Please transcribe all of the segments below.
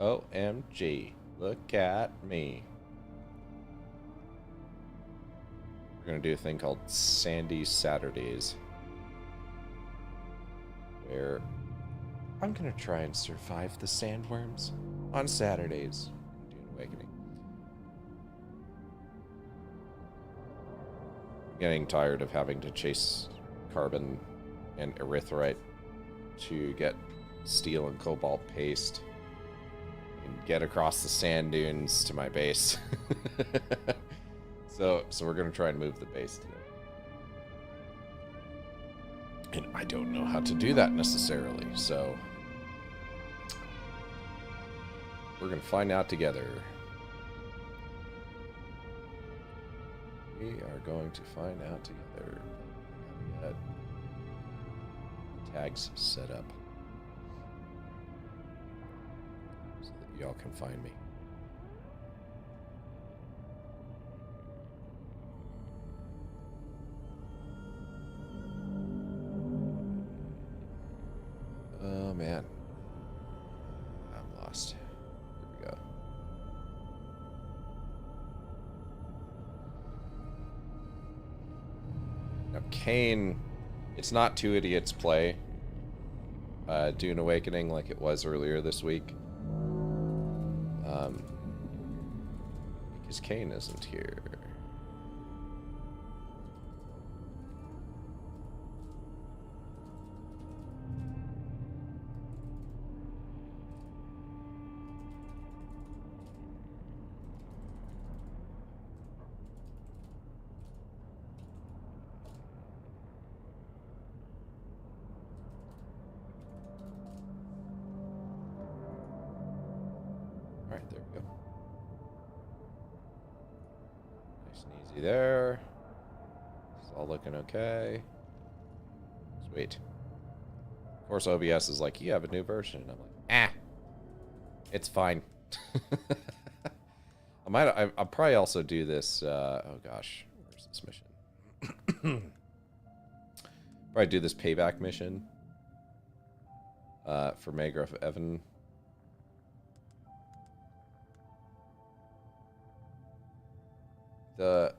OMG. Look at me. We're going to do a thing called Sandy Saturdays, where I'm going to try and survive the sandworms on Saturdays in Dune Awakening. I'm getting tired of having to chase carbon and erythrite to get steel and cobalt paste and get across the sand dunes to my base. So we're gonna try and move the base today. And I don't know how to do that necessarily, so we're gonna find out together. We are going to find out together. I gotta get tags set up so that y'all can find me. Oh man, I'm lost. Here we go. Now Kane, it's not Two Idiots Play Dune Awakening like it was earlier this week. Because Kane isn't here. Alright, there we go. Nice and easy there. It's all looking okay. Sweet. Of course, OBS is like, you have a new version. And I'm like, it's fine. I'll probably also do this. Oh gosh, where's this mission? Probably do this payback mission for Magrath Evan. The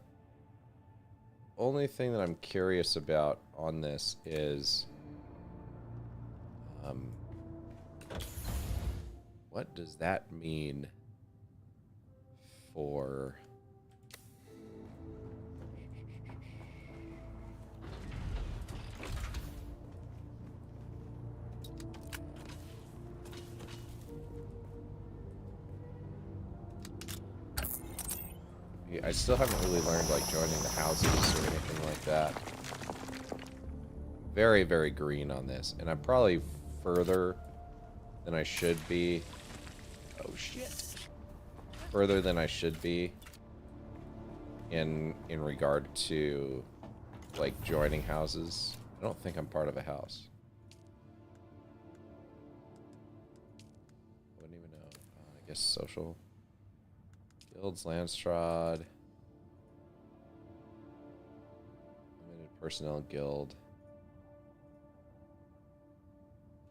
only thing that I'm curious about on this is what does that mean for I still haven't really learned like joining the houses or anything like that. Very, very green on this, and I'm probably further than I should be. Oh shit. Further than I should be in regard to like joining houses. I don't think I'm part of a house. I wouldn't even know. I guess social. Guilds, Landstrad. Limited Personnel Guild.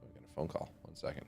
Oh, we got a phone call. 1 second.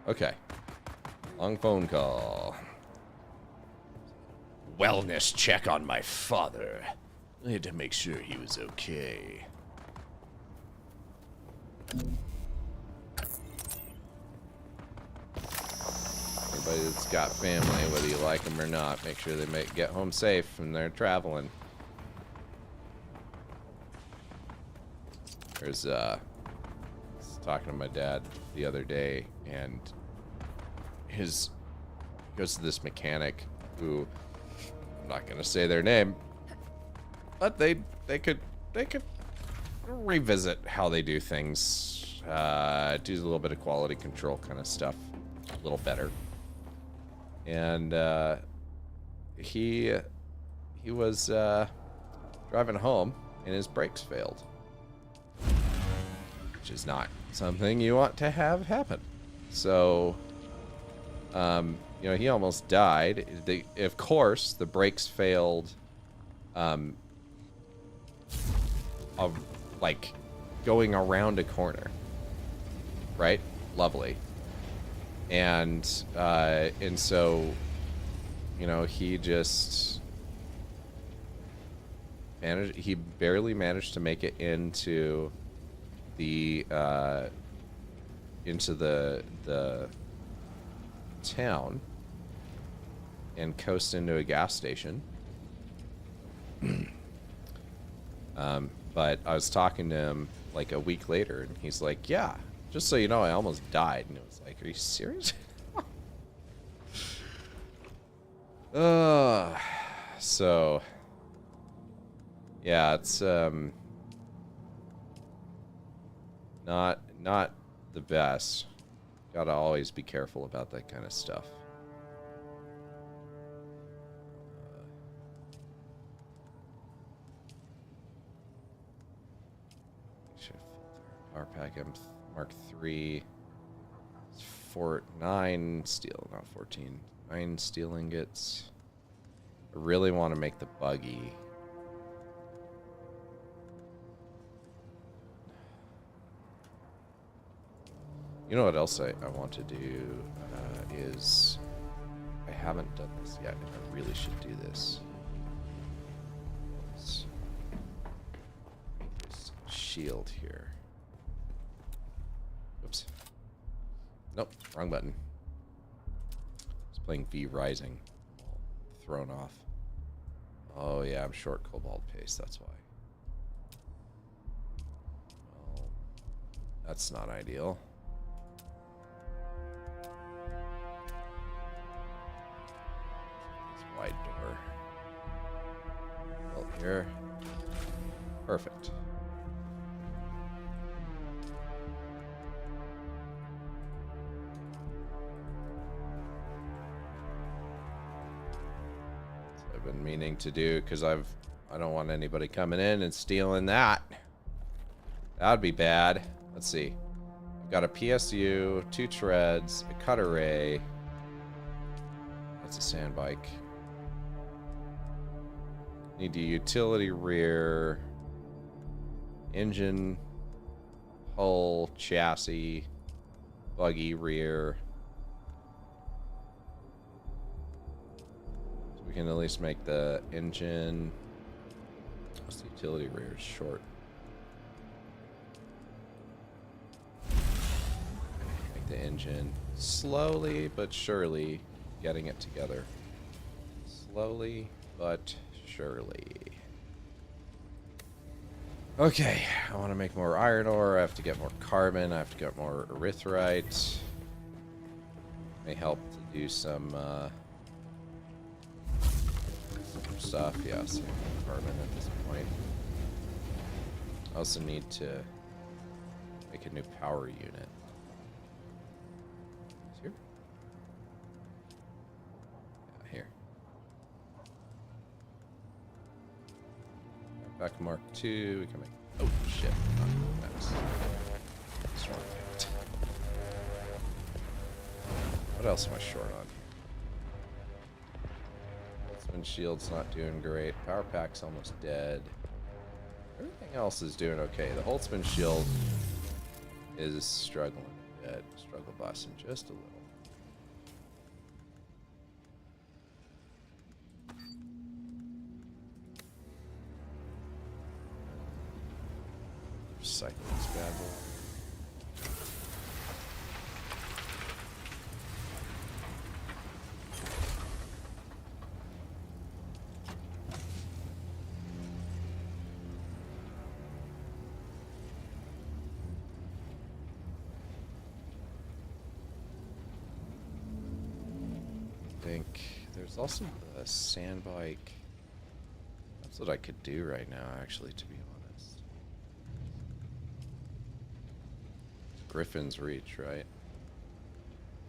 Okay. Long phone call. Wellness check on my father. I had to make sure he was okay. Anybody that's got family, whether you like them or not, make sure they get home safe when they're traveling. I was talking to my dad the other day, and he goes to this mechanic who, I'm not gonna say their name, but they could revisit how they do things, do a little bit of quality control kind of stuff a little better. And he was driving home and his brakes failed, which is not something you want to have happen. So you know, he almost died. Of course, the brakes failed of like going around a corner, right? Lovely. And so, you know, he just managed, he barely managed to make it into the town and coast into a gas station. But I was talking to him like a week later, and he's like, yeah, just so you know, I almost died. And it was like, are you serious? So yeah, it's not the best. Gotta always be careful about that kind of stuff. Power pack M Mark III. 9 steel, not 14. 9 steel ingots. I really want to make the buggy. You know what else I want to do is, I haven't done this yet, and I really should do this. Let's make this shield here. Oops. Nope, wrong button. I was playing V Rising. All thrown off. Oh yeah, I'm short cobalt paste, that's why. Well, that's not ideal. Wide door. Well, here. Perfect. So I've been meaning to do, because I don't want anybody coming in and stealing that. That'd be bad. Let's see. I've got a PSU, 2 treads, a cut array. That's a sand bike. Need a utility rear, engine, hull, chassis, buggy rear. So we can at least make the engine. What's the utility rear? Is short. Make the engine slowly but surely getting it together. Slowly but surely. Okay, I want to make more iron ore. I have to get more carbon. I have to get more erythrite. May help to do some stuff. Yeah, some carbon at this point. I also need to make a new power unit. Is here? Yeah, here. Back Mark II, we can make. Oh shit! Nice. Strong hit. What else am I short on? Spin shield's not doing great. Power pack's almost dead. Everything else is doing okay. The whole spin shield is struggling a bit. Struggle busting just a little. Recycle this bad boy. I think there's also the sand bike. That's what I could do right now, actually, to be honest. Griffin's Reach, right?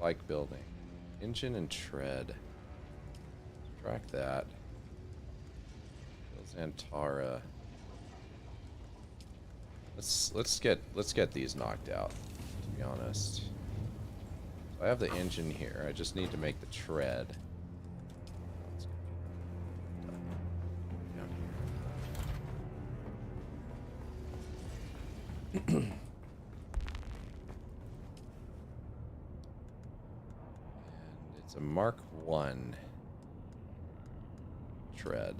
Bike building. Engine and tread. Track that. Xantara. Let's get these knocked out, to be honest. So I have the engine here. I just need to make the tread. And it's a Mark 1 tread.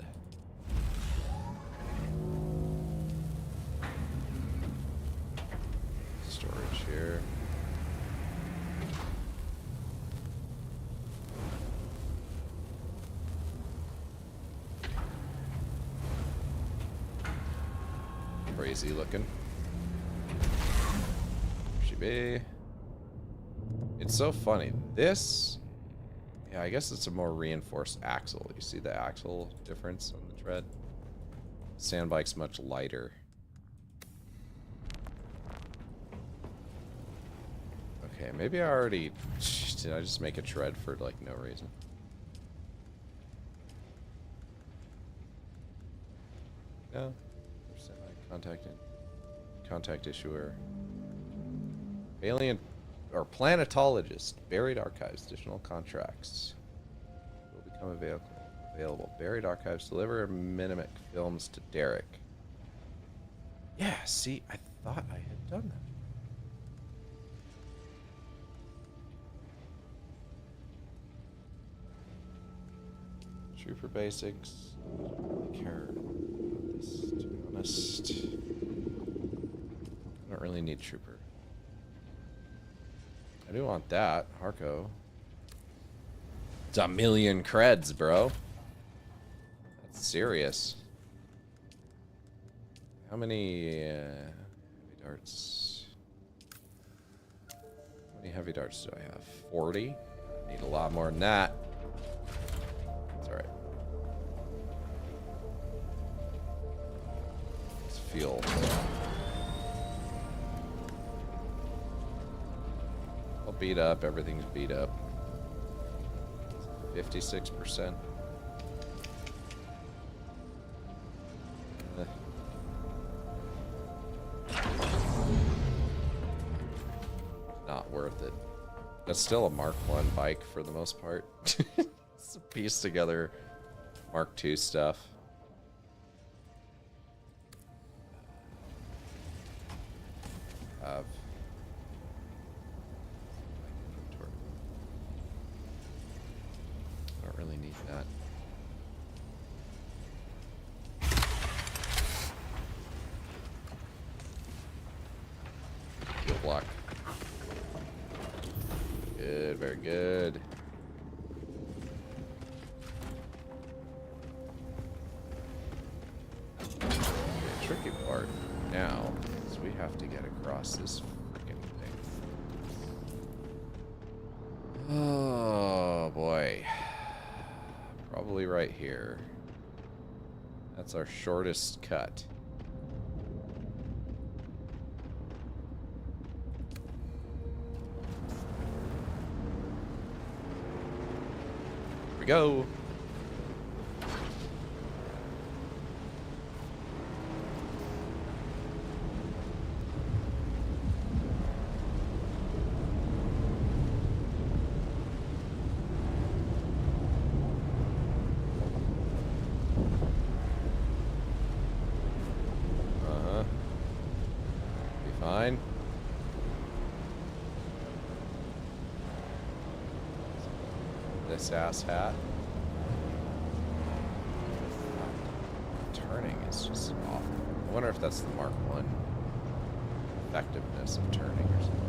Storage here. Crazy looking. Should be. It's so funny. This, yeah, I guess it's a more reinforced axle. You see the axle difference on the tread? Sandbike's much lighter. Okay, maybe I already... Did I just make a tread for, like, no reason? No. Contact issuer. Alien... Or planetologist. Buried archives. Additional contracts. Will become available. Buried archives. Deliver Mimic films to Derek. Yeah, see, I thought I had done that. Trooper basics. I don't care about this, to be honest. I don't really need trooper. I do want that. Harco. It's a million creds, bro. That's serious. How many heavy darts? How many heavy darts do I have? 40? Need a lot more than that. It's alright. Let's fuel. All beat up. Everything's beat up. 56%. Not worth it. That's still a Mark 1 bike for the most part. It's a piece together Mark 2 stuff. I don't really need that. Fuel block. Good, very good. The tricky part now is we have to get across this freaking thing. Oh boy. Probably right here. That's our shortest cut. Here we go. Fine. This ass hat. Turning is just awful. I wonder if that's the Mark 1. effectiveness of turning or something.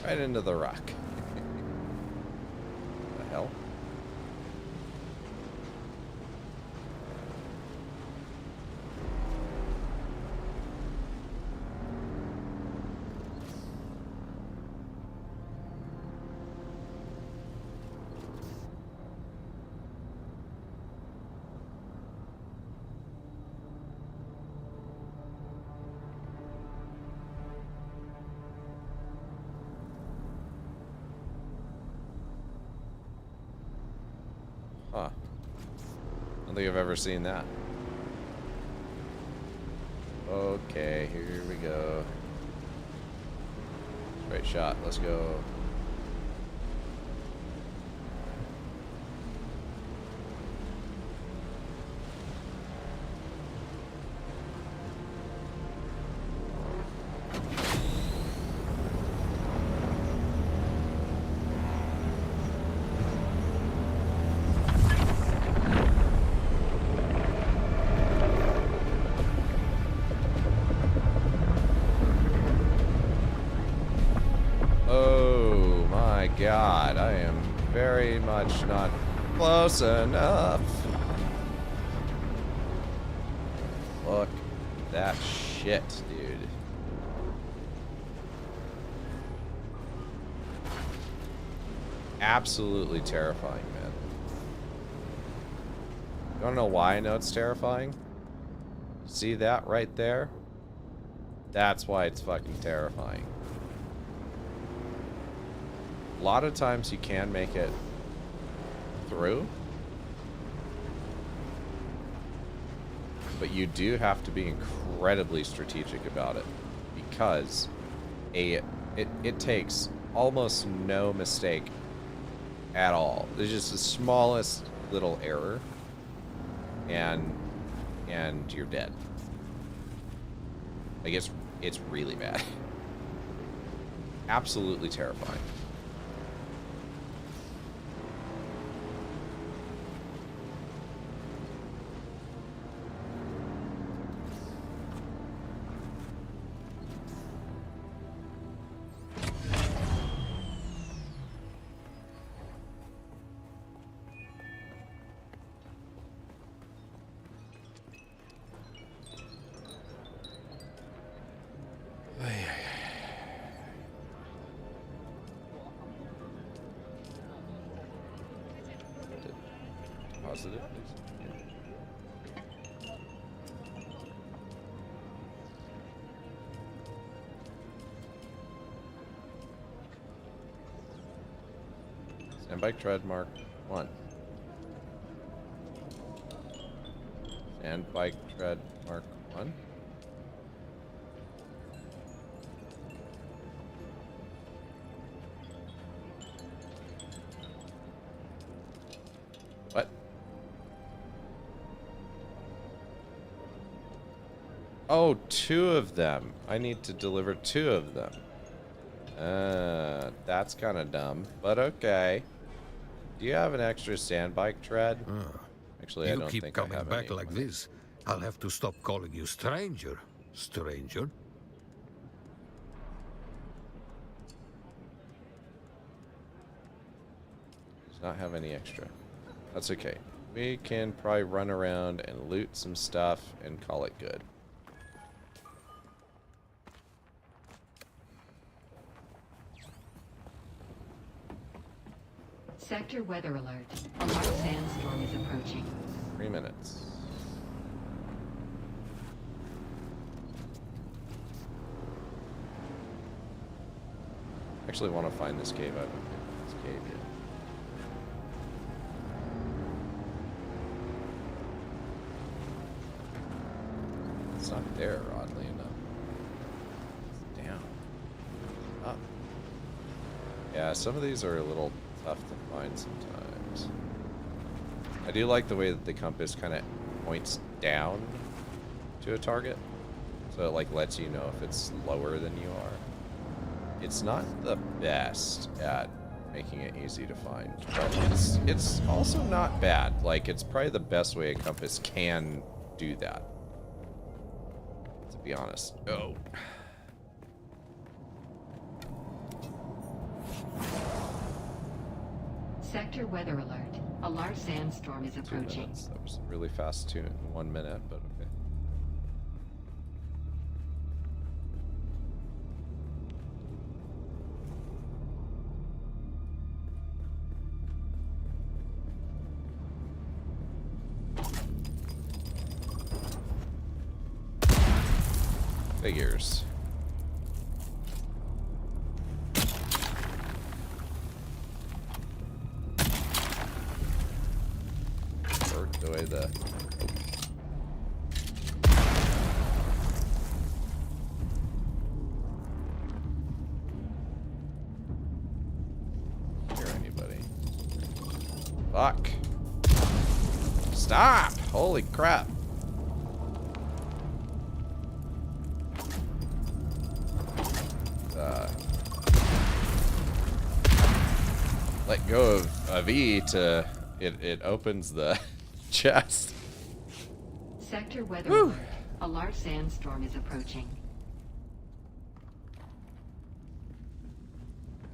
Right into the rock. The hell? Huh. I don't think I've ever seen that. Okay, here we go. Straight shot, let's go. God, I am very much not close enough. Look at that shit, dude. Absolutely terrifying, man. You wanna know why I know it's terrifying? See that right there? That's why it's fucking terrifying. A lot of times you can make it through, but you do have to be incredibly strategic about it, because it takes almost no mistake at all. There's just the smallest little error and you're dead. I guess it's really bad. Absolutely terrifying. Positive, please. Yeah. Stand bike tread mark 1. Stand bike tread mark 1. What? Oh, 2 of them. I need to deliver 2 of them. That's kind of dumb, but okay. Do you have an extra sand bike tread? Actually, I don't think I have. You keep coming back any like this, I'll have to stop calling you stranger. Stranger? Does not have any extra. That's okay. We can probably run around and loot some stuff and call it good. Sector weather alert. A large sandstorm is approaching. 3 minutes. Actually want to find this cave. I haven't been to this cave yet. It's not there, oddly enough. It's down. Up. Yeah, some of these are a little tough to find sometimes. I do like the way that the compass kind of points down to a target. So it like lets you know if it's lower than you are. It's not the best at making it easy to find, but it's also not bad. Like, it's probably the best way a compass can do that, to be honest. Oh. Sector weather alert. A large sandstorm is 2 approaching. minutes. That was really fast too, in 1 minute, but okay. Figures. Worked away the... Hear anybody? Fuck. Stop! Holy crap. Let go of E to it opens the chest. Sector weather Woo. alert. A large sandstorm is approaching.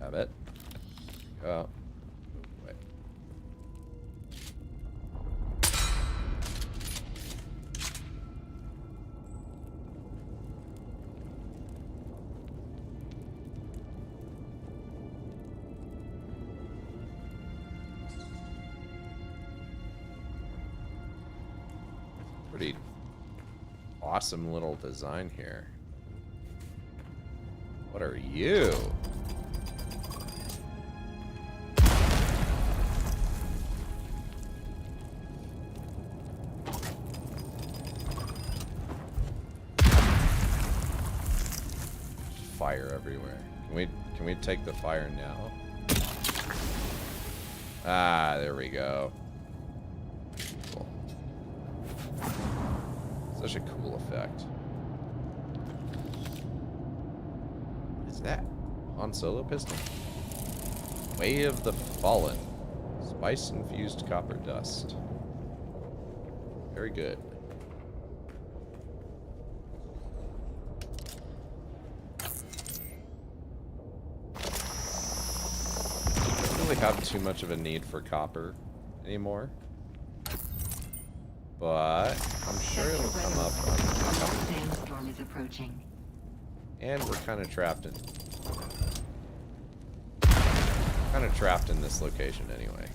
Have it. Oh. Wait. Pretty awesome little design here. What are you? Fire everywhere. Can we take the fire now? Ah, there we go. Cool. Such a cool effect. What is that? Han Solo pistol? Way of the Fallen. Spice infused copper dust. Very good. Have too much of a need for copper anymore, but I'm sure it'll come up. A large sandstorm is approaching. And we're kind of trapped in this location anyway.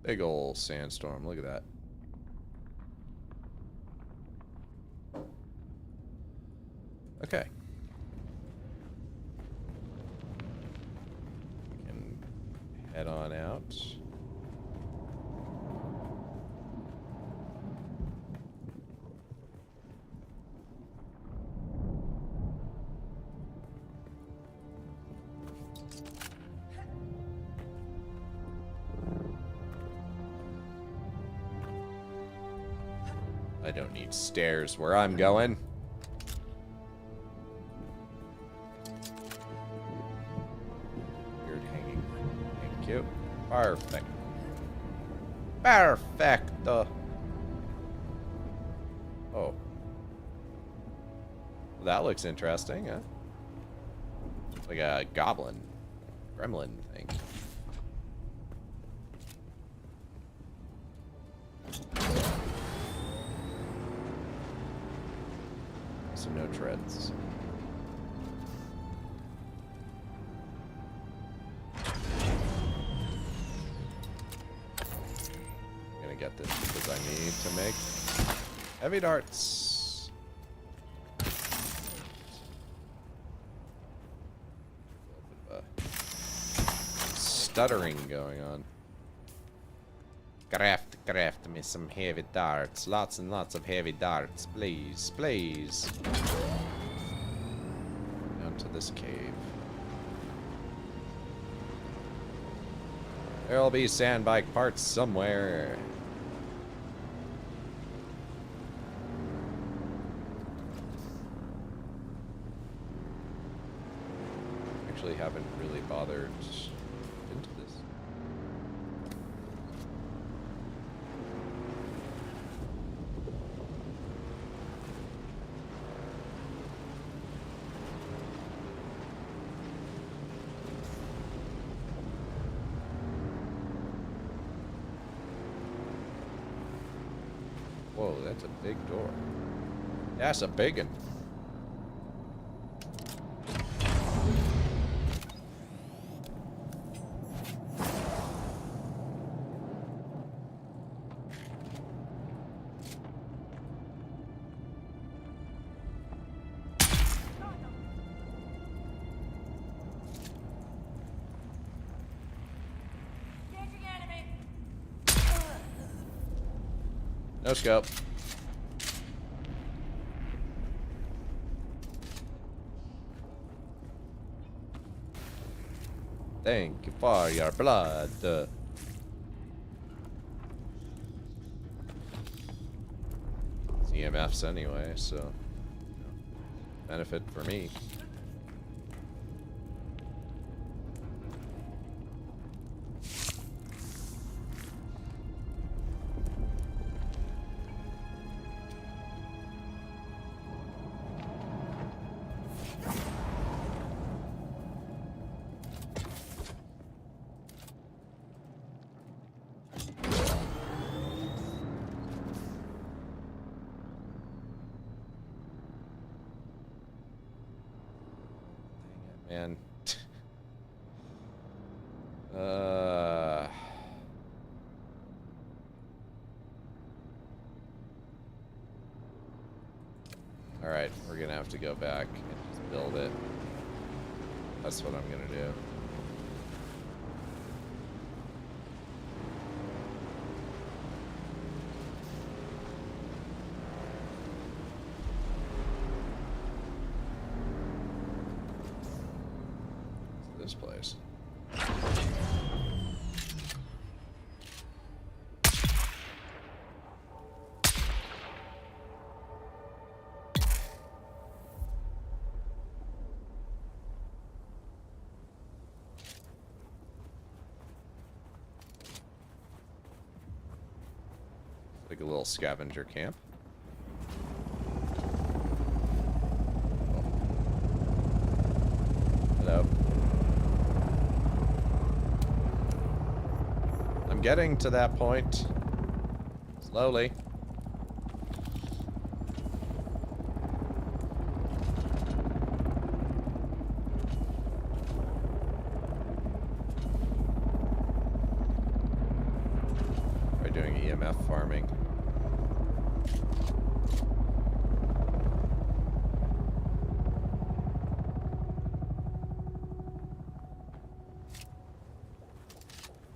Big ol' sandstorm, look at that. Okay. We can head on out. I don't need stairs where I'm going. Weird hanging. Thank you. Perfect. Perfecto. Oh. That looks interesting, huh? Like a goblin. Gremlin thing. So no treads. get this because I need to make heavy darts. A little bit of stuttering going on. Craft me some heavy darts. Lots and lots of heavy darts, please, please. Down to this cave. There'll be sandbike parts somewhere. Actually haven't really bothered into this. Whoa, that's a big door. That's a big one. No scope. Thank you for your blood. It's EMFs anyway, so benefit for me. Man. Alright, we're gonna have to go back and just build it. That's what I'm gonna do. This place. Like a little scavenger camp. Hello. I'm getting to that point. Slowly. By doing EMF farming.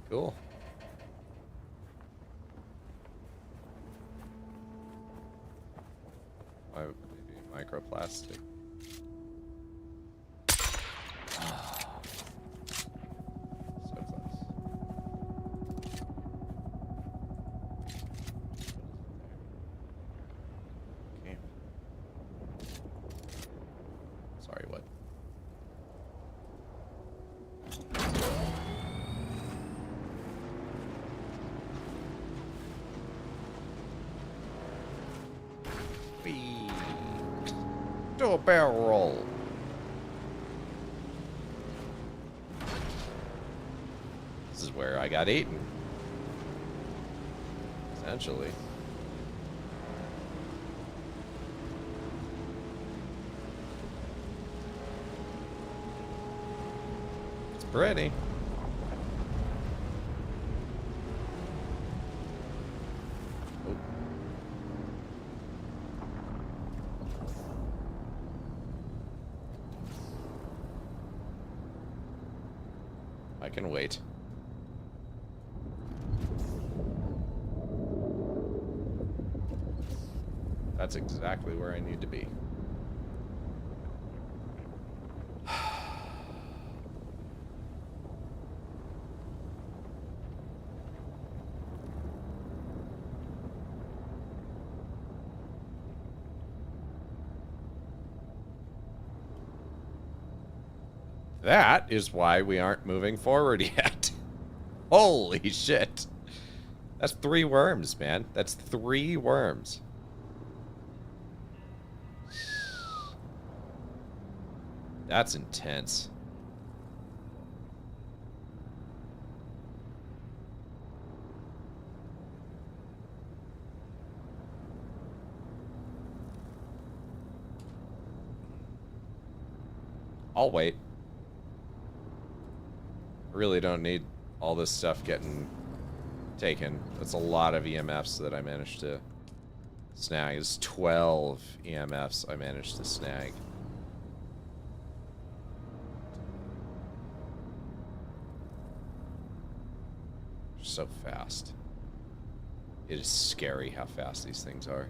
Cool. Maybe microplastic. So close. Okay. Sorry, what? Do a barrel roll. This is where I got eaten. Essentially. It's pretty. I can wait. That's exactly where I need to be. That is why we aren't moving forward yet. Holy shit. That's 3 worms, man. That's 3 worms. That's intense. I'll wait. I really don't need all this stuff getting taken. That's a lot of EMFs that I managed to snag. It's 12 EMFs I managed to snag. So fast. It is scary how fast these things are.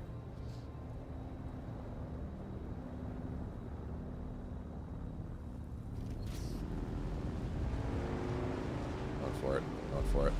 Going for it. Going for it.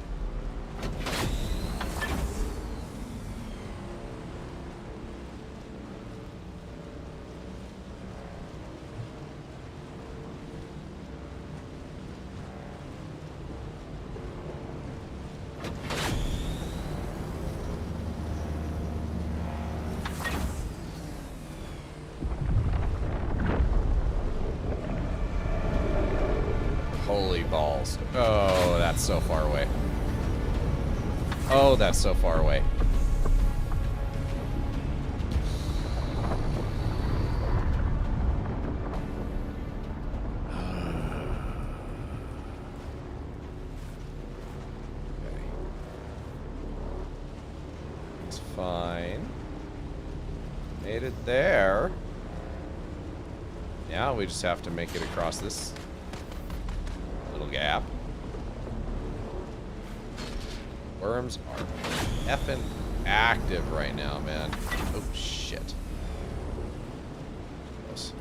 Holy balls. Oh, that's so far away. Oh, that's so far away. Okay. It's fine. Made it there. Now we just have to make it across this little gap. Worms are effing active right now, man. Oh, shit. Close.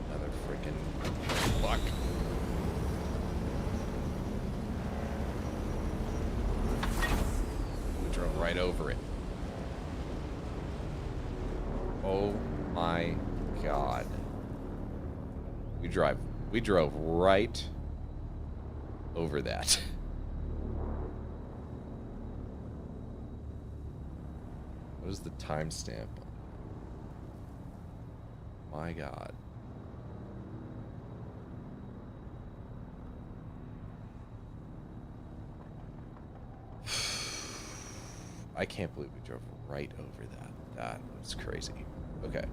Another freaking luck. Drove right over it. Oh my god. We drove right over that. What is the timestamp? My god. I can't believe we drove right over that. That was crazy. Okay.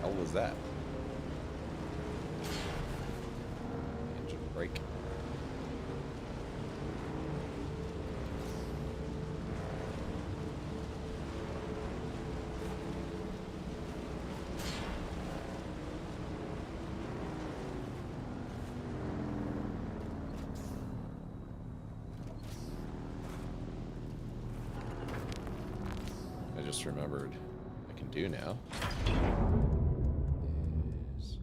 How was that? Engine brake. I just remembered I can do now. Is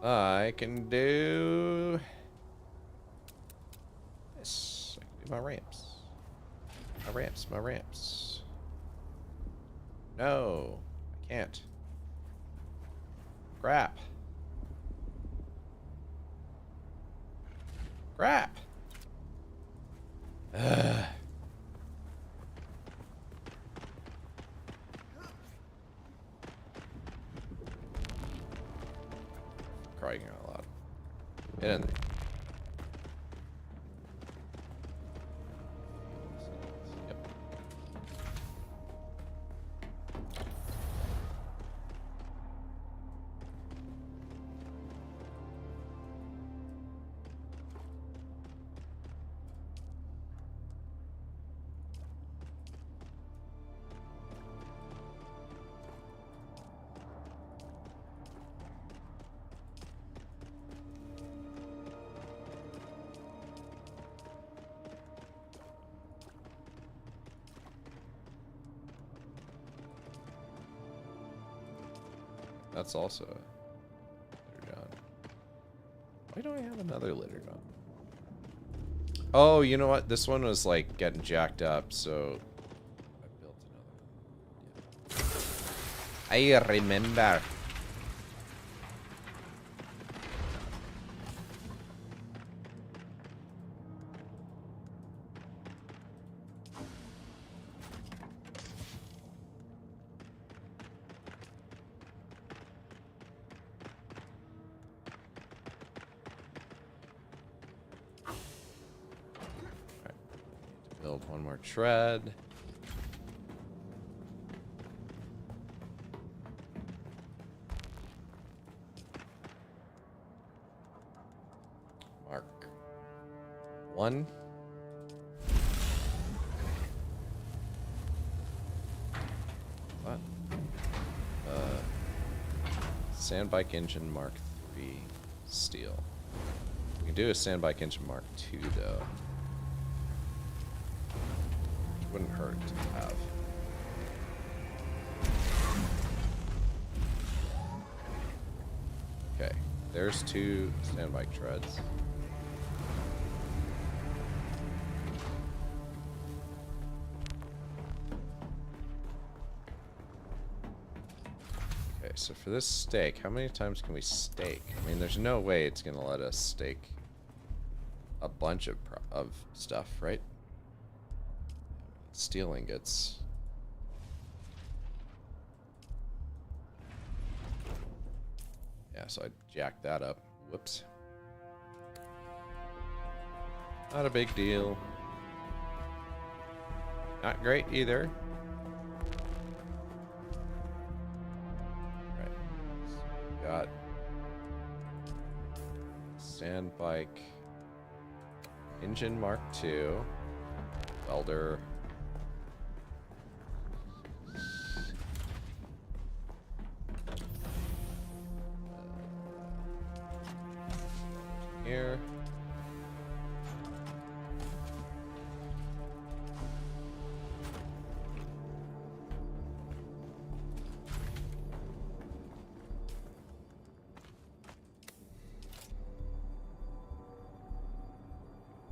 I can do this. I can do my ramps. My ramps, my ramps. No, I can't. Crap. Crap. Ugh. Crying out loud. Get in there. Yep. That's also a litter gun. Why don't I have another litter gun? Oh, you know what? This one was like getting jacked up, so I built another. Yeah. I remember. Build one more tread. Mark 1. What? Sandbike engine Mark 3 steel. We can do a sandbike engine Mark 2 though. Wouldn't hurt to have. Okay, there's 2 sandbike treads. Okay, so for this stake, how many times can we stake? I mean, there's no way it's gonna let us stake a bunch of stuff, right? Steel ingots. Yeah, so I jacked that up. Whoops. Not a big deal. Not great either. Right. So we got sand bike, engine Mark II, welder. Here.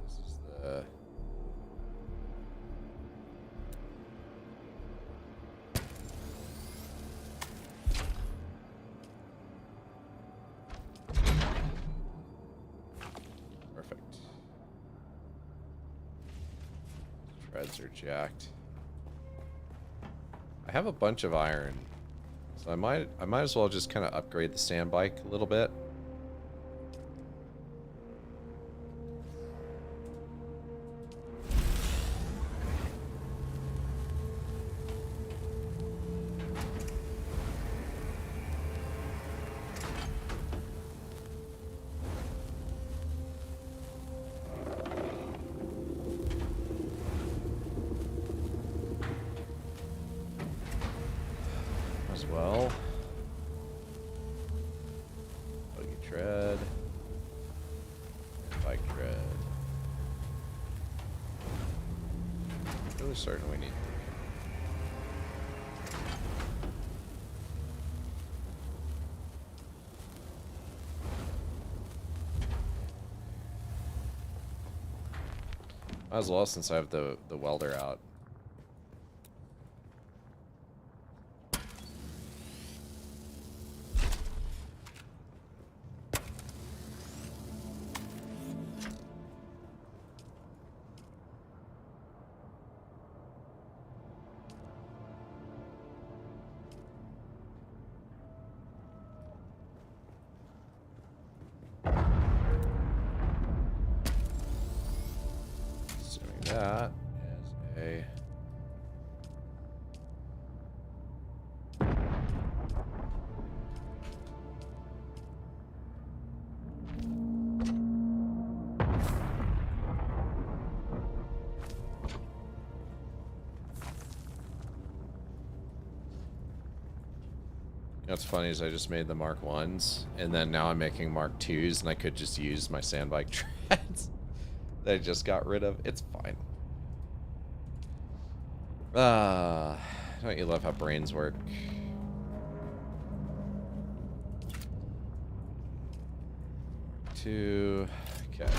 This is the treads are jacked. I have a bunch of iron, so I might as well just kind of upgrade the sand bike a little bit. As well. Buggy tread. Bike tread. Really certain we need. Might as well, since I have the welder out. that as a... What's funny is I just made the Mark 1s, and then now I'm making Mark 2s, and I could just use my sandbike treads that I just got rid of. It's fine. Don't you love how brains work? Mark 2. Okay.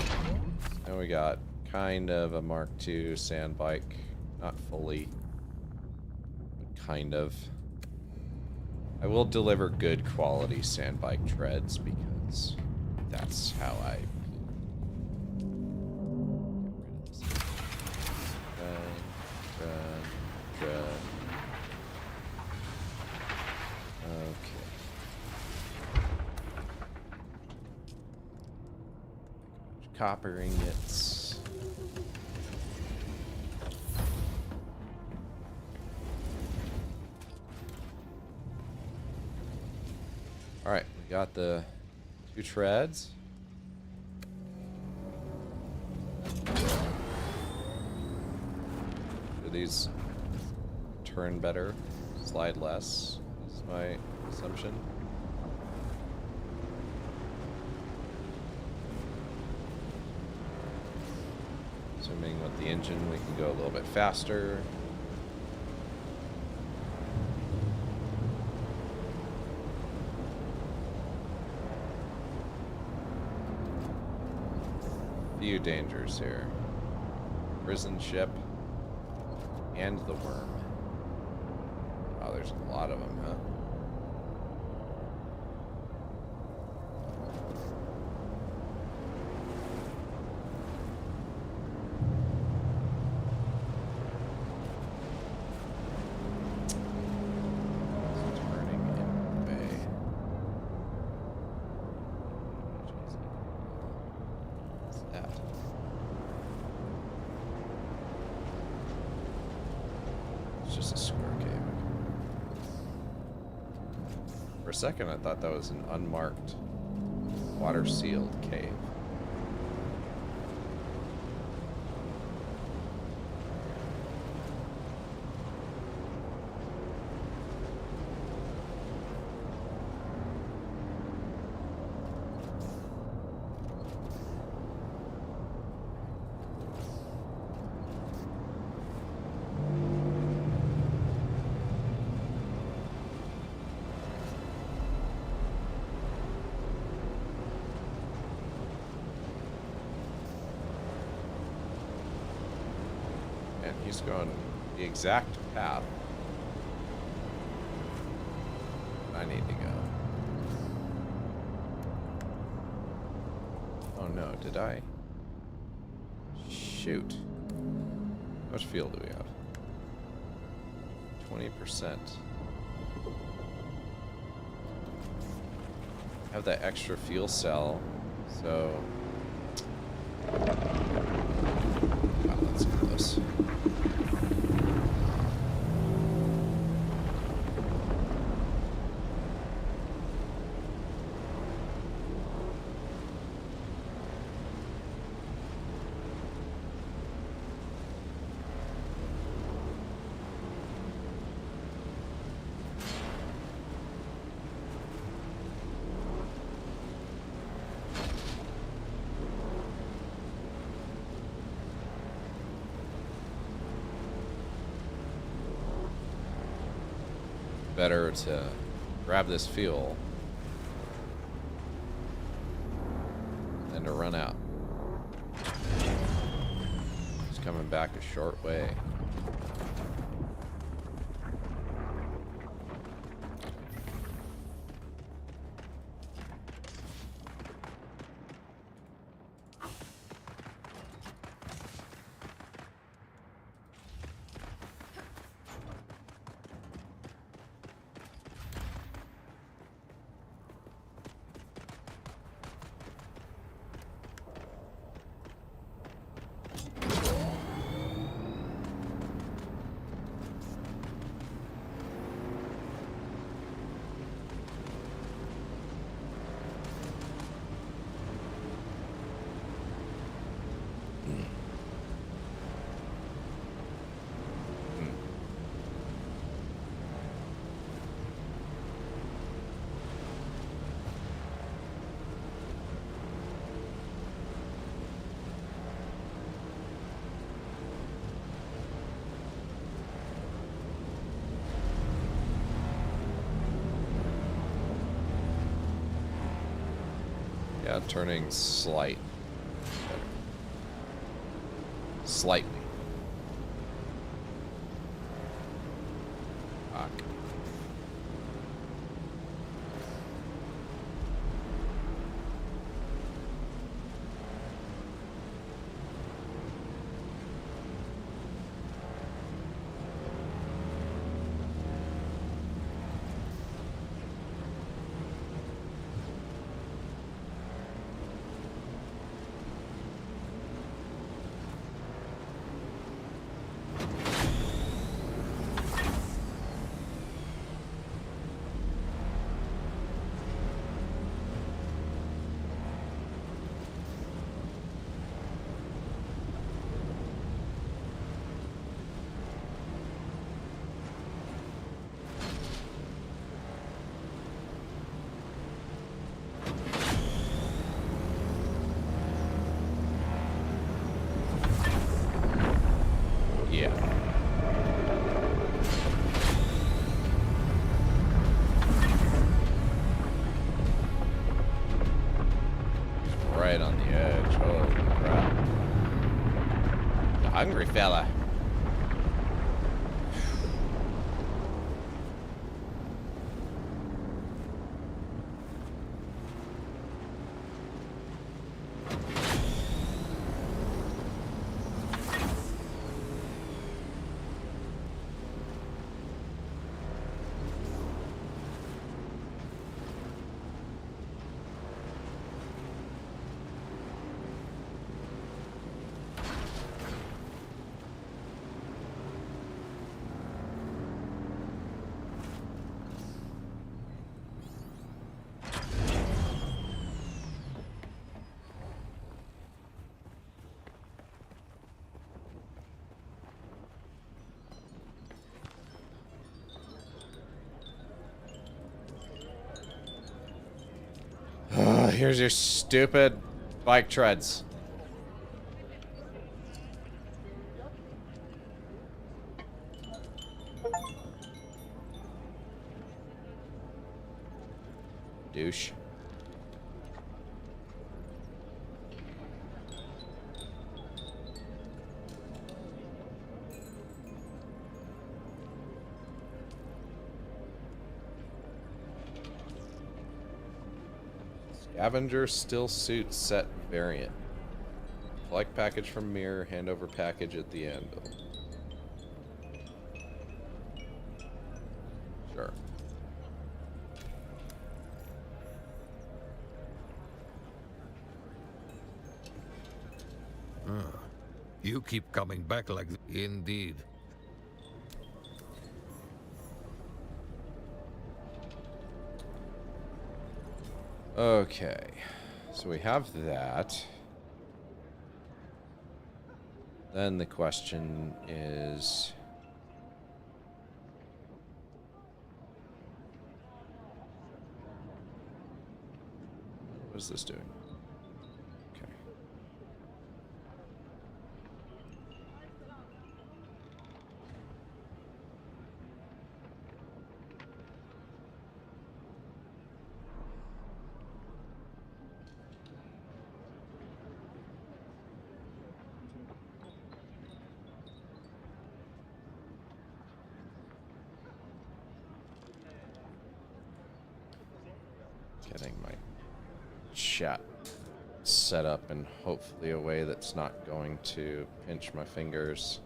Now we got kind of a Mark 2 sandbike. Not fully, but kind of. I will deliver good quality sandbike treads because that's how I tread. Okay. Copper ingots. Alright, we got the 2 treads. Do these turn better? Slide less, is my assumption. Assuming with the engine we can go a little bit faster. Few dangers here. Prison ship and the worm. Oh, there's a lot of them, huh? For a second, I thought that was an unmarked, water-sealed cave. He's going the exact path I need to go. Oh no, did I? Shoot. How much fuel do we have? 20%. I have that extra fuel cell, so... Wow, that's close. Better to grab this fuel than to run out. It's coming back a short way. Yeah, turning slight. Better. Slightly. Fuck. Yeah. Right on the edge. Holy crap. The hungry fella. Here's your stupid bike treads. Douche. Scavenger still suit set variant. Collect package from mirror, hand over package at the end. Sure. You keep coming back like indeed. Okay. So we have that. Then the question is... what is this doing? Okay. Getting my chat set up in hopefully a way that's not going to pinch my fingers.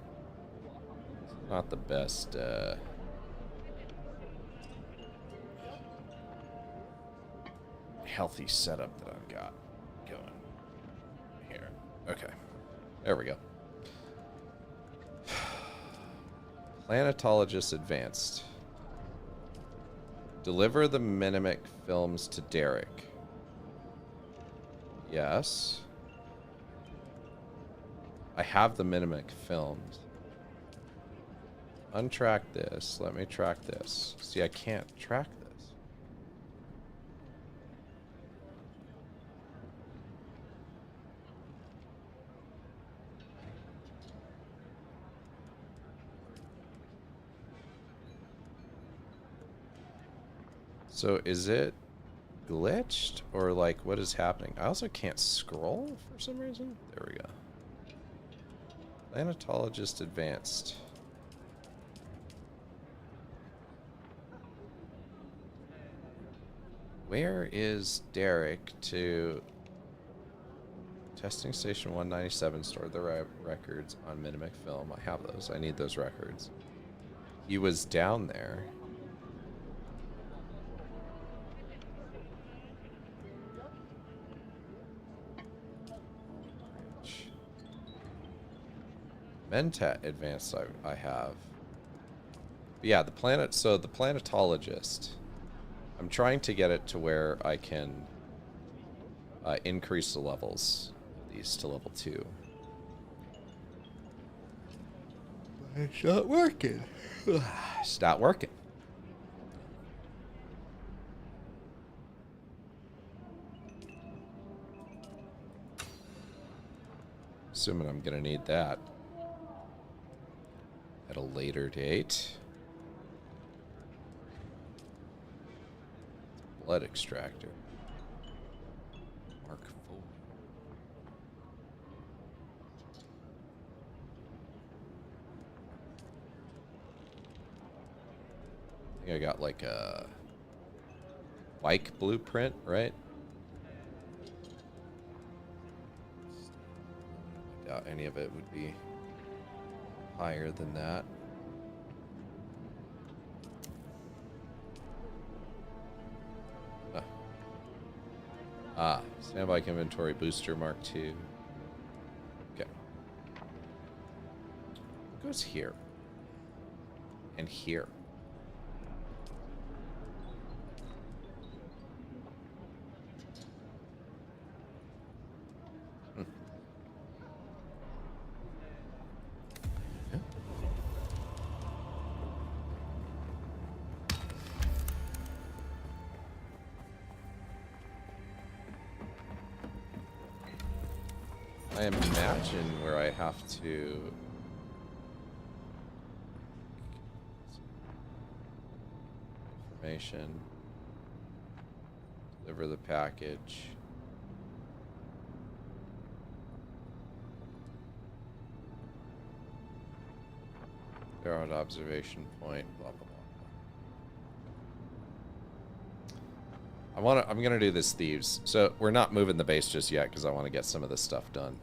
Not the best healthy setup that I've got going here. Okay. There we go. Planetologist Advanced. Deliver the Mimic films to Derek. Yes. I have the Mimic films. Untrack this. Let me track this. See, I can't track this. So is it glitched or like what is happening? I also can't scroll for some reason. There we go. Planetologist advanced. Where is Derek to testing station 197 stored the records on Minimic film? I have those. I need those records. He was down there. Mentat advanced I have. But yeah, the planet, so the planetologist. I'm trying to get it to where I can increase the levels of these to level 2. But it's not working. It's not working. Assuming I'm gonna need that at a later date. Blood extractor. Mark 4. I think I got like a bike blueprint, right? I doubt any of it would be higher than that. Standby inventory booster Mark II. Okay. What goes here? And here. I imagine where I have to information, deliver the package. They're on observation point, blah blah blah. I'm gonna do this thieves. So we're not moving the base just yet because I want to get some of this stuff done.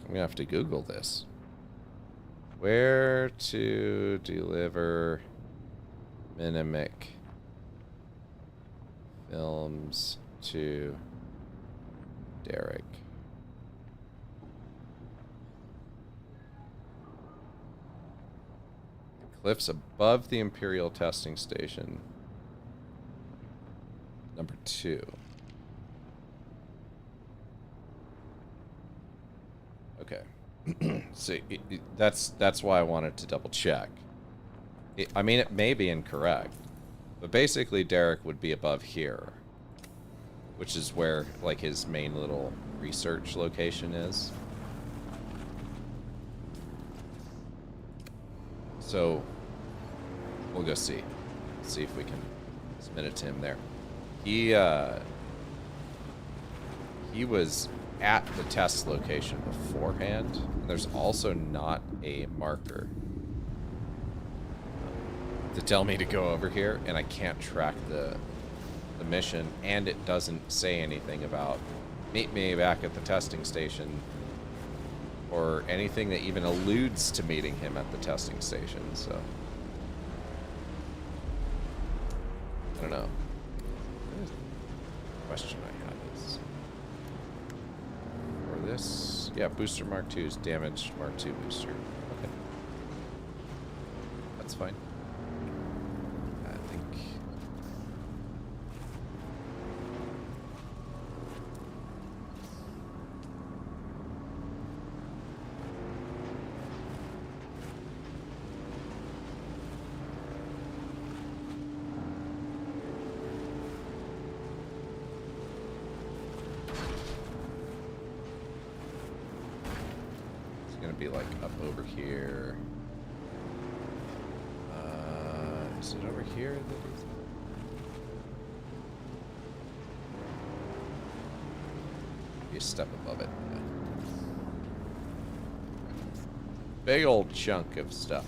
I'm gonna have to Google this. Where to deliver Minimic films to Derek? Cliffs above the Imperial testing station. Number 2. Okay. So that's why I wanted to double check. I mean, it may be incorrect, but basically Derek would be above here, which is where like his main little research location is. So we'll go see if we can submit it to him there. He was at the test location beforehand. And there's also not a marker to tell me to go over here, and I can't track the mission, and it doesn't say anything about meet me back at the testing station or anything that even alludes to meeting him at the testing station. So I don't know. Question I had is for this, yeah, booster Mark II's damaged Mark II booster. Okay, that's fine. I think like up over here. Is it over here that he's... Be a step above it. Yeah. Big old chunk of stuff.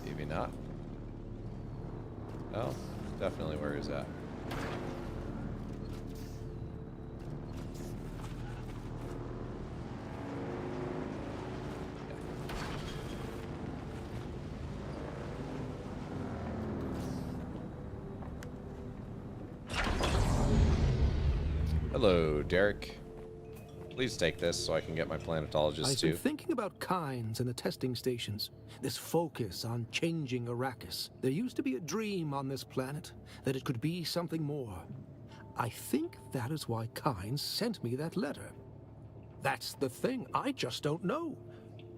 Maybe not. Oh, definitely where he's at. Hello, Derek. Please take this so I can get my planetologist I've too. been thinking about kinds and the testing stations. This focus on changing Arrakis. There used to be a dream on this planet that it could be something more. I think that is why Kynes sent me that letter. That's the thing, I just don't know.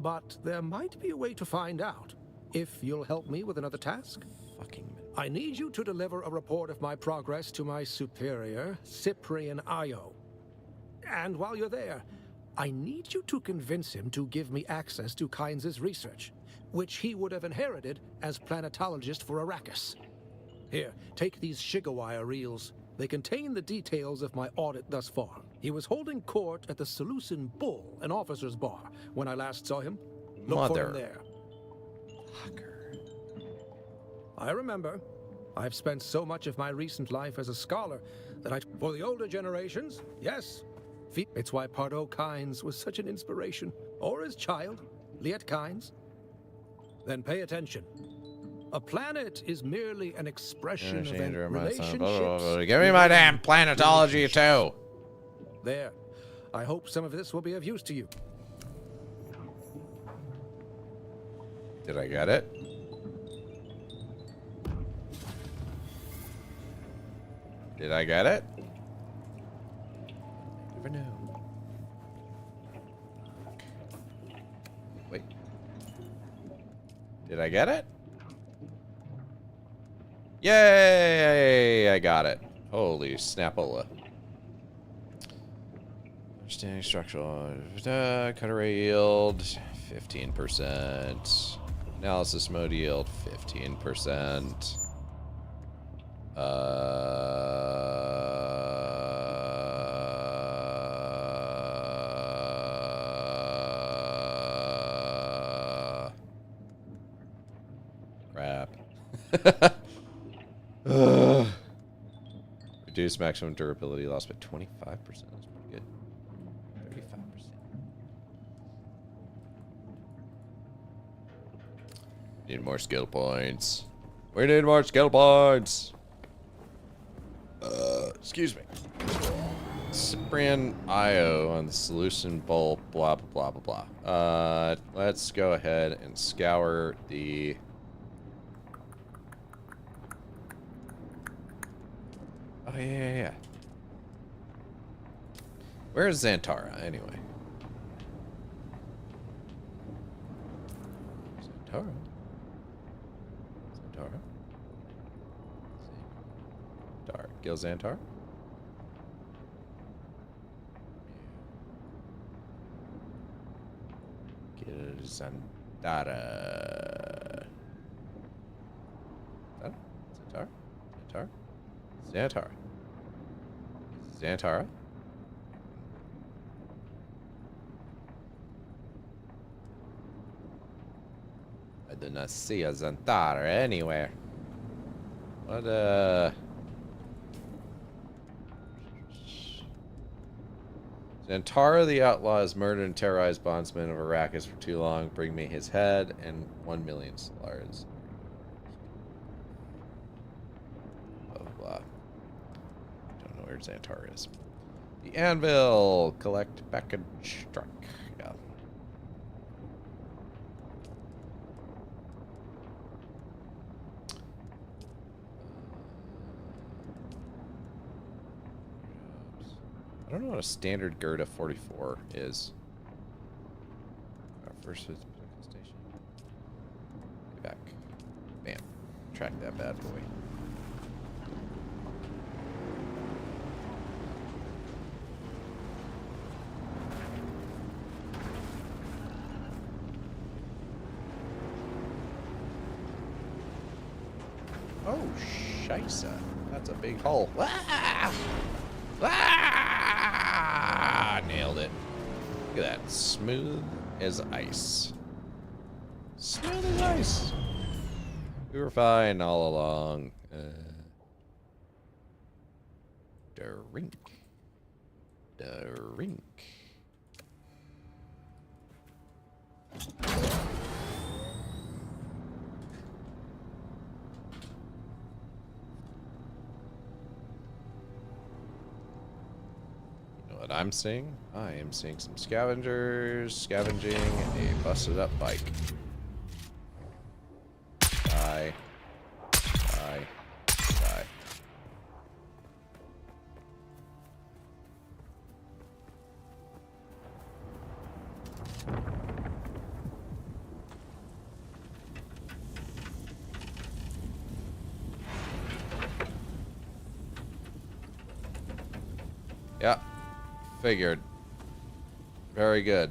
But there might be a way to find out, if you'll help me with another task. Fucking I need you to deliver a report of my progress to my superior, Cyprian Io. And while you're there, I need you to convince him to give me access to Kynes' research, which he would have inherited as planetologist for Arrakis. Here, take these Shigawire reels. They contain the details of my audit thus far. He was holding court at the Seleucid Bull, an officer's bar, when I last saw him. Look for him there. fucker. I remember. I've spent so much of my recent life as a scholar that for the older generations, yes. It's why Pardo Kynes was such an inspiration. Or his child, Liet Kynes. Then pay attention. A planet is merely an expression of relationships. Give me my damn planetology too. There. I hope some of this will be of use to you. Did I get it? Did I get it? Never know. Wait. Did I get it? Yay! I got it. Holy snapola. Understanding structural cut array yield 15%. Analysis mode yield 15%. Crap. Reduce maximum durability loss by 25%. That's pretty good. 35%. Need more skill points. We need more skill points. Excuse me. Cyprian Io on the Seleucid Bowl, blah, blah, blah, blah, blah. Let's go ahead and scour the... Oh, yeah. Where is Xantara, anyway? Xantara? Gil Xantar? Gil Xantara. Xantar? Xantar? Xantara? I do not see a Xantara anywhere. What, Xantara the outlaw has murdered and terrorized bondsmen of Arrakis for too long. Bring me his head and 1 million solars. Blah, blah, blah. Don't know where Xantara is. The anvil. Collect package struck. Yeah. I don't know what a standard Gerda 44 is. Our first visit to the station. Get back. Bam. Track that bad boy. Scheisse. That's a big hole. Ah! Ah! Nailed it. Look at that. Smooth as ice. Smooth as ice. We were fine all along. Drink. Drink. What I'm seeing? I am seeing some scavengers scavenging a busted up bike. Die. Die. Die. Yeah. Figured. Very good.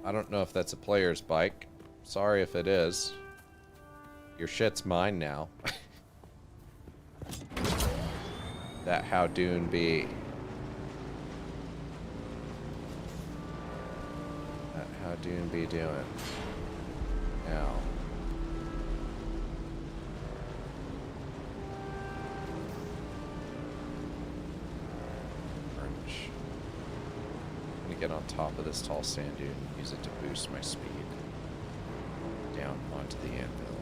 I don't know if that's a player's bike. Sorry if it is. Your shit's mine now. That how Dune be. That how Dune be doing. Now. Get on top of this tall sand dune and use it to boost my speed down onto the anvil,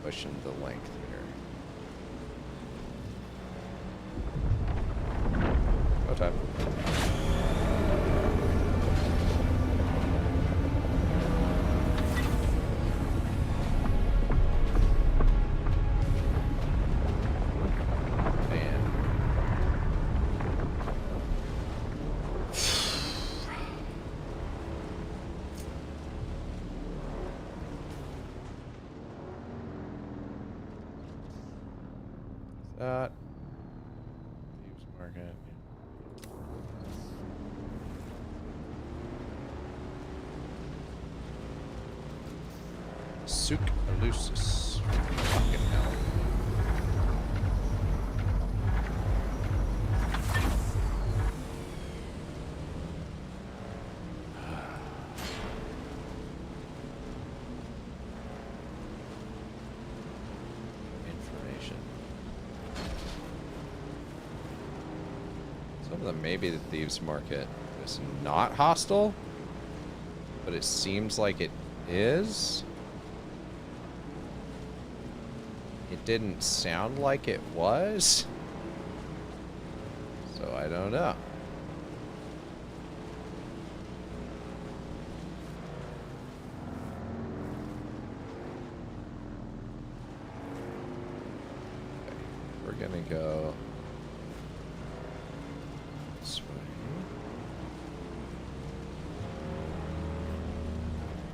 pushing the length here. Go time. That Thieves Market. Souk Elusis. Fucking hell. Maybe the Thieves Market is not hostile, but it seems like it is. It didn't sound like it was, so I don't know. Okay, we're gonna go this way.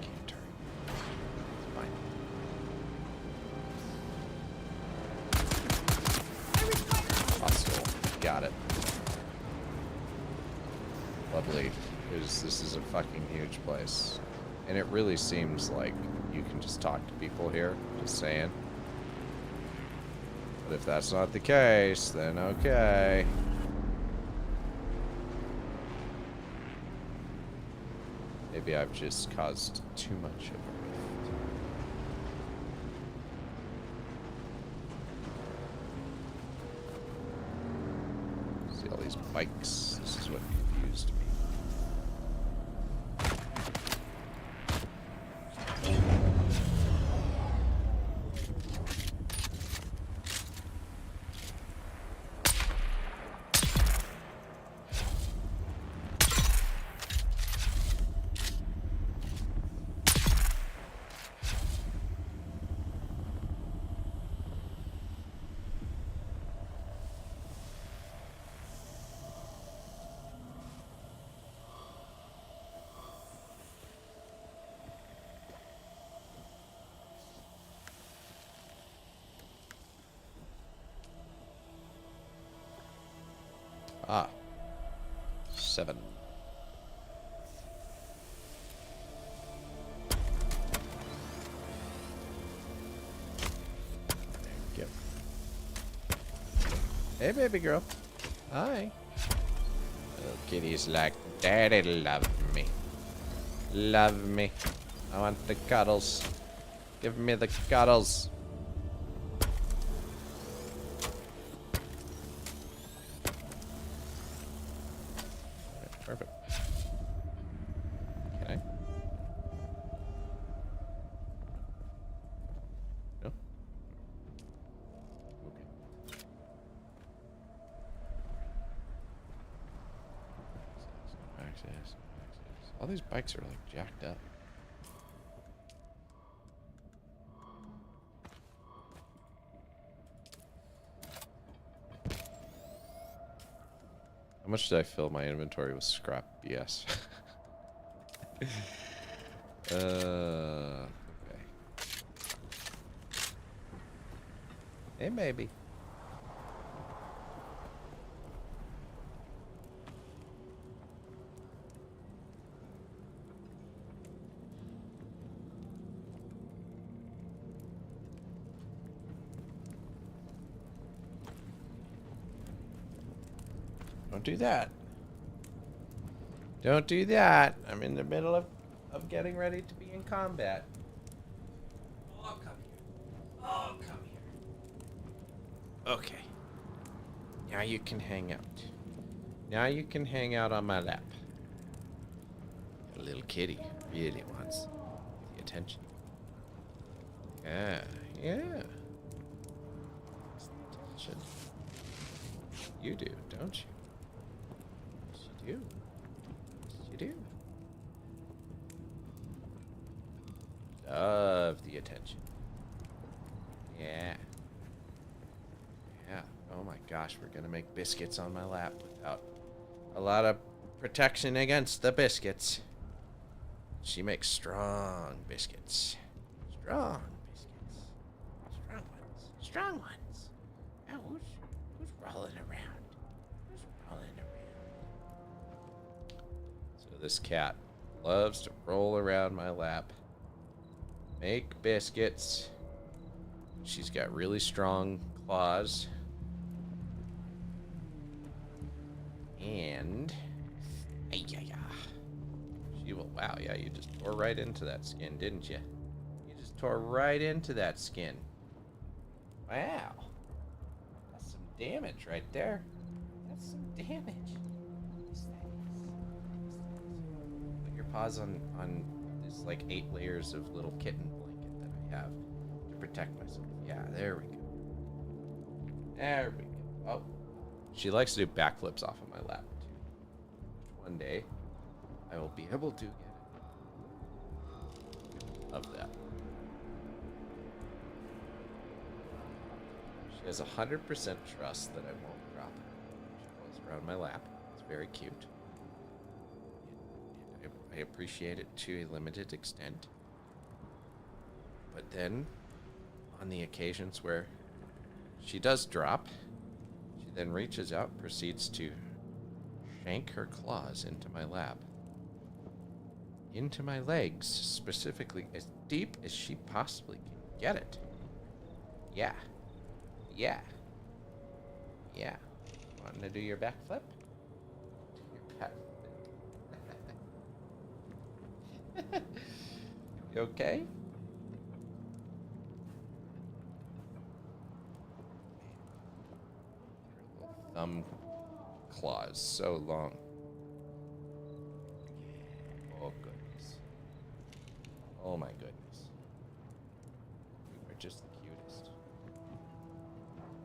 Can't turn. It's fine. Hostile. Got it. Lovely. This is a fucking huge place. And it really seems like you can just talk to people here. Just saying. But if that's not the case, then okay. Maybe I've just caused too much of a rift. See all these bikes? This is what confused me. Ah. 7. Hey, baby girl. Hi. Little kitty's like, Daddy, love me. Love me. I want the cuddles. Give me the cuddles. Perfect. Can I? No? Okay. Access. All these bikes are like jacked up. How much did I fill my inventory with scrap BS? Okay. Hey, maybe. Don't do that. Don't do that. I'm in the middle of getting ready to be in combat. Oh, come here. Oh, come here. Okay. Now you can hang out. Now you can hang out on my lap. A little kitty really wants the attention. Yeah, yeah. Wants the attention. You do, don't you? Yes, you do. Yes, you do. Love the attention. Yeah. Yeah. Oh my gosh, we're gonna make biscuits on my lap without a lot of protection against the biscuits. She makes strong biscuits. Strong biscuits. Strong ones. Strong ones. Oh, who's rolling around? Who's rolling around? So this cat loves to roll around my lap, make biscuits. She's got really strong claws. And she will. Wow, yeah, you just tore right into that skin, didn't you? You just tore right into that skin. Wow. That's some damage right there. That's some damage. Put your paws on this like 8 layers of little kitten blanket that I have to protect myself. Yeah, there we go. There we go. Oh. She likes to do backflips off of my lap, too. Which one day, I will be able to get of that. She has 100% trust that I won't drop it. She rolls around my lap. It's very cute. And I appreciate it to a limited extent. But then, on the occasions where she does drop, she then reaches out, proceeds to shank her claws into my lap. Into my legs, specifically as deep as she possibly can get it. Yeah. Yeah. Yeah. Wanting to do your backflip? Do your backflip. You okay? Her little thumb claws so long. Oh, goodness. Oh, my goodness. You are just the cutest.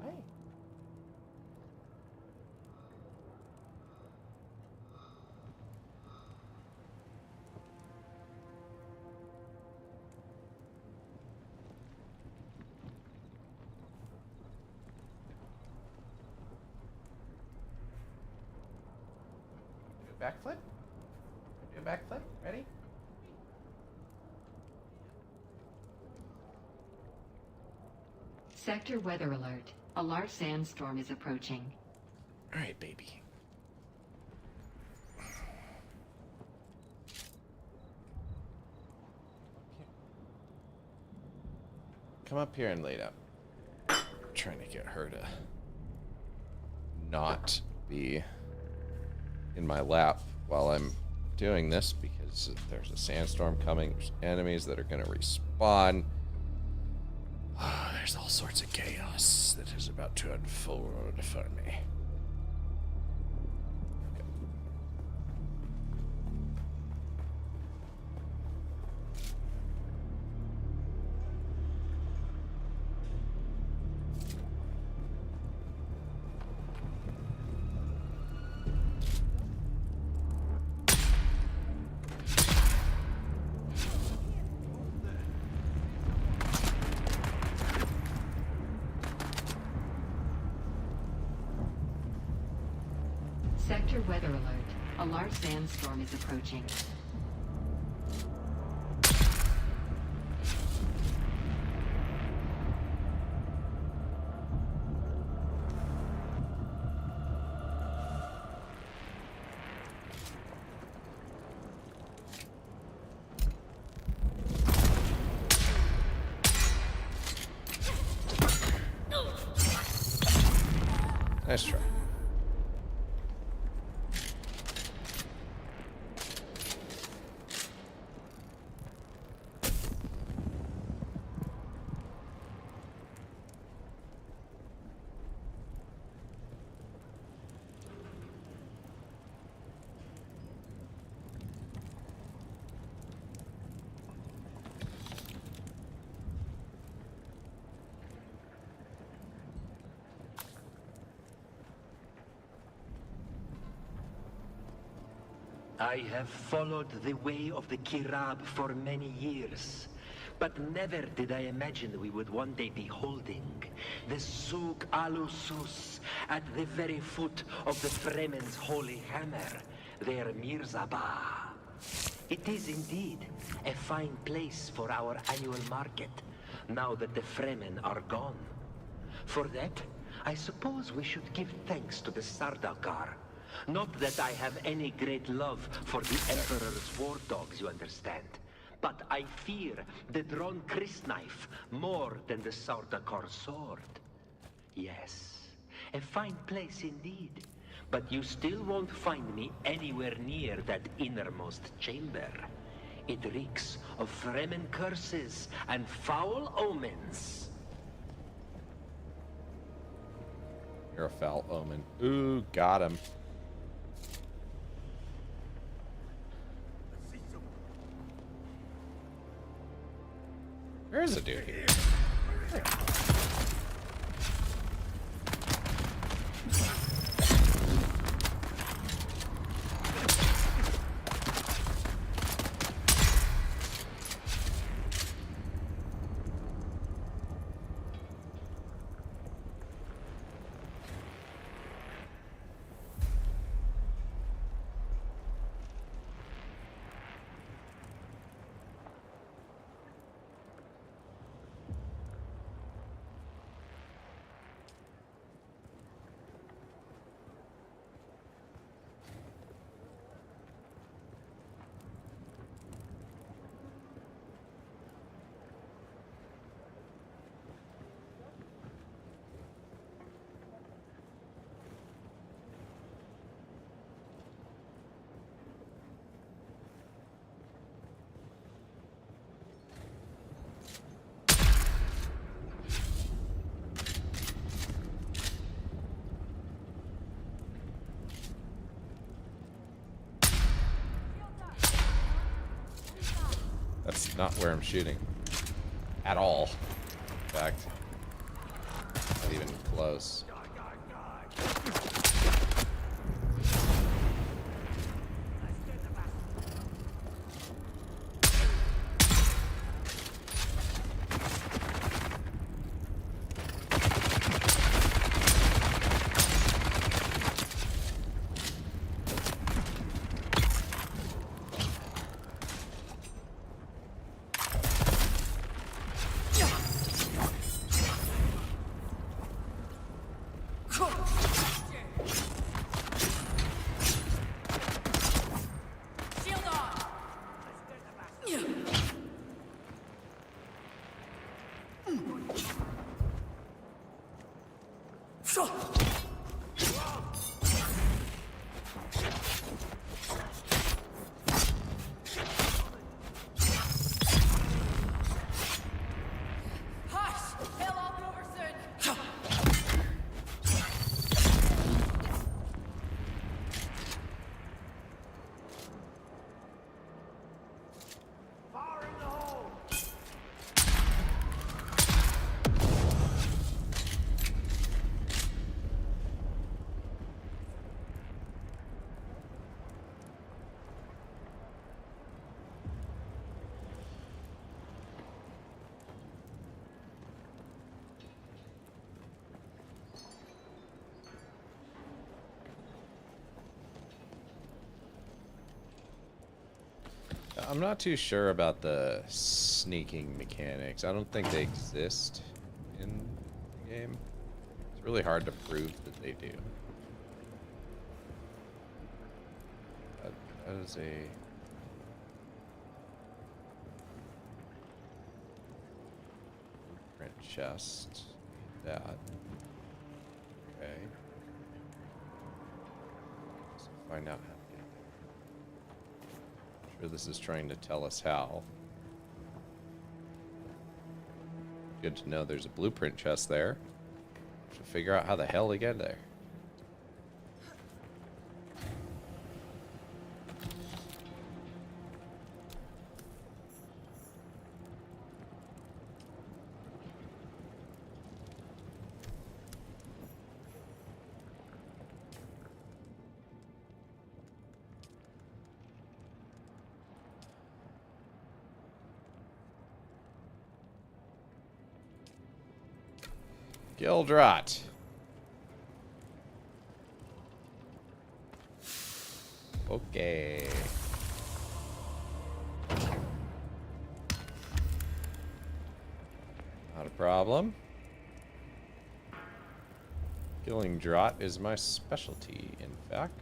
Hi. Do a backflip? Do a backflip? Ready? Sector weather alert. A large sandstorm is approaching. All right, baby. Come up here and lay down. I'm trying to get her to not be in my lap while I'm doing this, because there's a sandstorm coming, there's enemies that are going to respawn. There's all sorts of chaos that is about to unfold for me. Sector weather alert. A large sandstorm is approaching. Nice try. I have followed the way of the Kirab for many years, but never did I imagine we would one day be holding the Zug Alusus at the very foot of the Fremen's holy hammer, their Mirzabah. It is indeed a fine place for our annual market, now that the Fremen are gone. For that, I suppose we should give thanks to the Sardaukar. Not that I have any great love for the Emperor's war dogs, you understand. But I fear the drawn crysknife more than the Sardaukar sword. Yes, a fine place indeed. But you still won't find me anywhere near that innermost chamber. It reeks of Fremen curses and foul omens. You're a foul omen. Ooh, got him. Where is a dude here? That's not where I'm shooting. At all. In fact, not even close. I'm not too sure about the sneaking mechanics. I don't think they exist in the game. It's really hard to prove that they do. That is a... blueprint chest. That. Okay. Let's find out how. I'm sure this is trying to tell us how. Good to know there's a blueprint chest there. Should figure out how the hell to get there. Gildrot. Okay. Not a problem. Killing Drot is my specialty, in fact.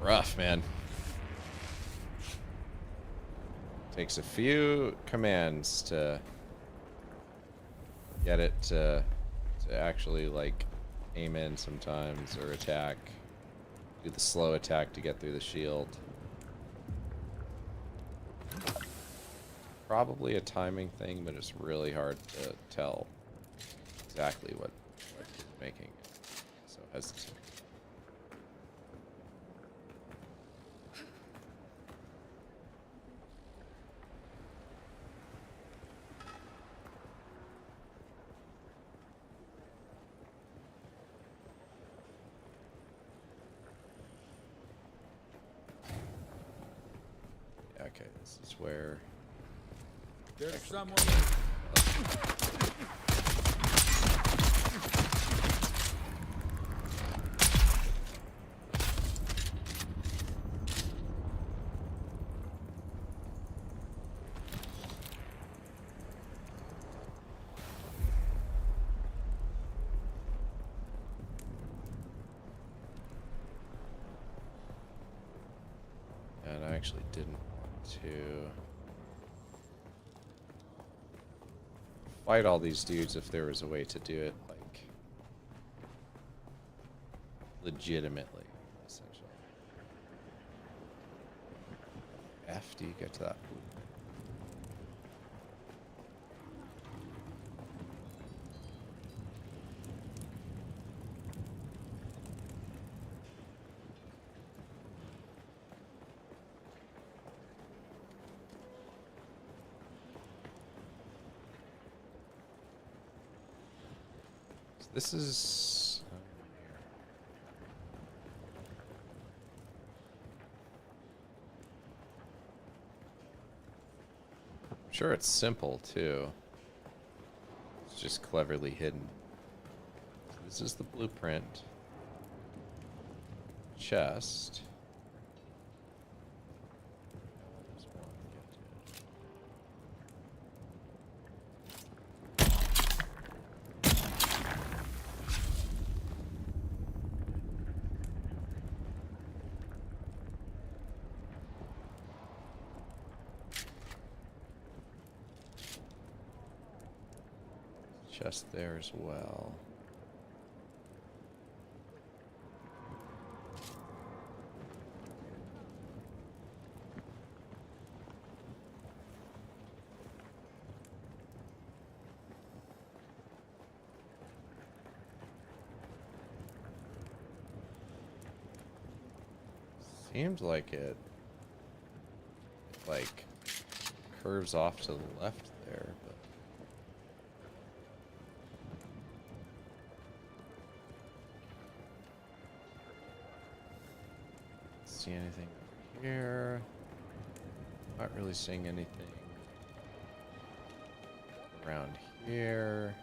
Rough, man. Takes a few commands to get it to actually, like, aim in sometimes or attack. Do the slow attack to get through the shield. Probably a timing thing, but it's really hard to tell exactly what is making it so hesitant. Okay, this is where... There's someone. And I actually didn't want to fight all these dudes if there was a way to do it, like, legitimately, essentially. F, do you get to that? This is... I'm sure it's simple, too. It's just cleverly hidden. So this is the blueprint. Chest. Chest there as well. Seemed like it like curves off to the left there, but see anything over here? Not really seeing anything around here.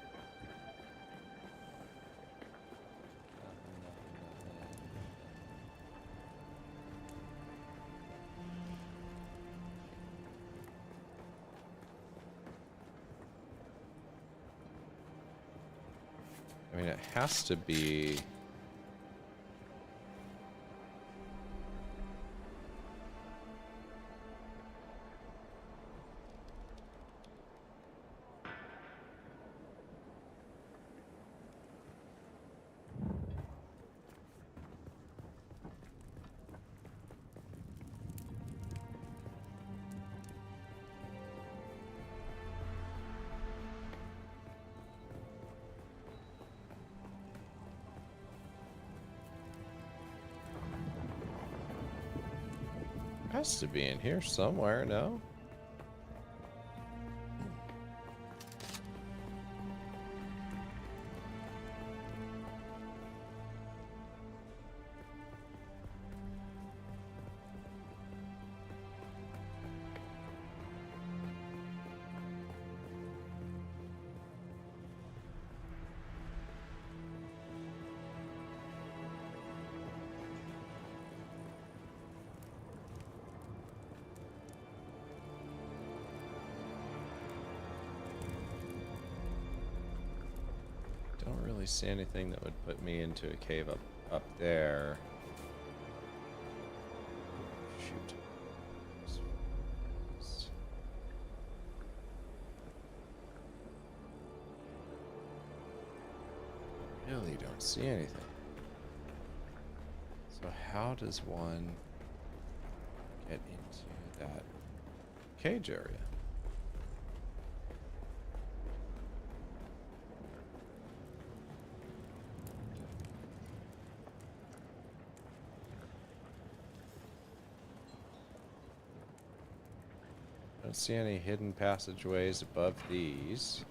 I mean, it has to be. Has to be in here somewhere, no? Don't really see anything that would put me into a cave up there. Shoot. Really don't see anything. So how does one get into that cage area? Don't see any hidden passageways above these.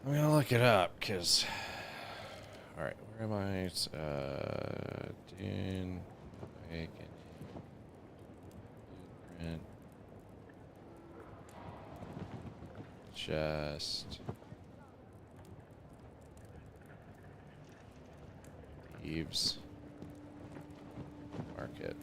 I'm gonna look it up, cause. All right, where am I? Dune, Awakening, Blueprint, Chest, Thieves. Market.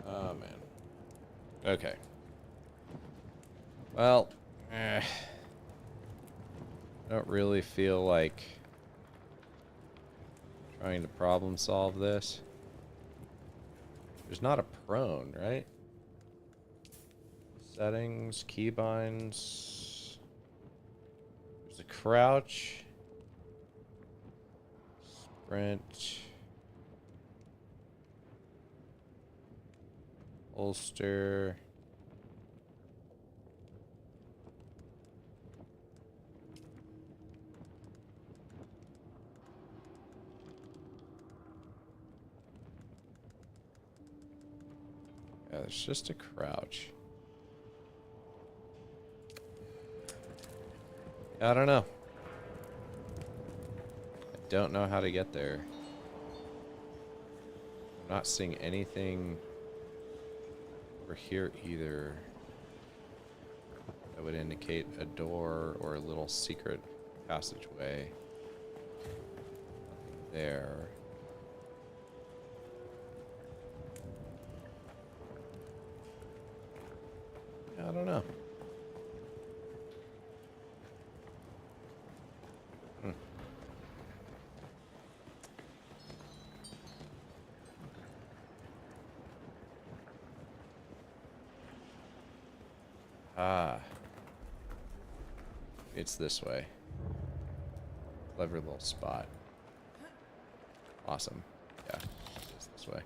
Oh, man. Okay. Well, I don't really feel like trying to problem solve this. There's not a prone, right? Settings, keybinds. There's a crouch. Sprint. Holster. Yeah, there's just a crouch. I don't know. don't know how to get there. I'm not seeing anything over here either that would indicate a door or a little secret passageway. Nothing there. I don't know. Ah. It's this way. Clever little spot. Awesome. Yeah, it's this way.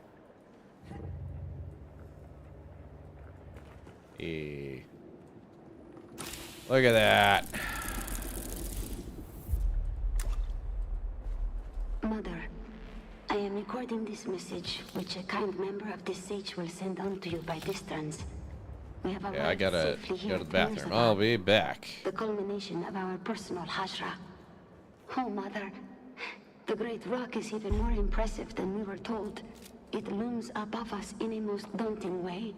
Hey. Look at that. Mother, I am recording this message, which a kind member of this sage will send on to you by distance. We have Yeah, I arrived gotta safely go here to the at bathroom. Mirzabad, I'll be back. the culmination of our personal hajra. Oh, Mother, the great rock is even more impressive than we were told. It looms above us in a most daunting way.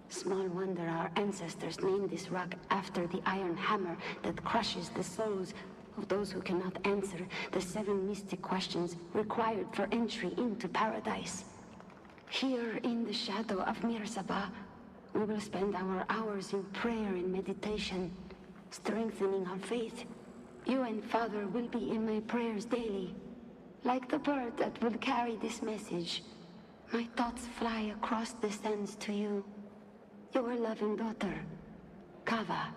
Small wonder our ancestors named this rock after the iron hammer that crushes the souls of those who cannot answer the 7 mystic questions required for entry into paradise. Here in the shadow of Mirzabah, we will spend our hours in prayer and meditation, strengthening our faith. You and Father will be in my prayers daily. Like the bird that will carry this message, my thoughts fly across the sands to you. Your loving daughter, Kava.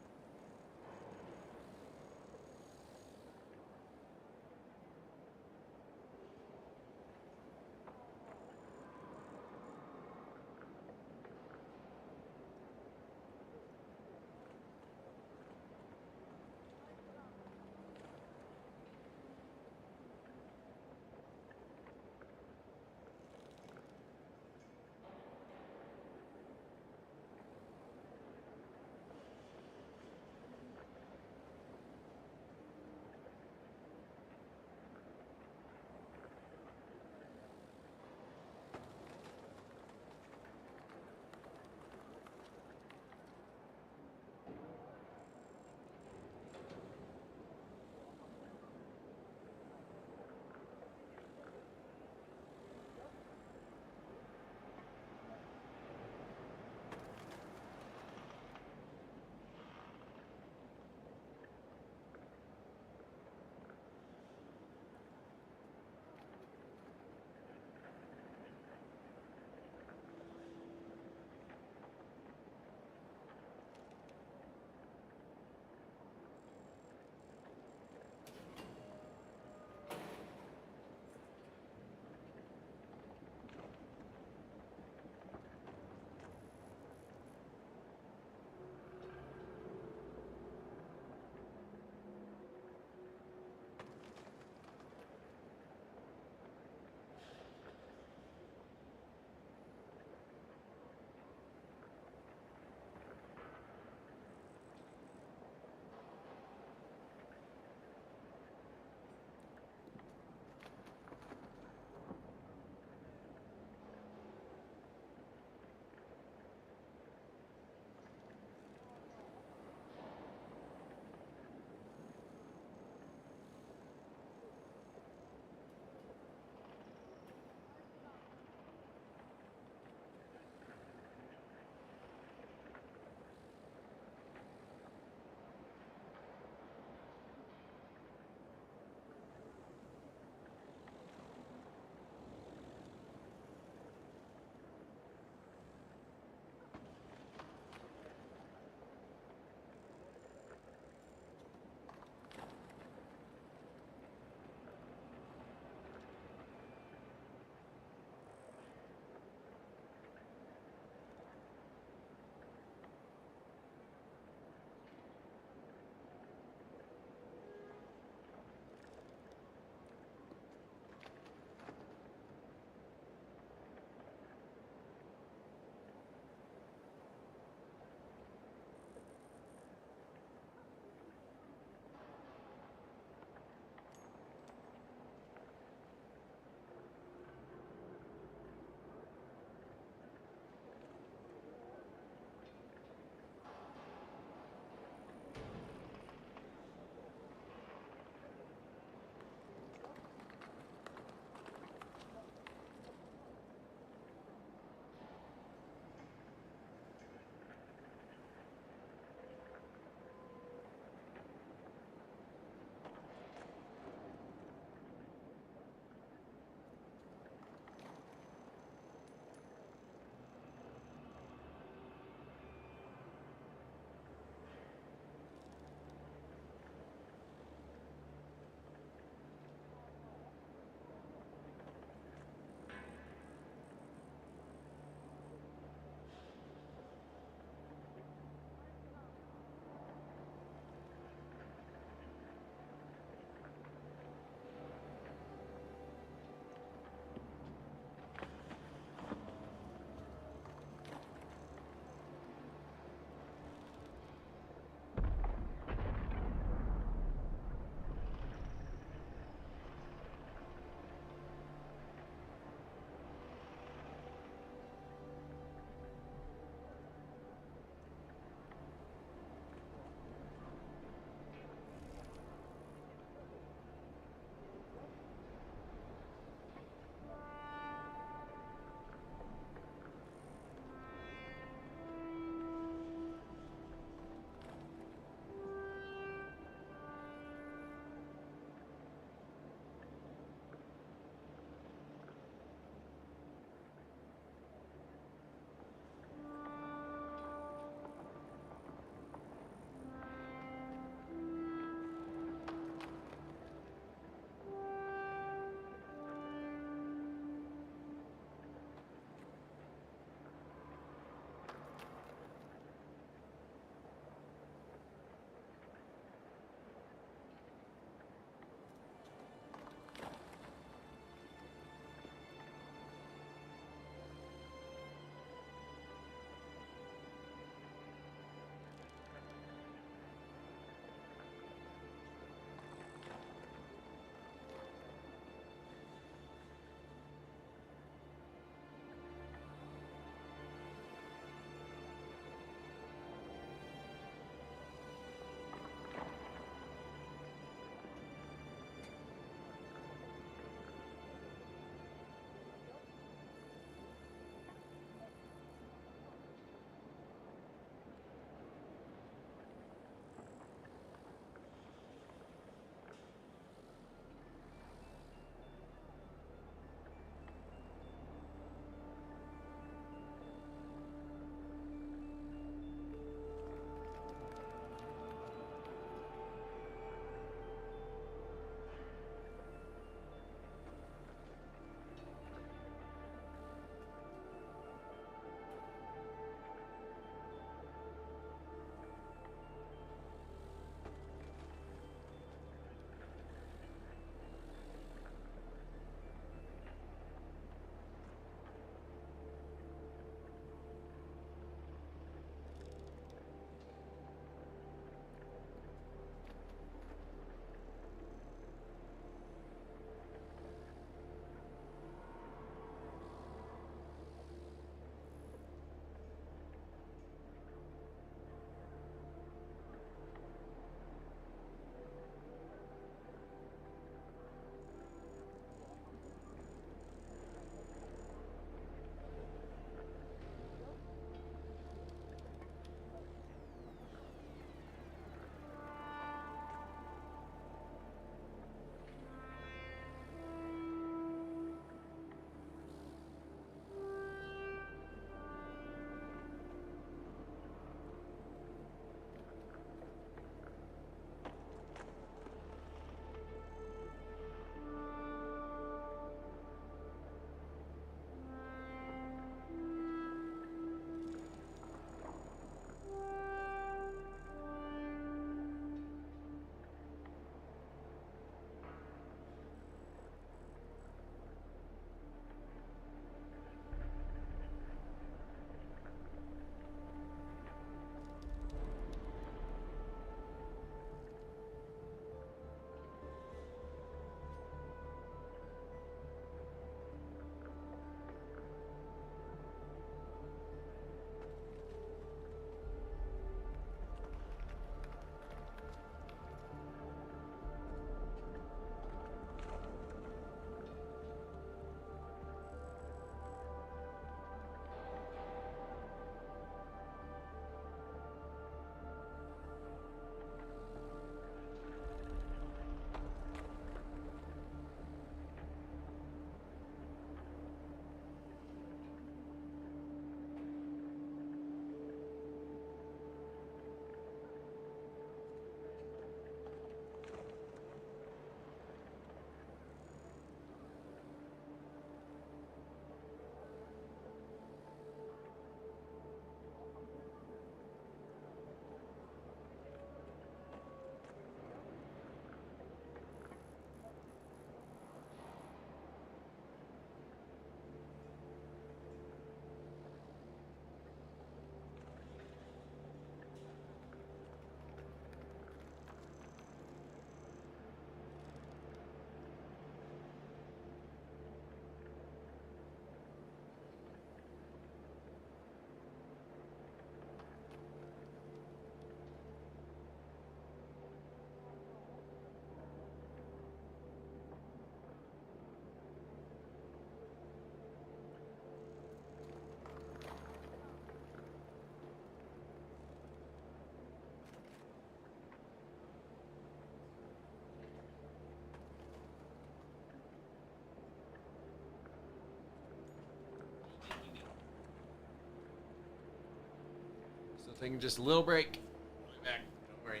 So taking just a little break. I'll be back. Don't worry.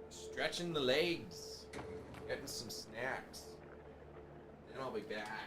Stretching the legs. Getting some snacks. Then I'll be back.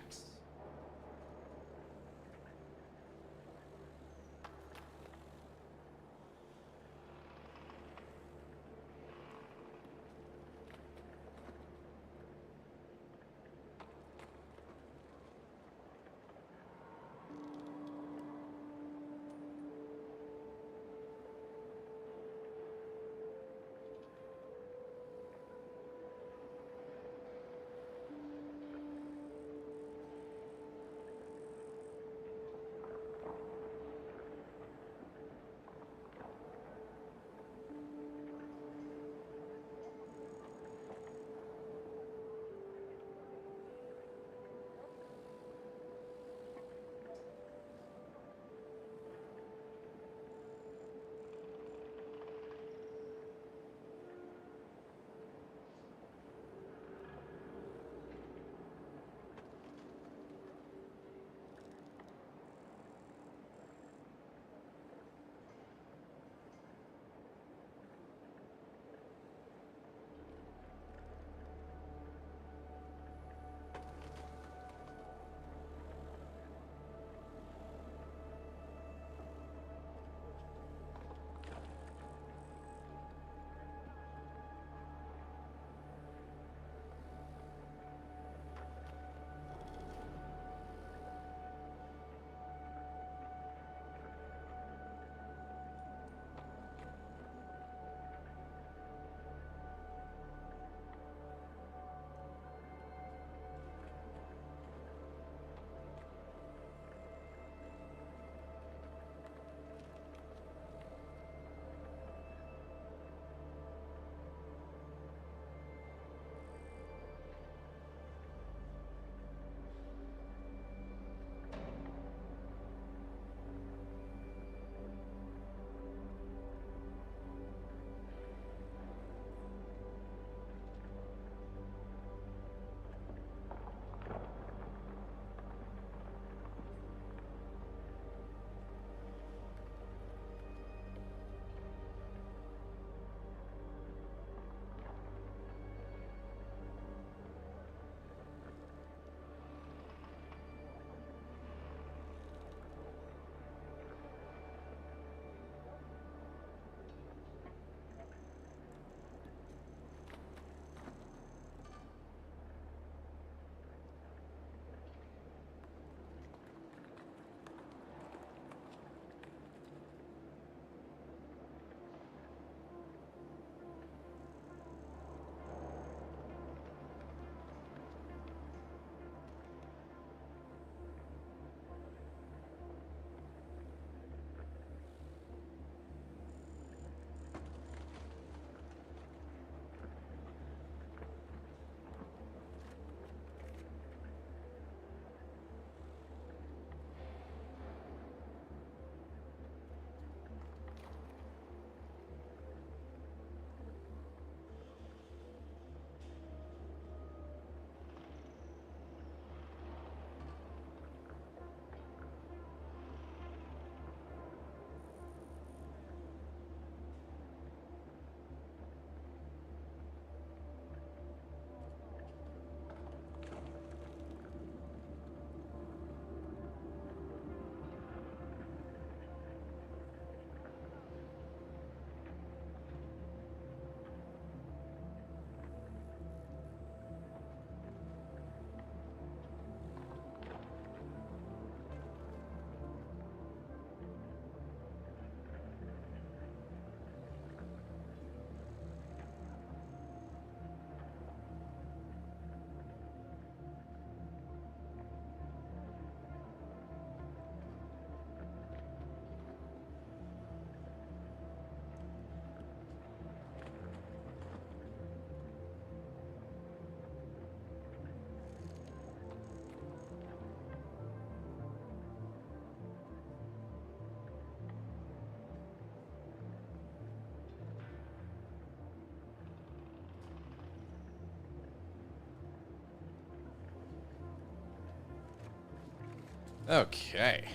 Okay.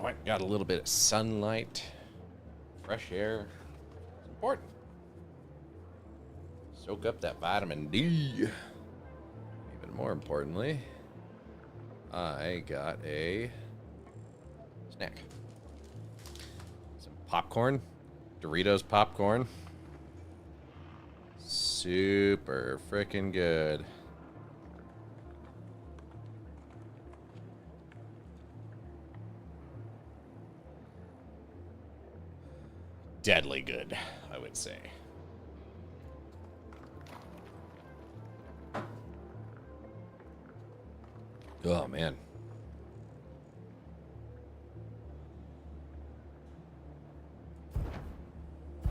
went and got a little bit of sunlight, fresh air. It's important. Soak up that vitamin D. Even more importantly, I got a snack. Some popcorn, Doritos popcorn. Super freaking good. Deadly good, I would say. Oh, man.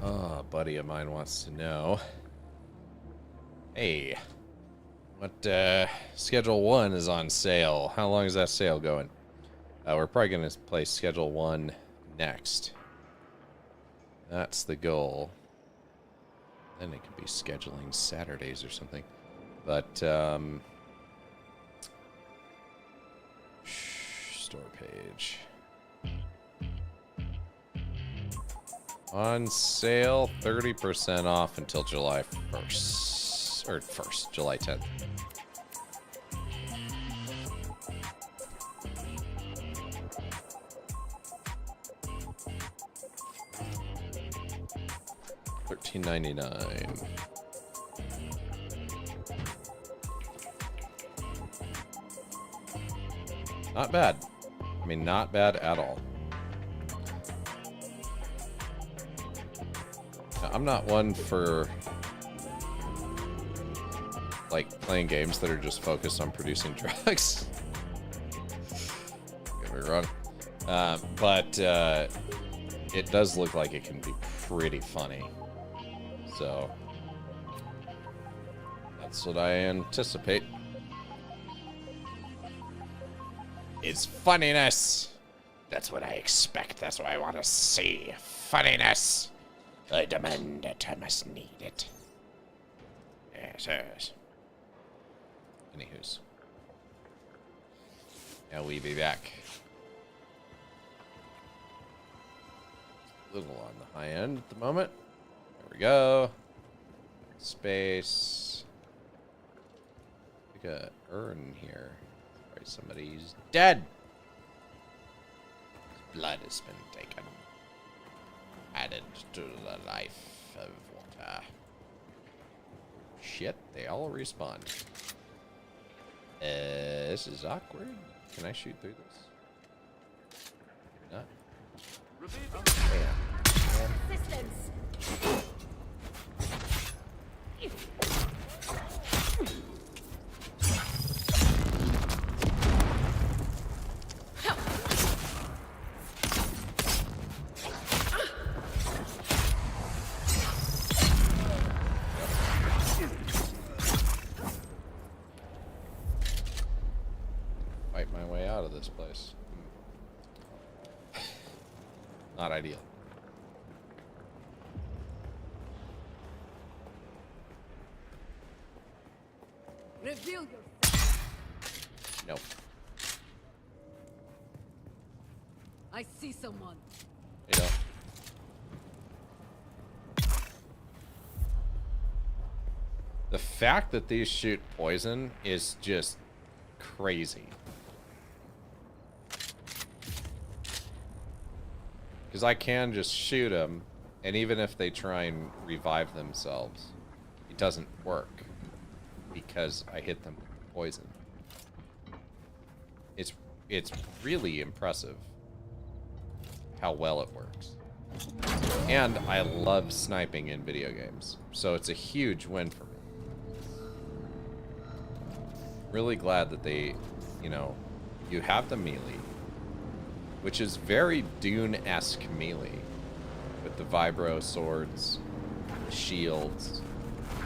Oh, a buddy of mine wants to know. Hey, what, Schedule 1 is on sale. How long is that sale going? We're probably going to play Schedule 1 next. That's the goal. Then it could be scheduling Saturdays or something. But, store page. On sale, 30% off until July 1st. Or 1st, July 10th. $13.99. Not bad. I mean, not bad at all. Now, I'm not one for like playing games that are just focused on producing drugs. Get me wrong. But it does look like it can be pretty funny. So that's what I anticipate. Is funniness. That's what I expect. That's what I want to see. Funniness. I demand it. I must need it. Yes, yes. Anywho's. Now we be back. A little on the high end at the moment. There we go. Space. Like a urn here. Probably somebody's dead. His blood has been taken. Added to the life of water. Shit, they all respawn. This is awkward. Can I shoot through this? Not. Systems. Fight my way out of this place. Not ideal. Reveal yourself. Nope. I see someone. You know. The fact that these shoot poison is just crazy. Because I can just shoot them, and even if they try and revive themselves, it doesn't work. Because I hit them with poison. It's really impressive how well it works. And I love sniping in video games, so it's a huge win for me. Really glad that they, you know, you have the melee, which is very Dune-esque melee, with the vibro swords, the shields,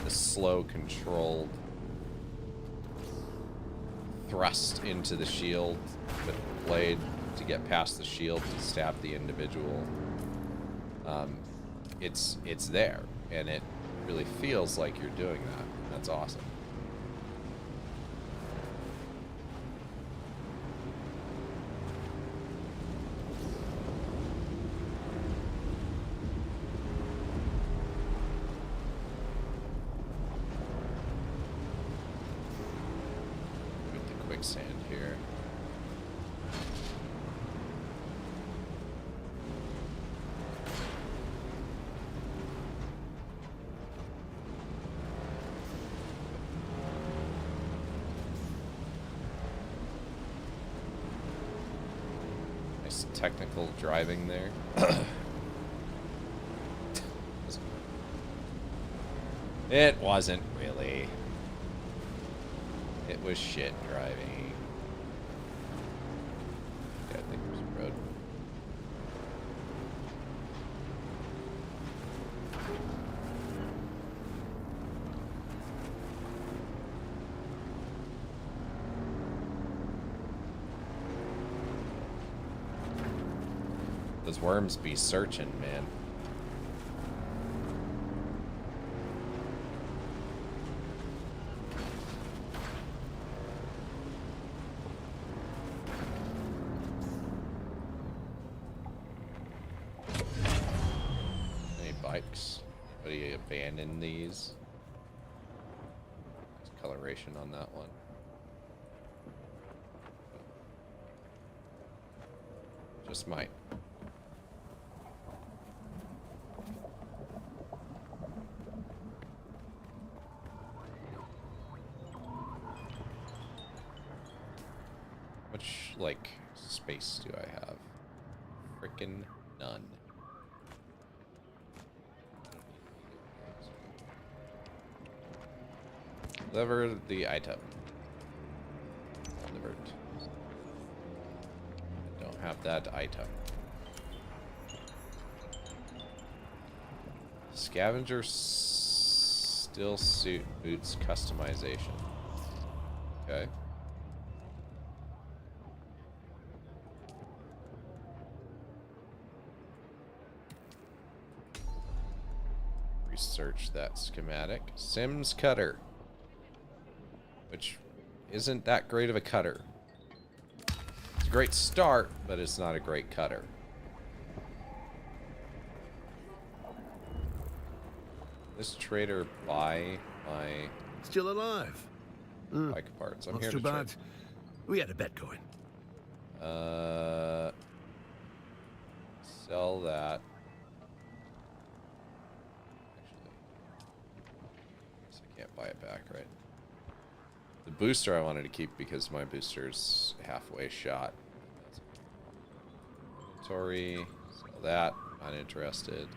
the slow controlled thrust into the shield with the blade to get past the shield to stab the individual. It's there, and it really feels like you're doing that. That's awesome. quicksand here. Nice technical driving there. It wasn't really. It was shit driving. Yeah, I think there's a road. Those worms be searching, man. Bikes. Anybody abandon these? Nice coloration on that one. Just might. How much, like, space do I have? Frickin' none. Deliver the item. Delivered. I don't have that item. Scavenger still suit boots customization. Okay. Research that schematic. Sims cutter. Which isn't that great of a cutter. It's a great start, but it's not a great cutter. This trader buy my Still alive. bike parts. I'm Not here too to trade. bad. We had a bet going. Sell that. Actually, I guess I can't buy it back, right? The booster I wanted to keep because my booster's halfway shot. Inventory, sell that, not interested.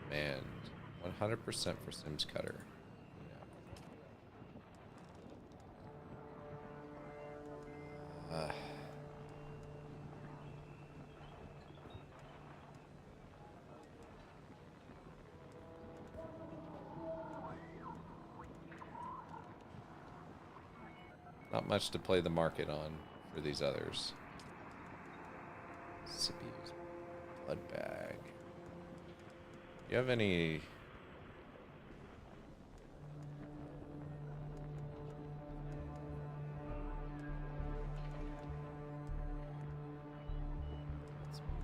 Man, 100% for Sims Cutter. Not much to play the market on for these others. Sippy's blood bag. Do you have any?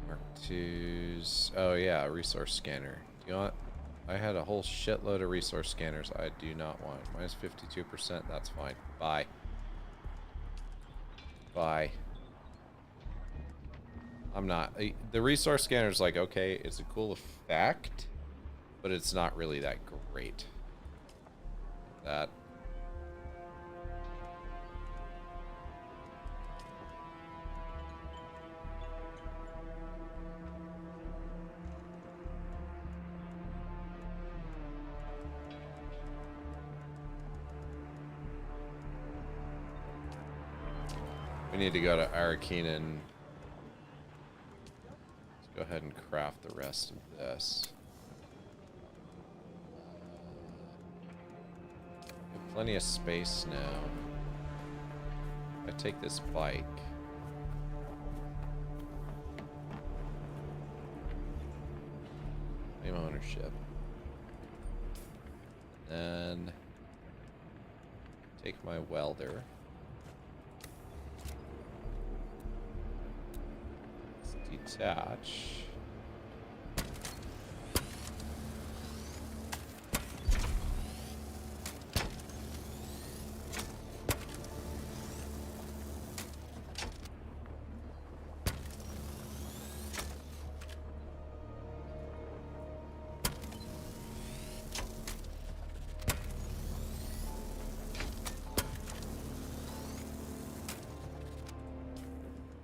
Mark IIs. Oh yeah, resource scanner. Do you want? I had a whole shitload of resource scanners. I do not want. Minus 52%. That's fine. Bye. Bye. I'm not. The resource scanner is like, okay, it's a cool effect, but it's not really that great. That. We need to go to Arakeenan. Let's go ahead and craft the rest of this. We have plenty of space now. I take this bike. Claim ownership. Then take my welder. Detach.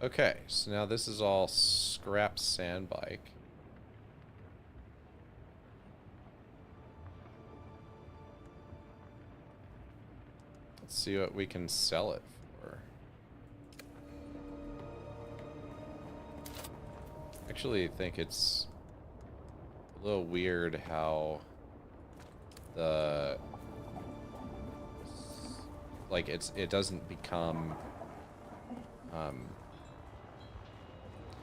Okay, so now this is all scrap sand bike. Let's see what we can sell it for. Actually, think it's a little weird how the like it doesn't become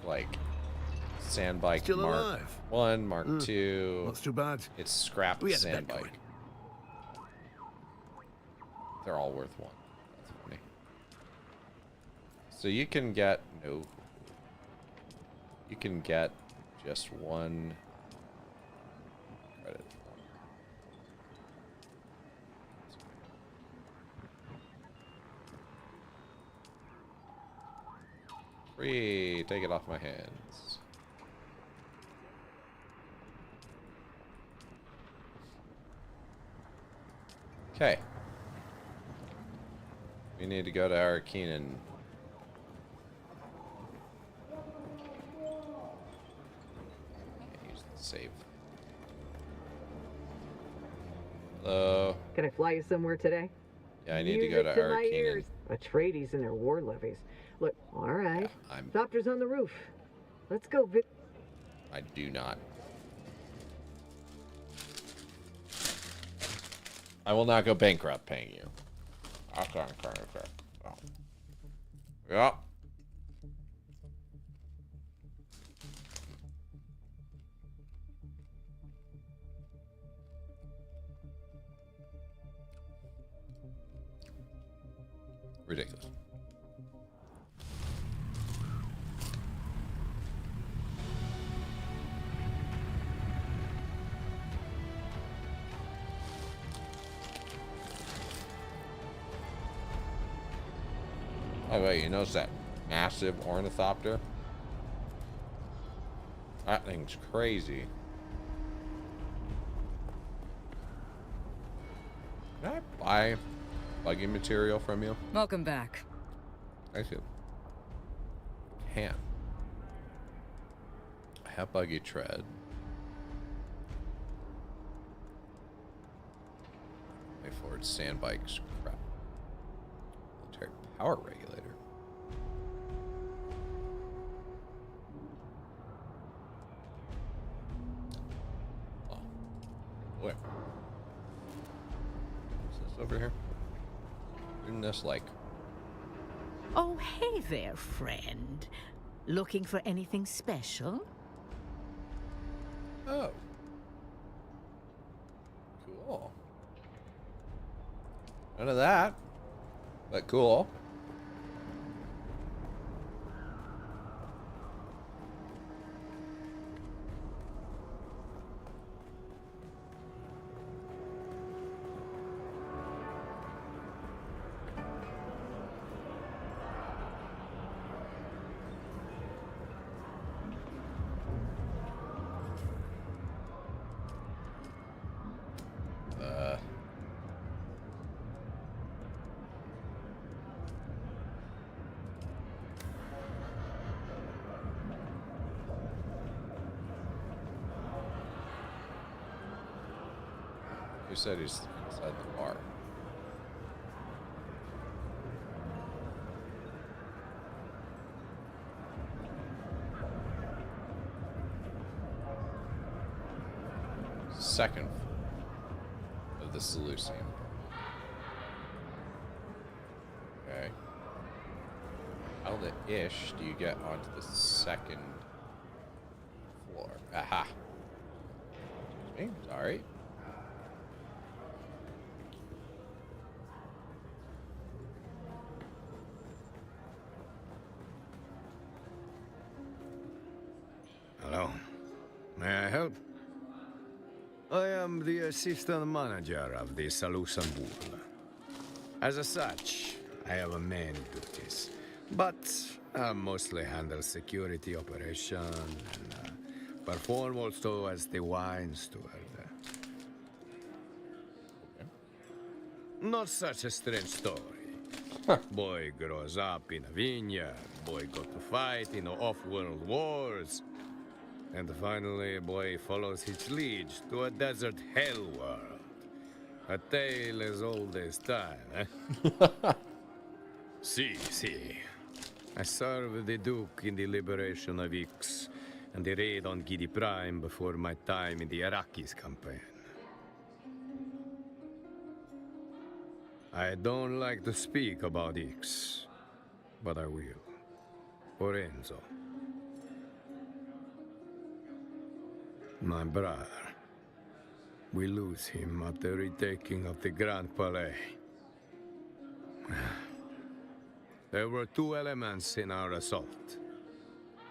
like sand bike Still Mark alive. 1, Mark 2. Not too bad. It's scrap We had a sand bet bike. They're all worth 1. That's funny. So you can get you can get just 1 credit. Free. Take it off my hands. Okay. We need to go to Arakeenan. Can't use the save. Hello. Can I fly you somewhere today? Yeah, I need to go to Music my Arakeenan. ears. Atreides and their war levies. Look, all right. Yeah, Doctor's on the roof. Let's go, Vic. I do not. I will not go bankrupt paying you. Okay. Oh. Yeah. Ridiculous. Oh wait, you notice that massive ornithopter? That thing's crazy. Can I buy buggy material from you? Welcome back. Thank you. Can. I have buggy tread. My Ford sand bikes. Crap. Military power regulator. Oh. Where? Is this over here? Isn't this like... Oh, hey there, friend. Looking for anything special? Oh. Cool. None of that. But cool. Who said he's inside the bar? Second floor of the Seleucian. Okay. How the ish do you get onto the second floor? Aha. Excuse me. Sorry. Hello. May I help? I am the assistant manager of the Salusanbul. As such, I have many duties, but I mostly handle security operation and perform also as the wine steward. Not such a strange story. Boy grows up in a vineyard. Boy go to fight in off-world wars. And finally, boy follows his liege to a desert hell world. A tale as old as time, eh? See. I served the Duke in the liberation of Ix and the raid on Gidi Prime before my time in the Iraqis campaign. I don't like to speak about Ix, but I will. For Enzo. My brother. We lose him at the retaking of the Grand Palais. There were two elements in our assault.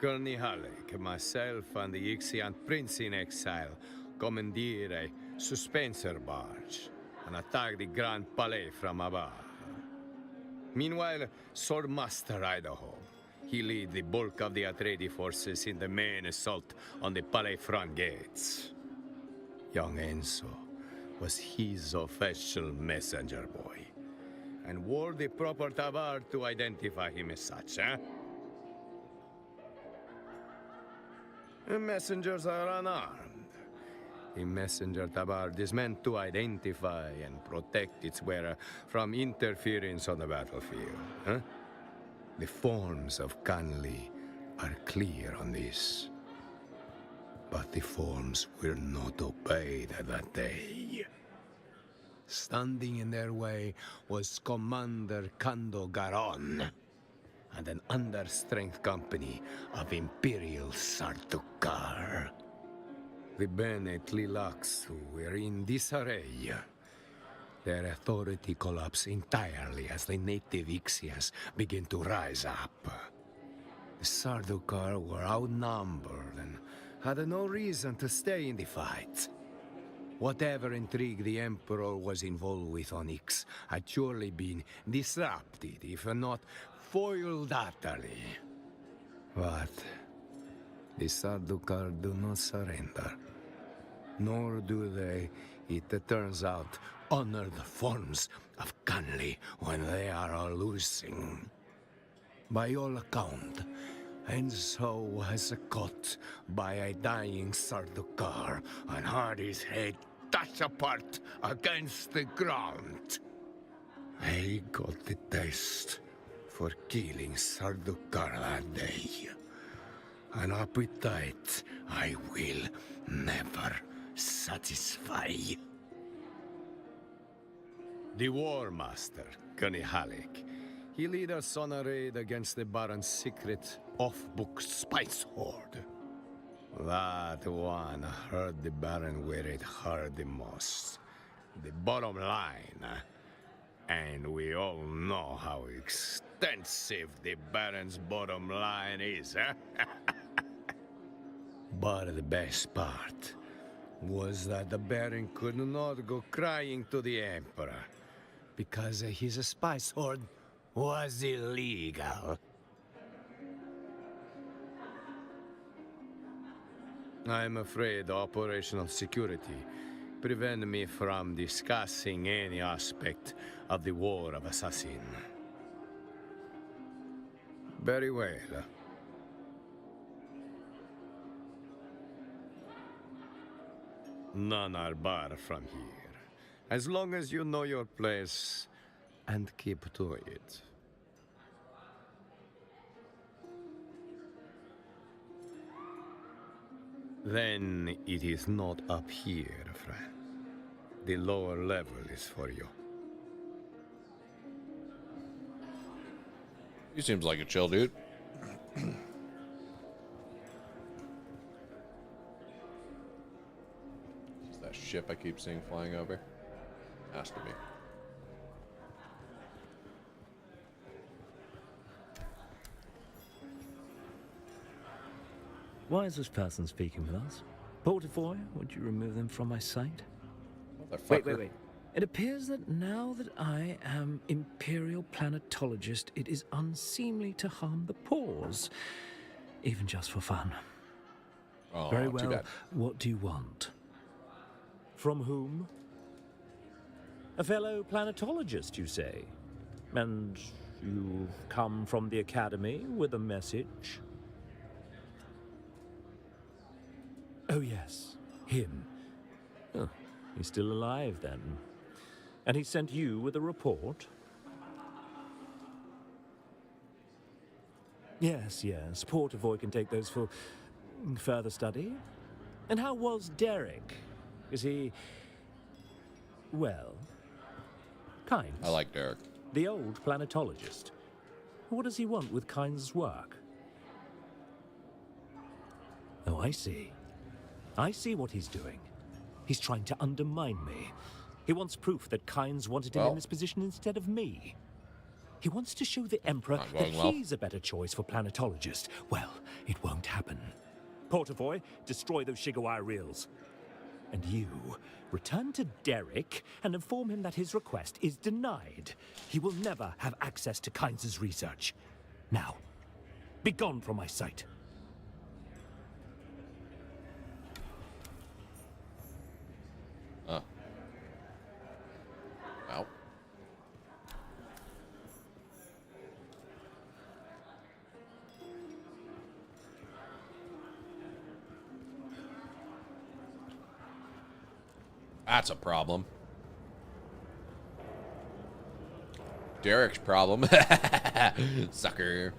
Gurney Halleck, myself, and the Ixian prince in exile commandeered a suspenser barge and attacked the Grand Palais from above. Meanwhile, Swordmaster Idaho, he led the bulk of the Atreides forces in the main assault on the Palais front gates. Young Enzo was his official messenger boy, and wore the proper tabard to identify him as such, eh? The messengers are unarmed. The messenger tabard is meant to identify and protect its wearer from interference on the battlefield, huh? The forms of Canley are clear on this. But the forms were not obeyed that day. Standing in their way was Commander Kando Garon and an understrength company of Imperial Sardaukar. The Bene Tlilax were in disarray. Their authority collapsed entirely as the native Ixians began to rise up. The Sardaukar were outnumbered and had no reason to stay in the fight. Whatever intrigue the Emperor was involved with on Ix had surely been disrupted, if not foiled utterly. But the Sardaukar do not surrender. Nor do they, it turns out, honor the forms of Canley when they are losing. By all account, Enzo was caught by a dying Sardaukar and had his head dashed apart against the ground. I got the taste for killing Sardaukar that day. An appetite I will never satisfy. The War Master, Gunny Halleck, he led us on a raid against the Baron's secret off-book spice hoard. That one hurt the Baron where it hurt the most. The bottom line. And we all know how extensive the Baron's bottom line is, eh? But the best part was that the Baron could not go crying to the Emperor because his spice hoard was illegal. I'm afraid operational security prevent me from discussing any aspect of the War of Assassin. Very well. None are barred from here, as long as you know your place and keep to it. Then it is not up here, friend. The lower level is for you. He seems like a chill dude. Is that ship I keep seeing flying over? Has to be. Why is this person speaking with us? Portafoy, would you remove them from my sight? Wait. It appears that now that I am Imperial Planetologist, it is unseemly to harm the paws, even just for fun. Oh, very too well. bad. What do you want? From whom? A fellow planetologist, you say? And You've come from the Academy with a message. Oh, yes, him. Oh, he's still alive, then. And he sent you with a report? Yes, yes. Portavoy can take those for further study. And how was Derek? Is he... well... kind? I like Derek. The old planetologist. What does he want with Kynes' work? Oh, I see. I see what he's doing. He's trying to undermine me. He wants proof that Kynes wanted him in this position instead of me. He wants to show the Emperor that he's a better choice for planetologist. Well, it won't happen. Portavoy, destroy those Shigawai reels. And you, return to Derek and inform him that his request is denied. He will never have access to Kynes' research. Now, be gone from my sight. Well. That's a problem. Derek's problem. Sucker.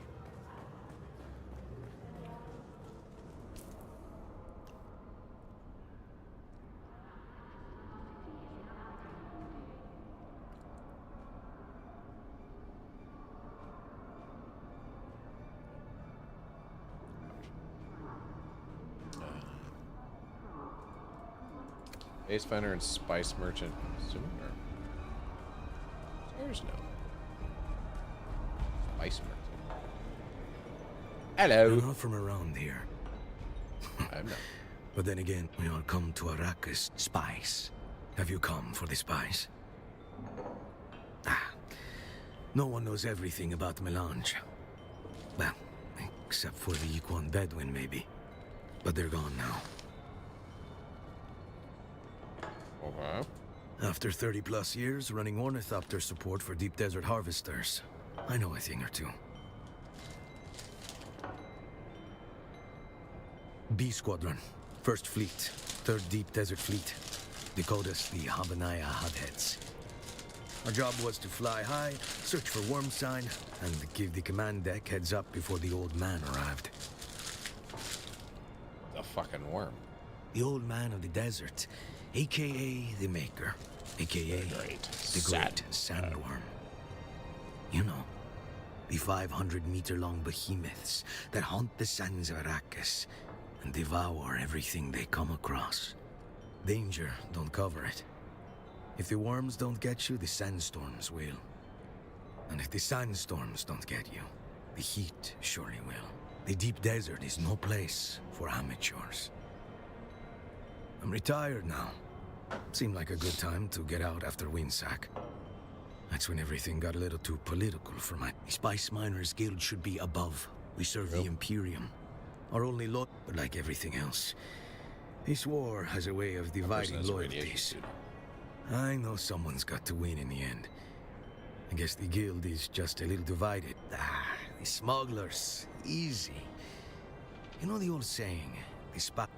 Base Finder and Spice Merchant sooner. There's no Spice Merchant. Hello. I'm not from around here. I'm not. But then again, we all come to Arrakis. Spice. Have you come for the spice? No one knows everything about Melange. Well, except for the Yquan Bedouin, maybe. But they're gone now. Okay. After 30+ years running ornithopter support for deep desert harvesters, I know a thing or two. B Squadron, 1st Fleet, 3rd Deep Desert Fleet. They called us the Habanaya Hotheads. Our job was to fly high, search for worm sign, and give the command deck heads up before the old man arrived. The fucking worm. The old man of the desert, a.k.a. the Maker, a.k.a. the Great Sandworm. You know, the 500-meter-long behemoths that haunt the sands of Arrakis and devour everything they come across. Danger don't cover it. If the worms don't get you, the sandstorms will. And if the sandstorms don't get you, the heat surely will. The deep desert is no place for amateurs. I'm retired now. Seemed like a good time to get out after Windsack. That's when everything got a little too political for my... The Spice Miners Guild should be above. We serve the Imperium. Our only lot, but like everything else, this war has a way of dividing loyalties. I know someone's got to win in the end. I guess the guild is just a little divided. The smugglers, easy. You know the old saying,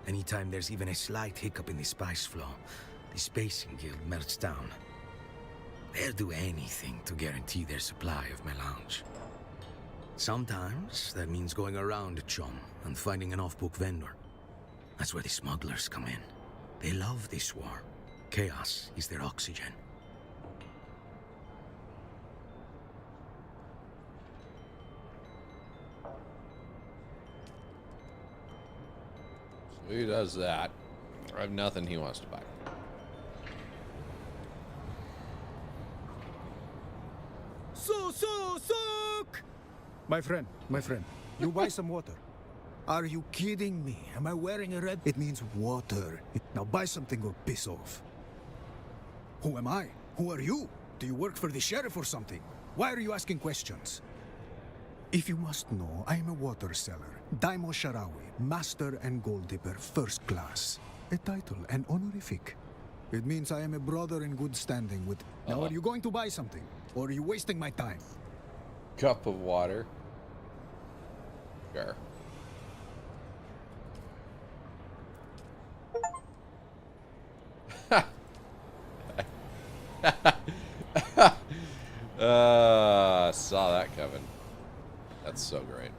anytime there's even a slight hiccup in the spice flow, the Spacing Guild melts down. They'll do anything to guarantee their supply of melange. Sometimes that means going around a chum and finding an off-book vendor. That's where the smugglers come in. They love this war. Chaos is their oxygen. So he does that. I have nothing he wants to buy. Sook! My friend, you buy some water. Are you kidding me? Am I wearing a red? It means water. Now buy something or piss off. Who am I? Who are you? Do you work for the sheriff or something? Why are you asking questions? If you must know, I am a water seller. Daimo Sharawi, Master and Gold Dipper, 1st class. A title, an honorific. It means I am a brother in good standing with... Now, are you going to buy something? Or are you wasting my time? Cup of water. Sure. Saw that coming. That's so great.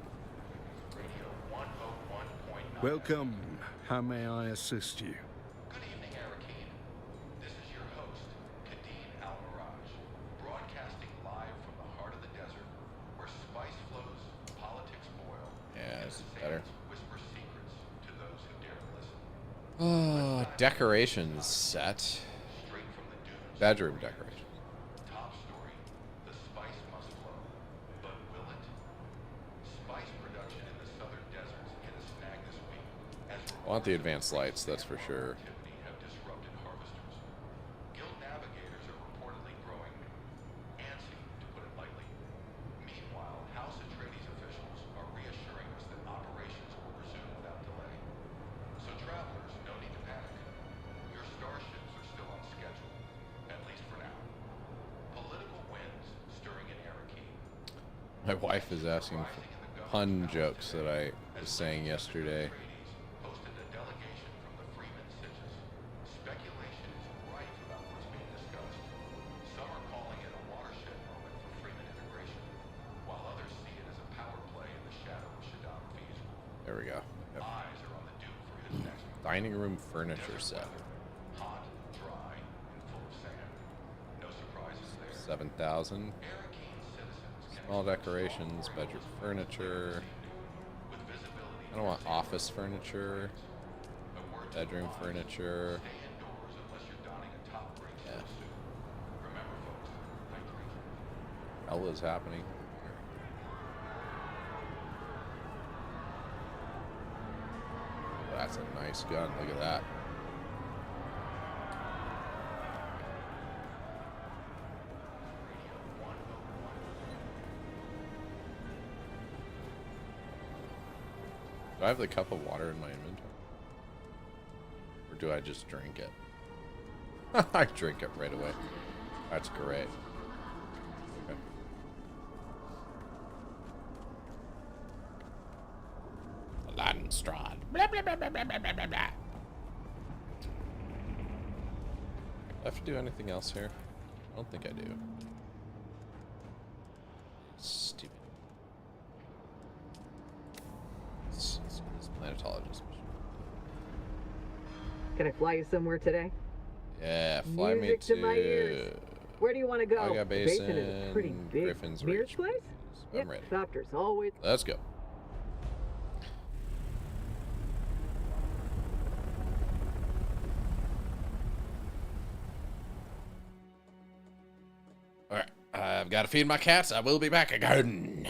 Welcome. How may I assist you? Good evening, Arakeen. This is your host, Kadeen Al-Miraj, broadcasting live from the heart of the desert, where spice flows, politics boil, Yeah, and this is the better. sands whisper secrets to those who dare to listen. Decorations set. Straight from the dunes. Bedroom decoration. Top story: the spice must flow, but will it? Spice production in the southern deserts hit a snag this week. I want the advanced lights, that's for sure. Have disrupted harvesters. Guild navigators are reportedly growing antsy, to put it lightly. Meanwhile, House Atreides officials are reassuring us that operations will resume without delay. So travelers, no need to panic. Your starships are still on schedule, at least for now. Political winds stirring in Arakeen. My wife is asking for pun jokes that I was saying yesterday. Hosted a delegation from the Freeman Sitches. Speculation is rife about what's being discussed. Some are calling it a watershed moment for Freeman integration, while others see it as a power play in the shadow of Shaddam Fee's rule. There we go. Yep. Eyes are on the Duke for his next move. Dining room furniture set. Hot, dry, and full of sand. No surprises there. 7,000. Arakeen citizens can Small decorations, bedroom furniture. with visibility. I don't want office furniture. Bedroom furniture. Stay indoors unless you're donning a top-grade Yeah. suit. Remember, folks, hydration. Hell is happening. That's a nice gun. Look at that. Do I have the cup of water in my inventory? Or do I just drink it? I drink it right away. That's great. Okay. Landstrad. Blah, blah, blah, blah, blah, blah, blah, blah. Do I have to do anything else here? I don't think I do. Stupid. It's planetologist. Can I fly you somewhere today? Yeah, fly Music me to my ears. Where do you want to go? Aga The basin is Basin, pretty big. Griffin's Mirror's Reach. place? I'm Yep, ready. doctors always. Let's go. Alright, I've got to feed my cats. I will be back again.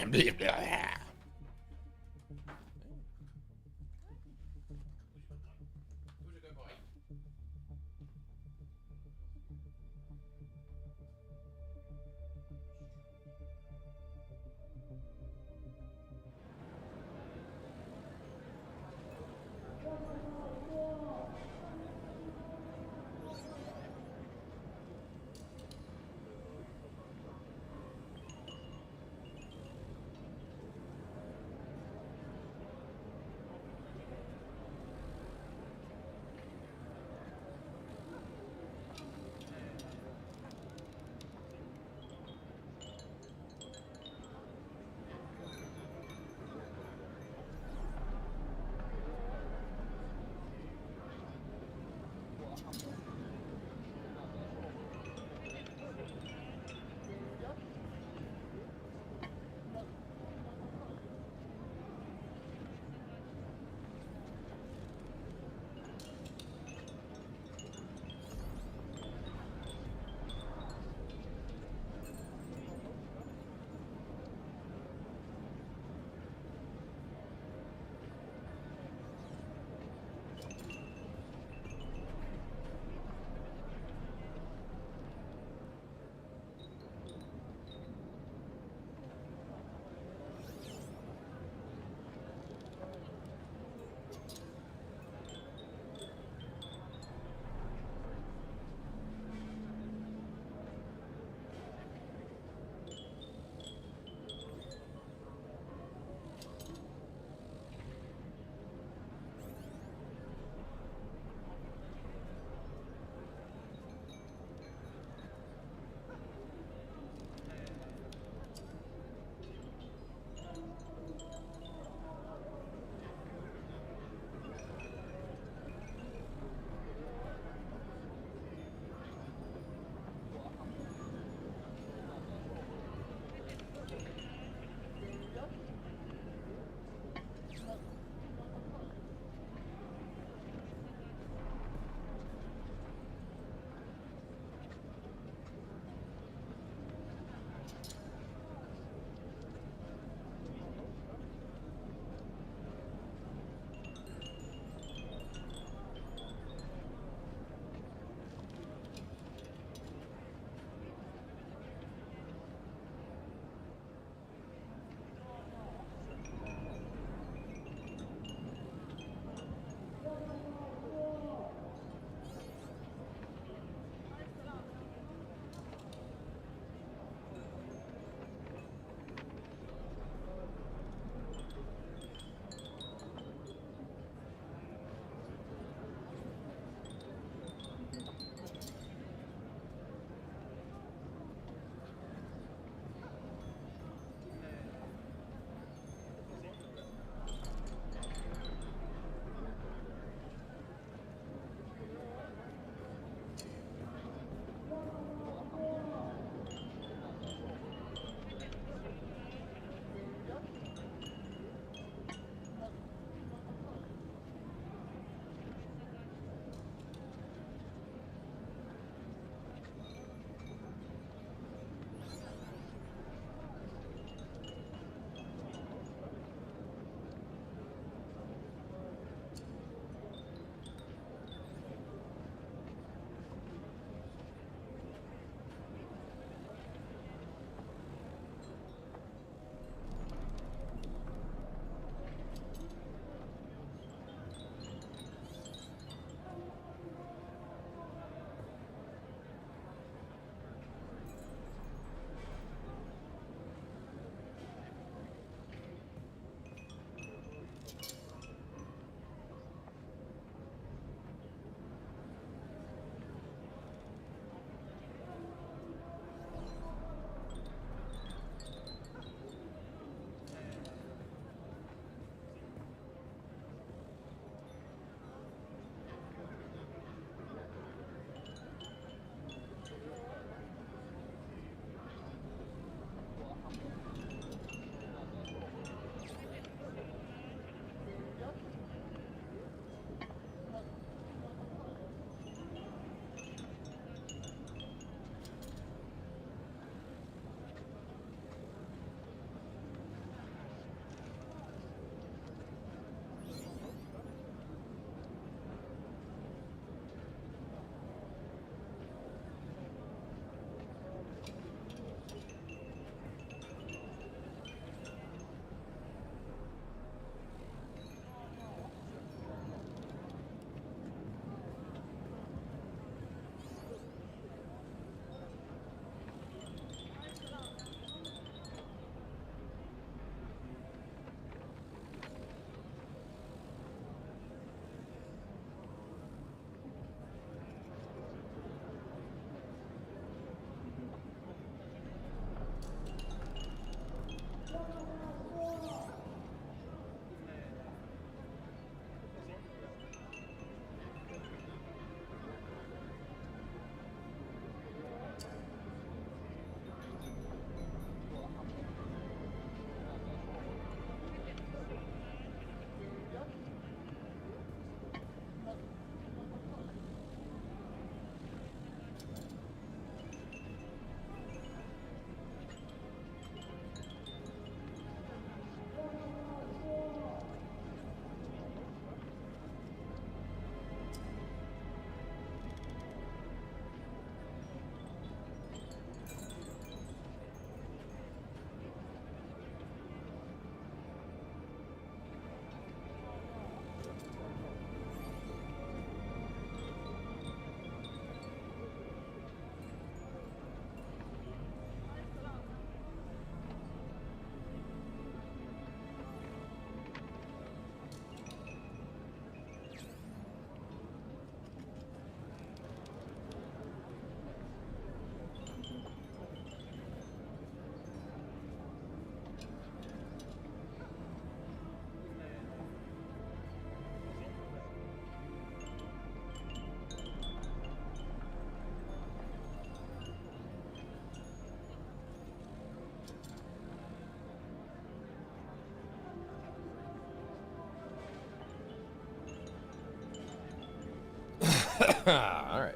Alright.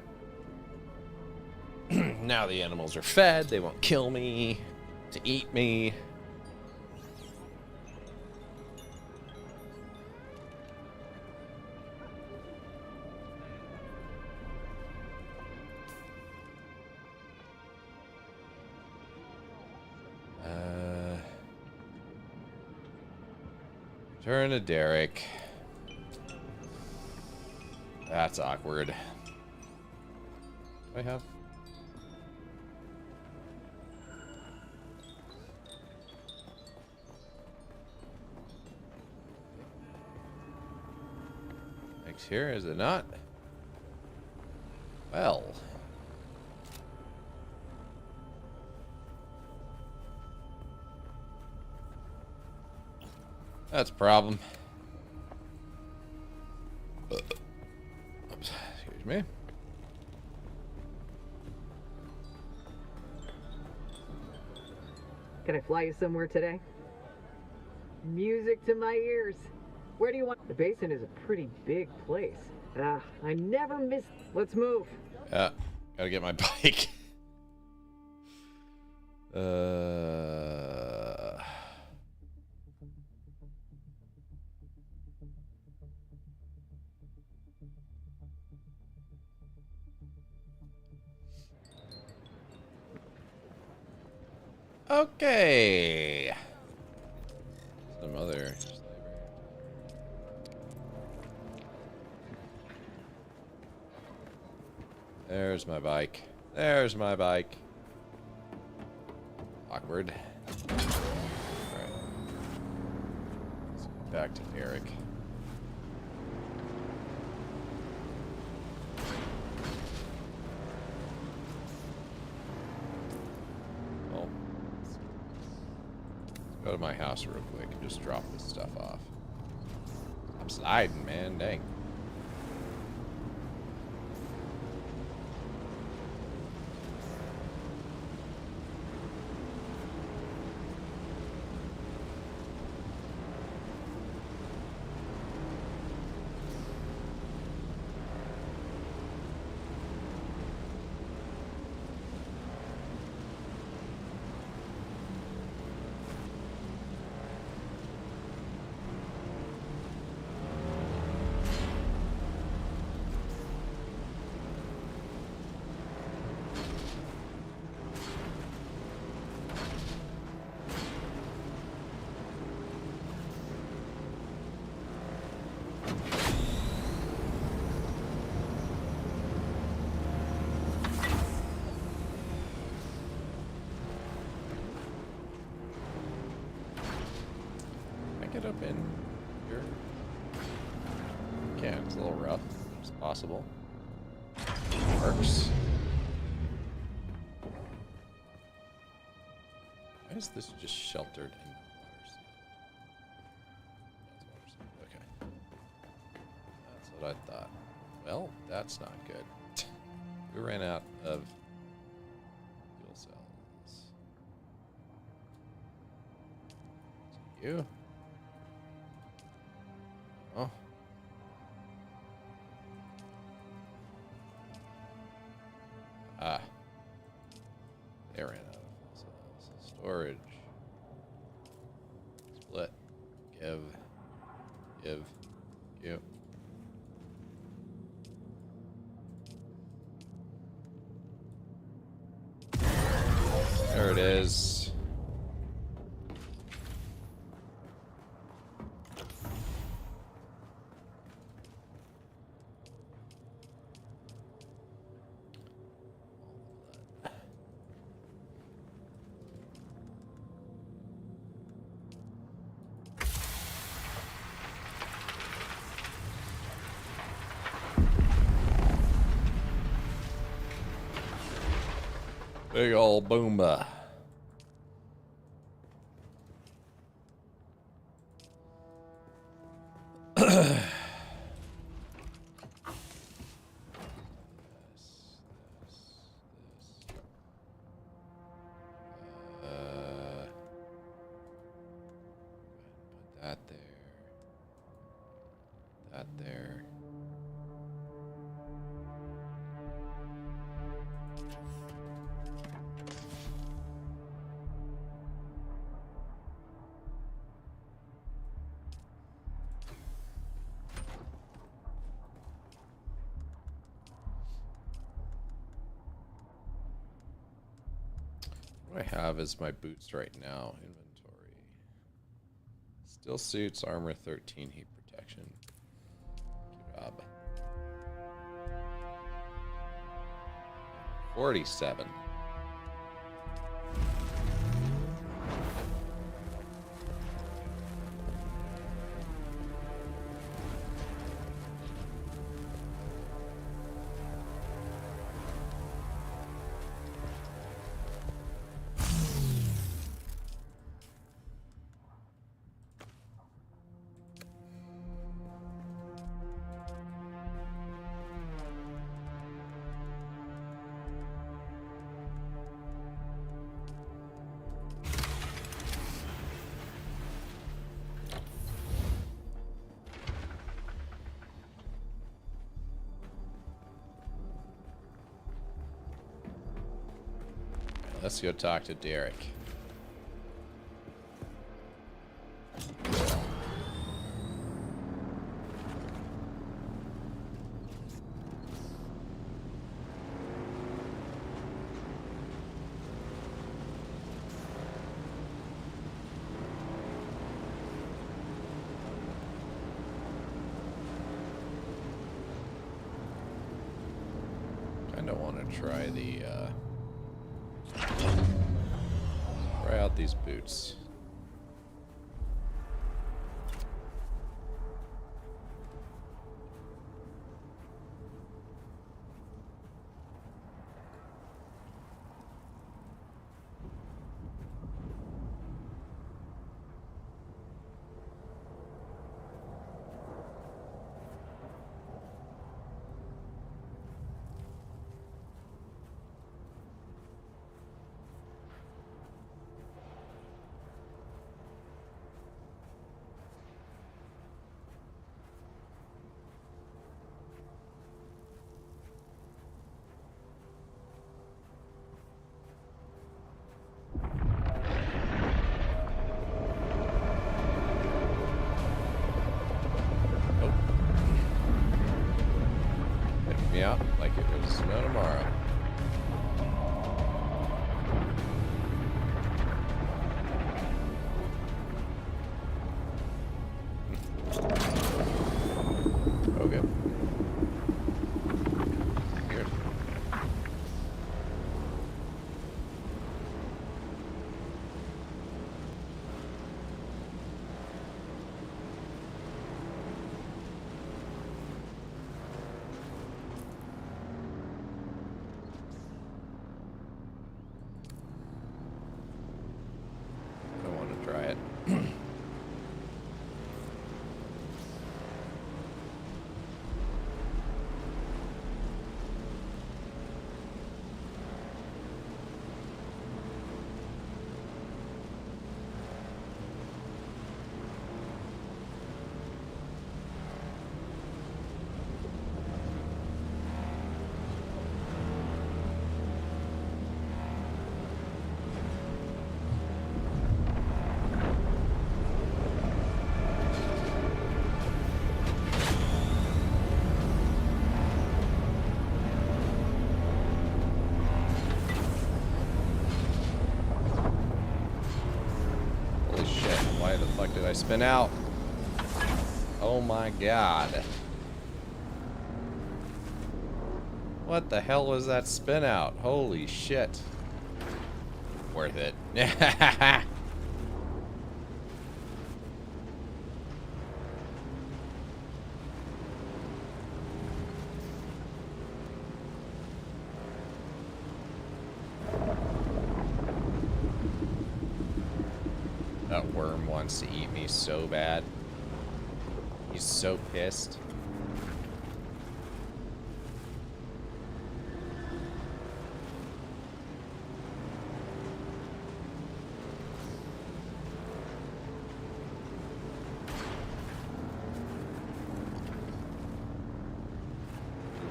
Now the animals are fed. They won't kill me to eat me. Turn to Derek. That's awkward. Do I have? Next here, is it not? Well. That's a problem. Oops, excuse me. Can I fly you somewhere today? Music to my ears. Where do you want? The basin is a pretty big place. I never miss. Let's move. Yeah, gotta get my bike. Okay. Some other slavery. There's my bike. There's my bike. Awkward. Alright. Let's get back to Eric. Well, let's go to my house real quick and just drop this stuff off. I'm sliding, man. Dang. Get up in here. Yeah, it's a little rough. It's possible. Works. Why is this just sheltered in water seal? Okay. That's what I thought. Well, that's not good. We ran out of fuel cells. You? Oh. Ah. They ran out of fuel cells. Storage. Split. Give. Give. Give. There it is. Big ol' boomba. Put that there. That there. I have as my boots right now? Inventory. Steel suits, armor 13, heat protection. Good job. 47. Let's go talk to Derek. I don't want to try the try out these boots. Me out like it was no tomorrow. Okay. Here. Try it. Why the fuck did I spin out? Oh my god. What the hell was that spin out? Holy shit. Worth it. That worm wants to eat me so bad. He's so pissed.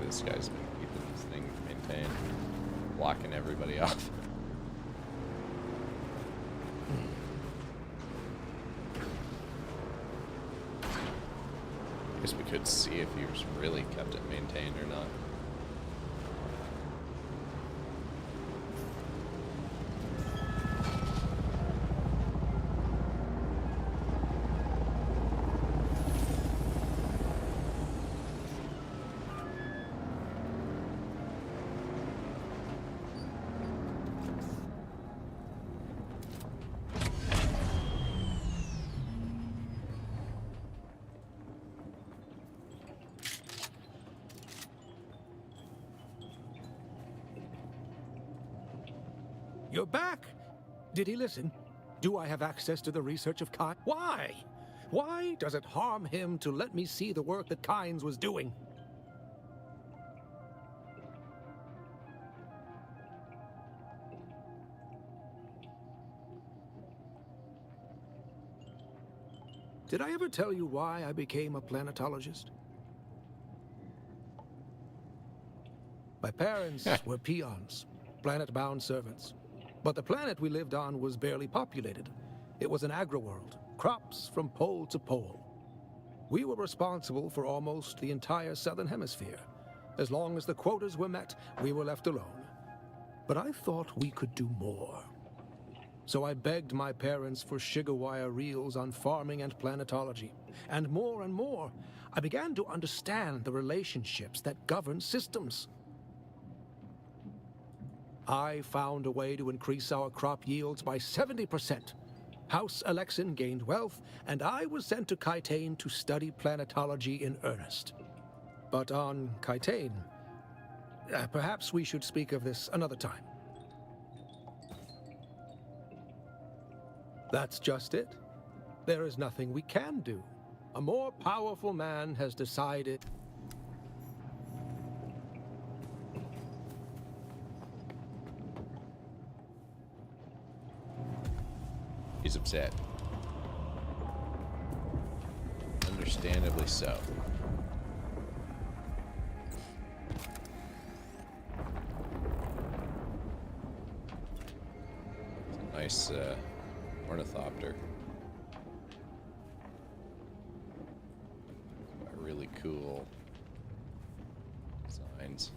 This guy's been keeping this thing maintained, blocking everybody off. I guess we could see if he was really kept it maintained or not. You're back! Did he listen? Do I have access to the research of Kynes? Why? Why does it harm him to let me see the work that Kynes was doing? Did I ever tell you why I became a planetologist? My parents were peons, planet-bound servants. But the planet we lived on was barely populated. It was an agri-world, crops from pole to pole. We were responsible for almost the entire southern hemisphere. As long as the quotas were met, we were left alone. But I thought we could do more. So I begged my parents for sugar wire reels on farming and planetology. And more, I began to understand the relationships that govern systems. I found a way to increase our crop yields by 70%. House Alexin gained wealth, and I was sent to Kytane to study planetology in earnest. But on Kytane, perhaps we should speak of this another time. That's just it. There is nothing we can do. A more powerful man has decided. He's upset. Understandably so. It's a nice ornithopter. Really cool designs.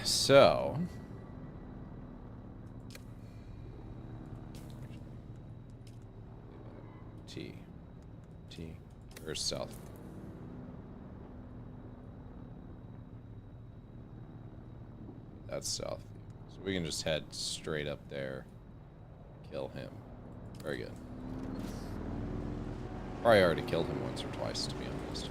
So, T, where's south? That's south. So we can just head straight up there, kill him. Very good. Probably already killed him once or twice, to be honest.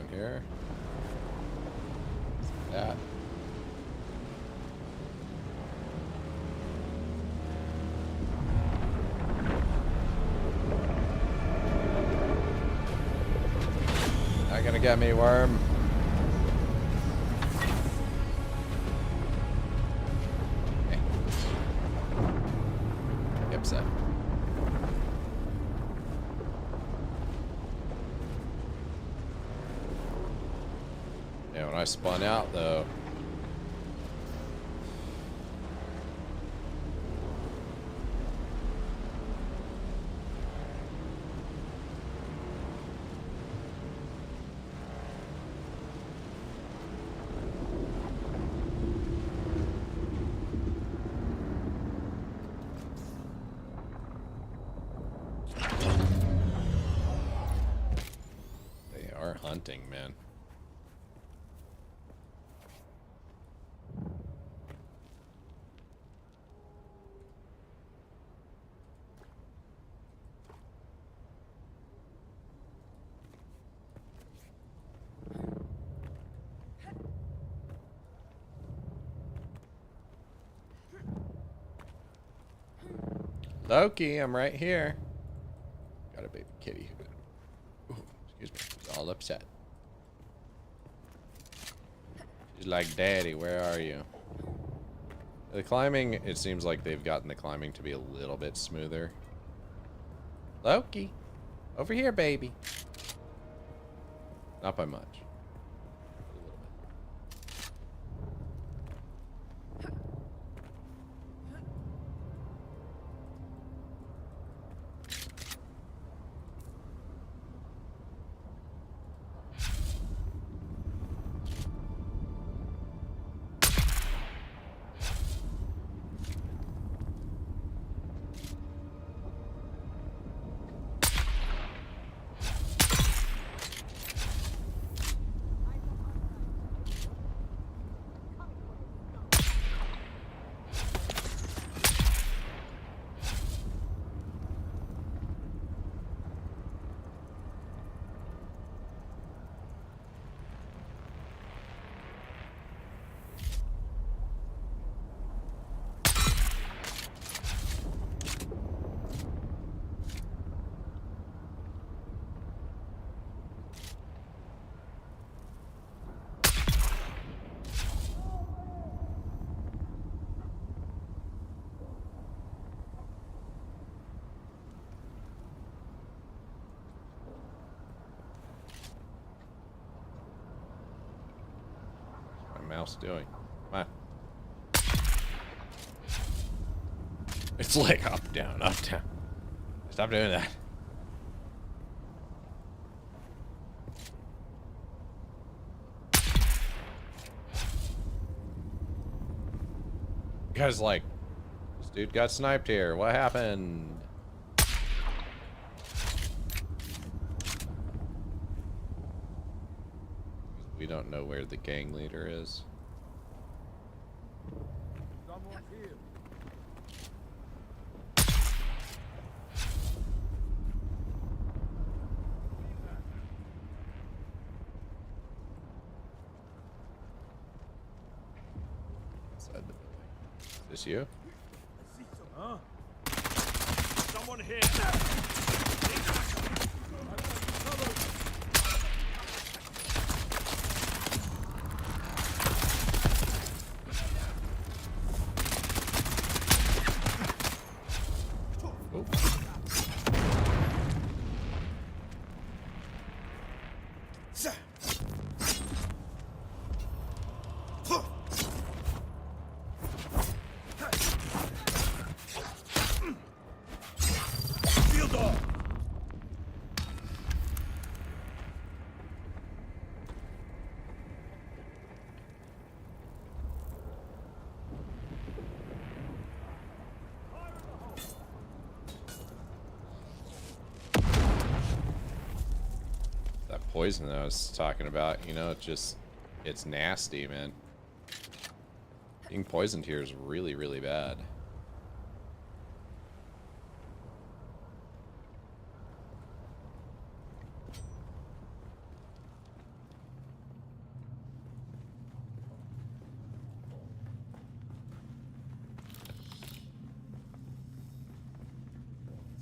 Here. That. Not gonna get me, worm. Okay. Get upset. When I spun out, though, they are hunting, man. Loki, I'm right here. Got a baby kitty. Ooh, excuse me. She's all upset. She's like, Daddy, where are you? The climbing, it seems like they've gotten the climbing to be a little bit smoother. Loki, over here, baby. Not by much. Mouse doing? Come on. It's like up, down, up, down. Stop doing that. Guys, like, this dude got sniped here. What happened? We don't know where the gang leader is. Inside the building. Is this you? Huh? Someone here. Poison that I was talking about, you know, it's nasty, man. Being poisoned here is really, really bad.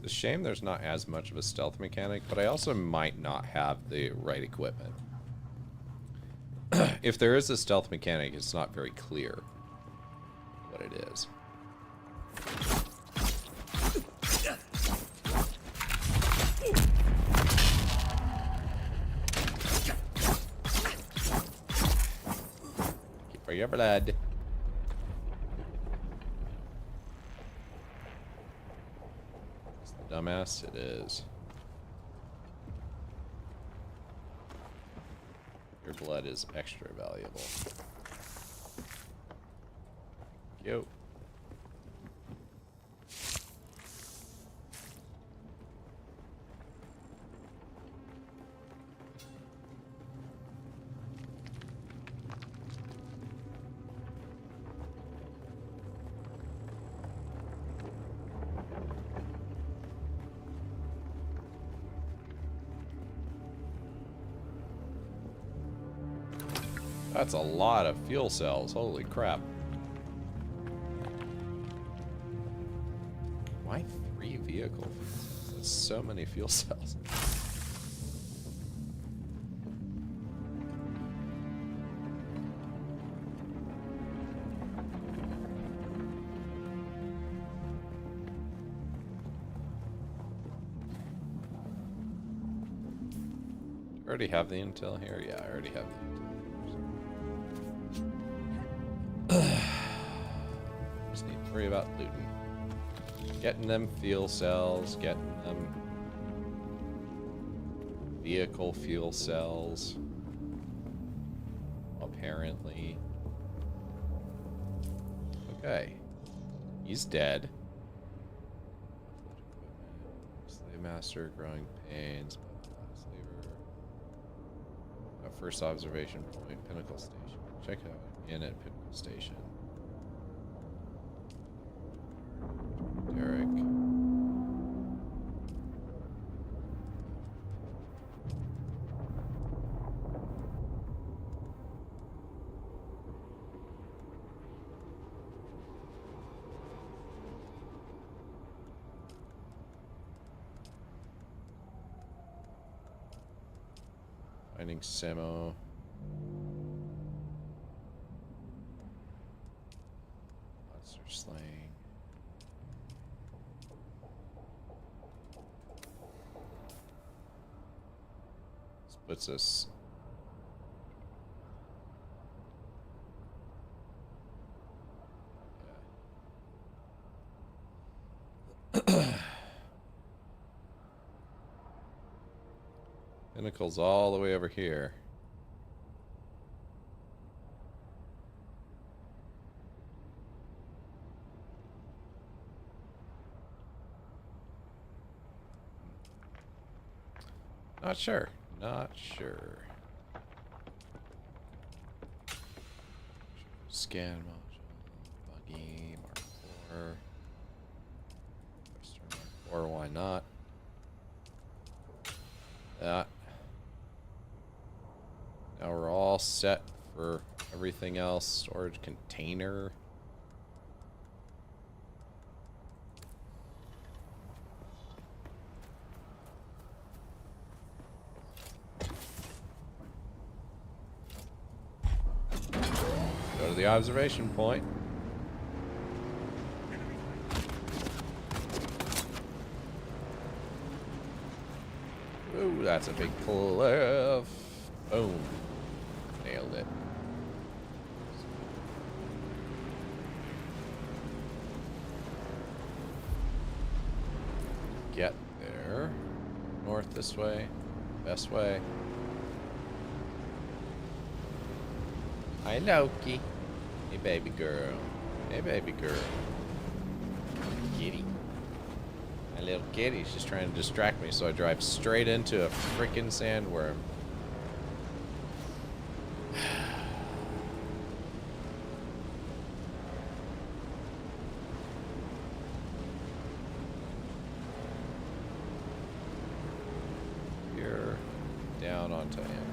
It's a shame there's not as much of a stealth mechanic, but I also might not have the right equipment. If there is a stealth mechanic, it's not very clear what it is. Keep for your blood. Dumbass, it is. Your blood is extra valuable. Yo. That's a lot of fuel cells. Holy crap. Why 3 vehicles? That's so many fuel cells. Already have the intel here? Yeah, I already have the intel. Just need to worry about looting. Getting them fuel cells, getting them vehicle fuel cells. Apparently. Okay. He's dead. Slave master, growing pains. First observation point, Pinnacle Station. Check out in at Pinnacle Station. Derek. Finding Samo. Monster slaying. This puts us. Pinnacle's all the way over here. Not sure. Not sure. Scan module. Buggy. Mark 4. Western Mark 4. Why not? That. Now we're all set for everything else. Storage container. Go to the observation point. Ooh, that's a big cliff. Boom. Nailed it. Get there. North this way. Best way. Hi, Loki. Hey, baby girl. Hey, baby girl. Kitty. My little kitty's just trying to distract me, so I drive straight into a freaking sandworm. Here, down onto him.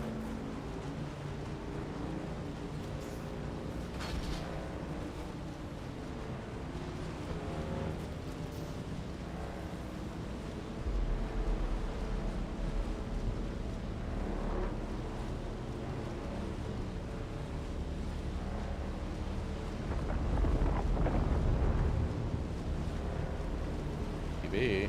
TV.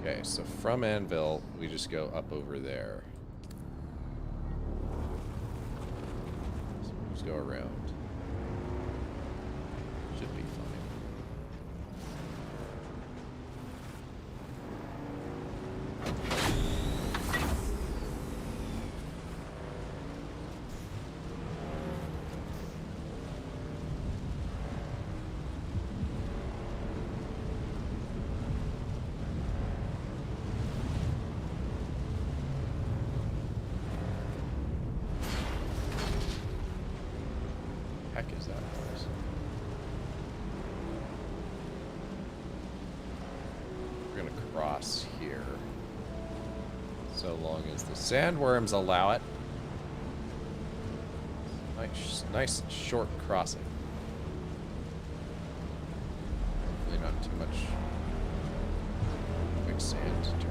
Okay, so from Anvil, we just go up over there. So we just go around. Should be fine. Heck is that noise? We're gonna cross here, so long as the sandworms allow it. Nice short crossing. Hopefully not too much quicksand to turn.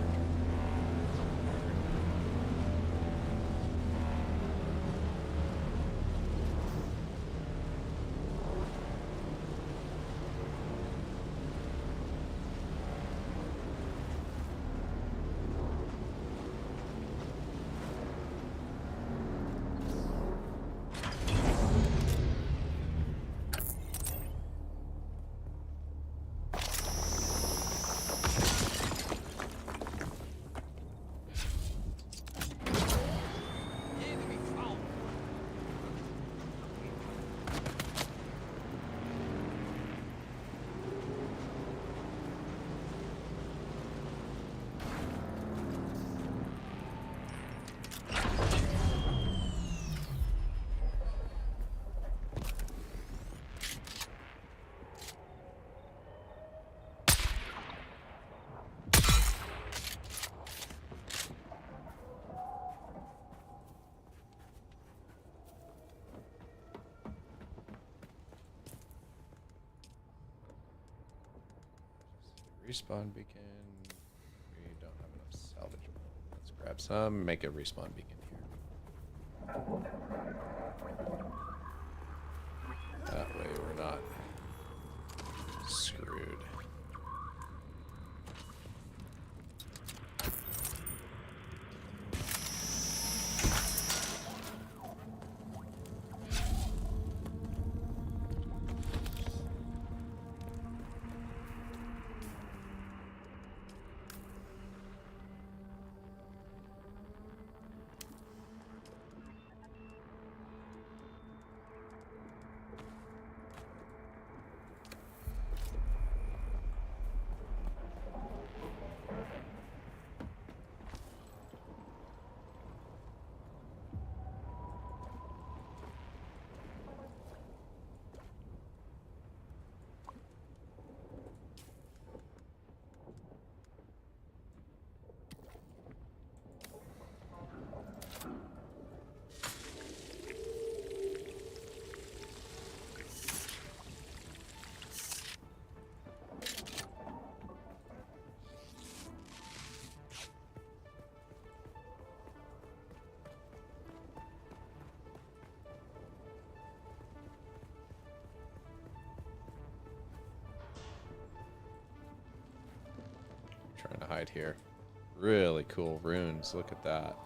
Respawn beacon. We don't have enough salvageable. Let's grab some, make a respawn beacon here. That way we're not screwed. Trying to hide here. Really cool runes. Look at that.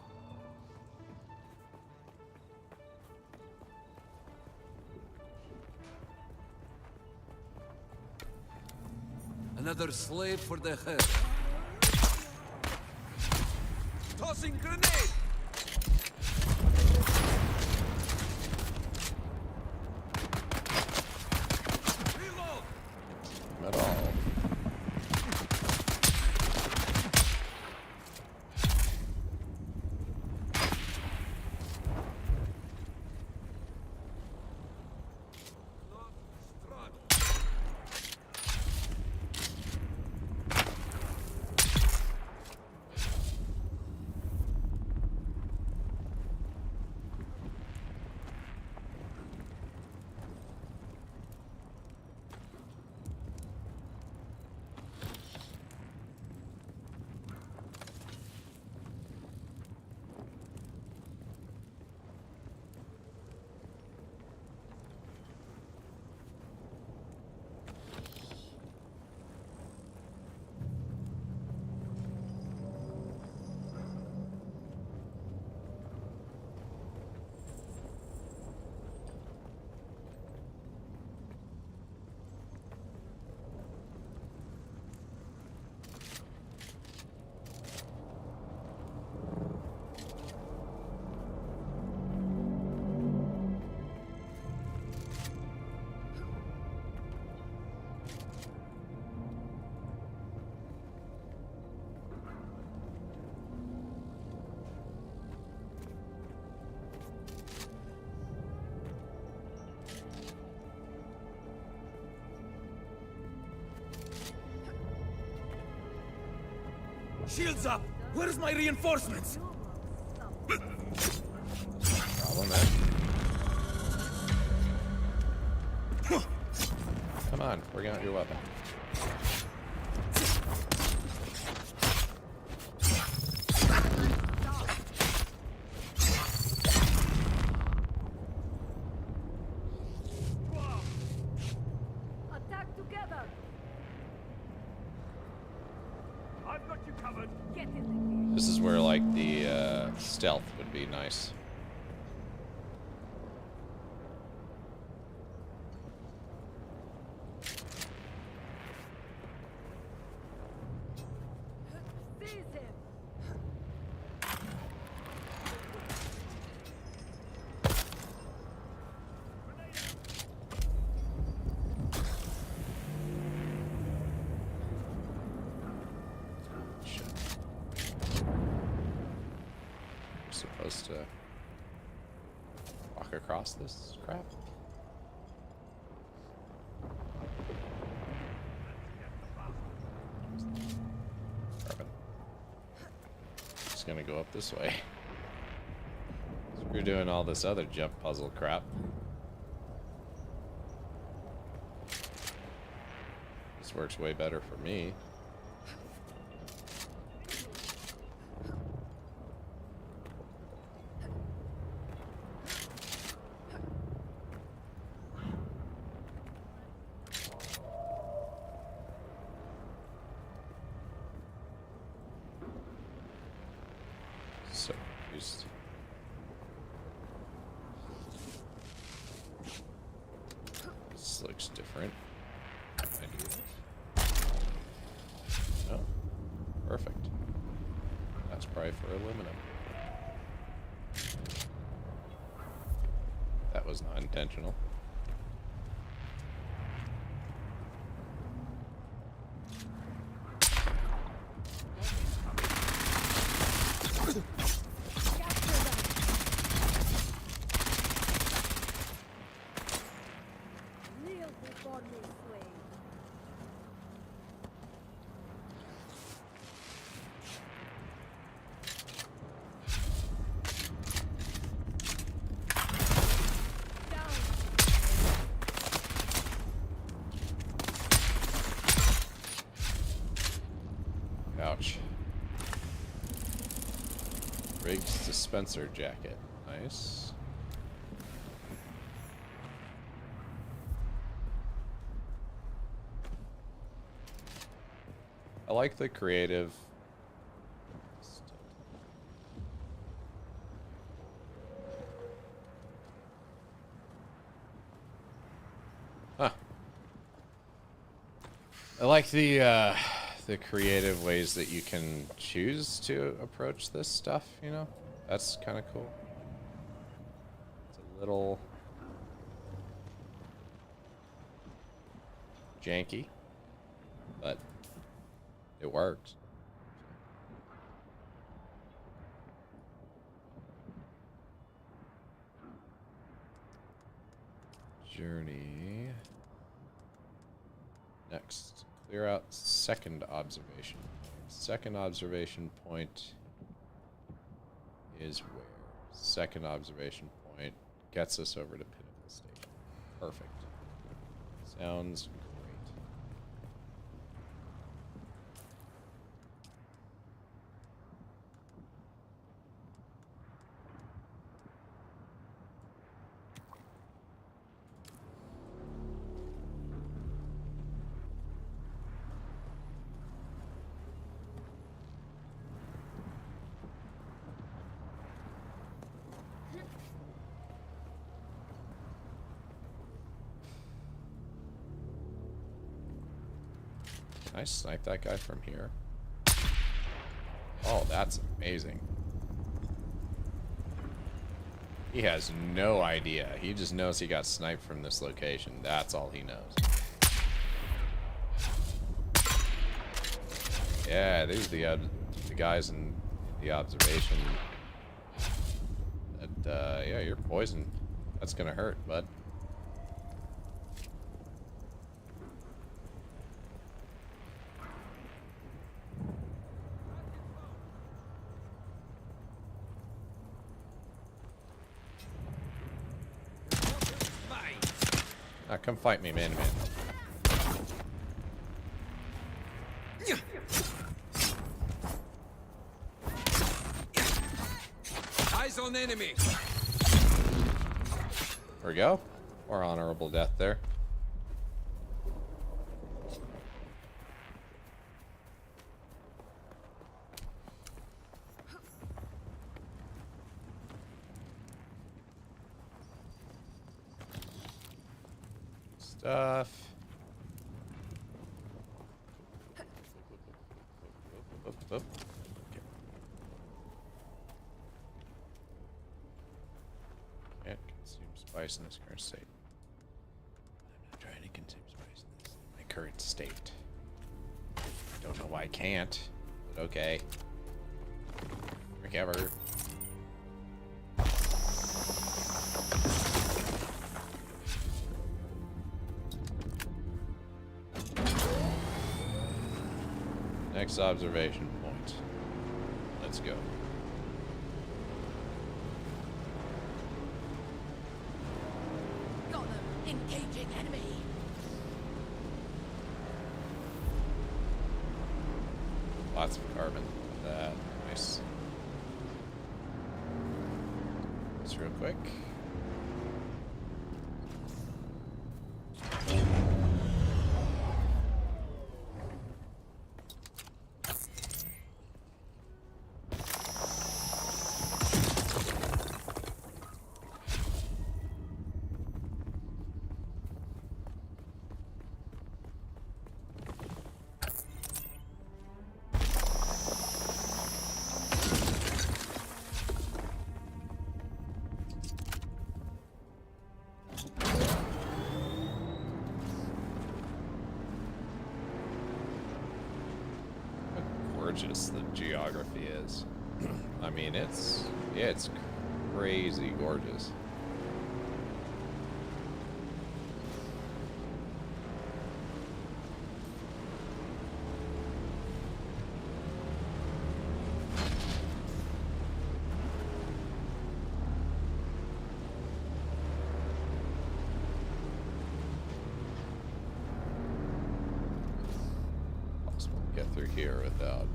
Another slave for the head. Tossing grenade! Reload! Not at all. Shields up! Where's my reinforcements? Problem, man. Come on, bring out your weapon. Attack together! I've got you covered. Get in This is where, like, the stealth would be nice. the Seize him! Shit. I'm supposed to walk across this crap? Carbon. Just gonna go up this way. We're doing all this other jump puzzle crap. This works way better for me. confused. This looks different. Can I do this? Oh, perfect. That's probably for aluminum. That was not intentional. Kneel before me, slave. Ouch. Riggs dispenser jacket. Nice. I like the creative. Huh. I like the creative ways that you can choose to approach this stuff, you know? That's kind of cool. It's a little janky, but it works. Journey. Next. Clear out second observation. Second observation point is where? Second observation point gets us over to Pinnacle Station. Perfect. Sounds great. Can I snipe that guy from here? Oh, that's amazing. He has no idea. He just knows he got sniped from this location. That's all he knows. Yeah, these are the guys in the observation. That, yeah, you're poisoned. That's gonna hurt, bud. Ah, come fight me, man to man. Eyes on enemy. There we go. More honorable death there. Stuff. Okay. Can't consume spice in this current state. I'm not trying to consume spice in my current state. I don't know why I can't, but okay. Recover. Next observation point. Let's go. Got them. Engaging enemy. Lots of carbon. Nice. Just real quick. gorgeous the geography is. I mean, it's crazy gorgeous. Possible to get through here without.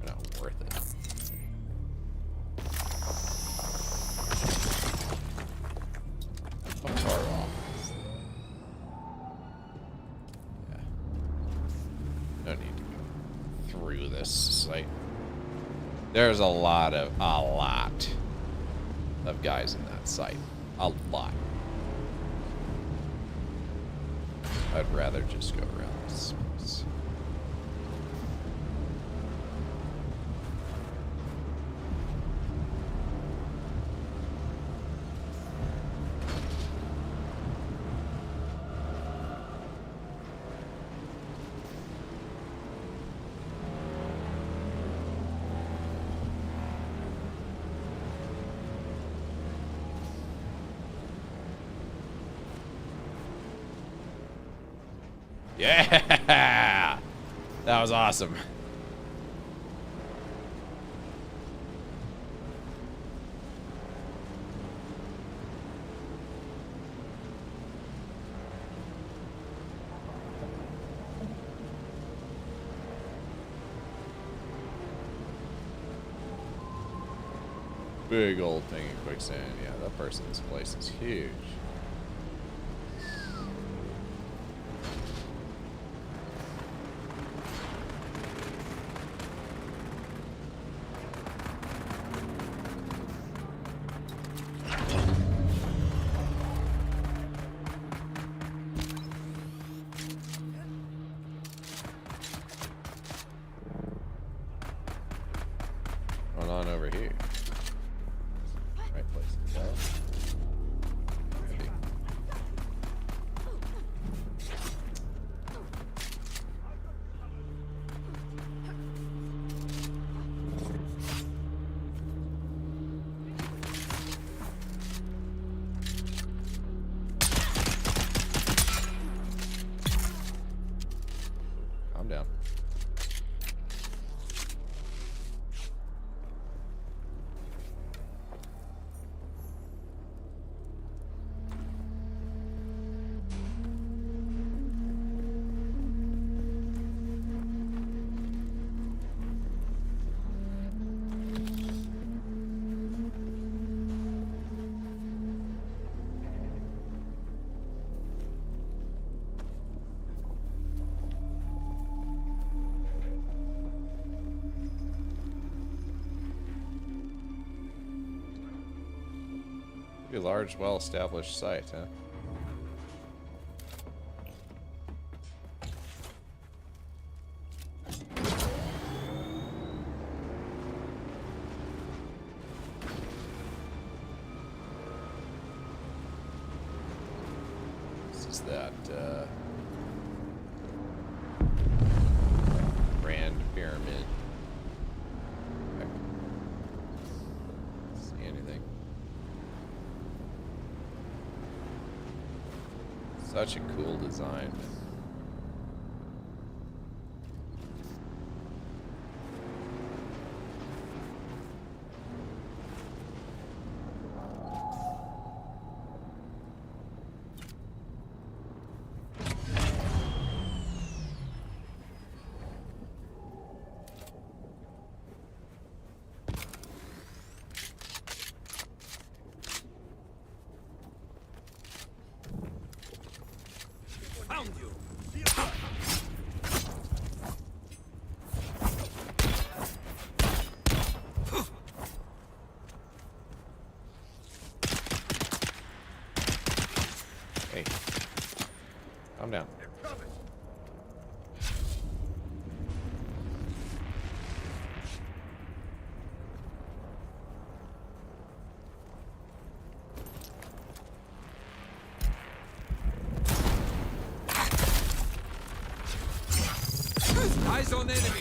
Not worth it. How far off is that? Yeah. No need to go through this site. There's a lot of guys in that site. A lot. I'd rather just go around this space. Yeah! That was awesome. Big old thing in quicksand. Yeah, that person's place is huge. What's going on over here? Right place to go. Maybe. Calm down. A large, well-established site, huh? This is that, Grand Pyramid. See anything? Such a cool design. Found you. Hey, calm down. Eyes on enemy.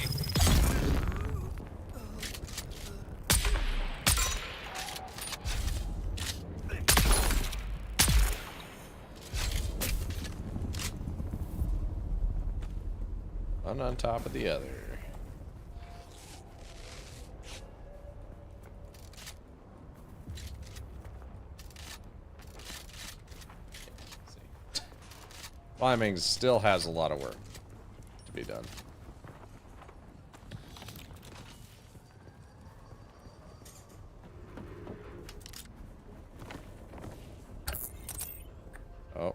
One on top of the other. Climbing still has a lot of work to be done. Oh.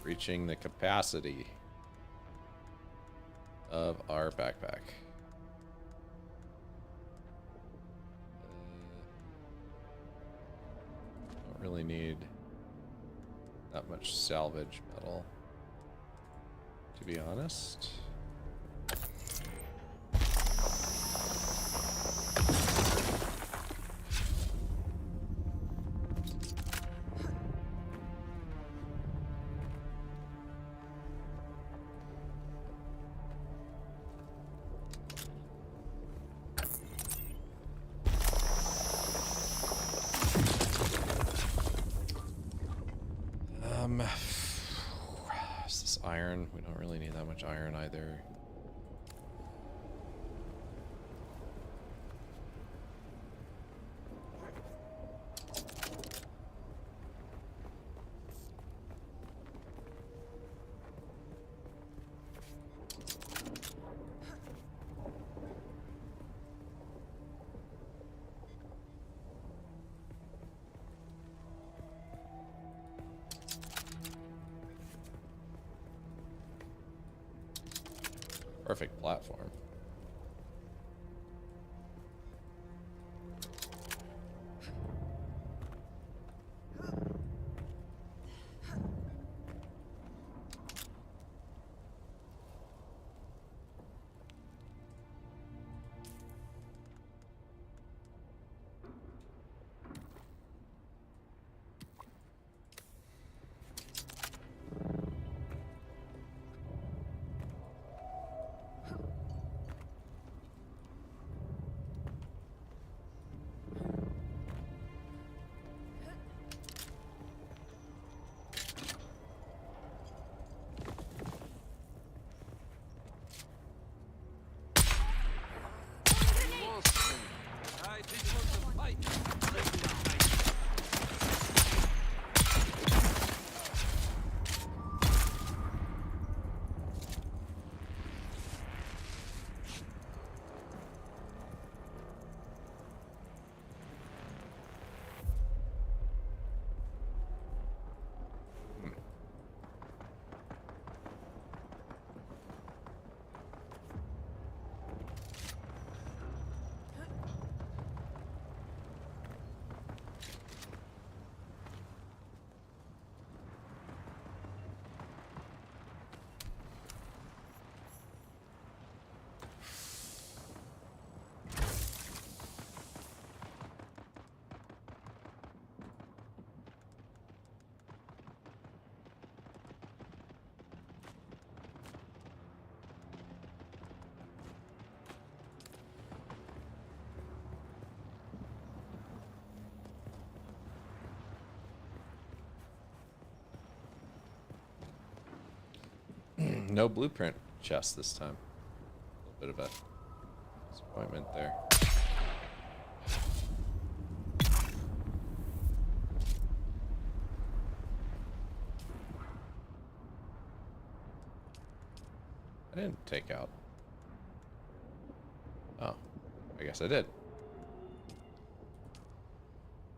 Reaching the capacity of our backpack. Don't really need that much salvage metal, to be honest. Is this iron? We don't really need that much iron either. Perfect platform. No blueprint chest this time. A little bit of a disappointment there. I didn't take out. Oh, I guess I did.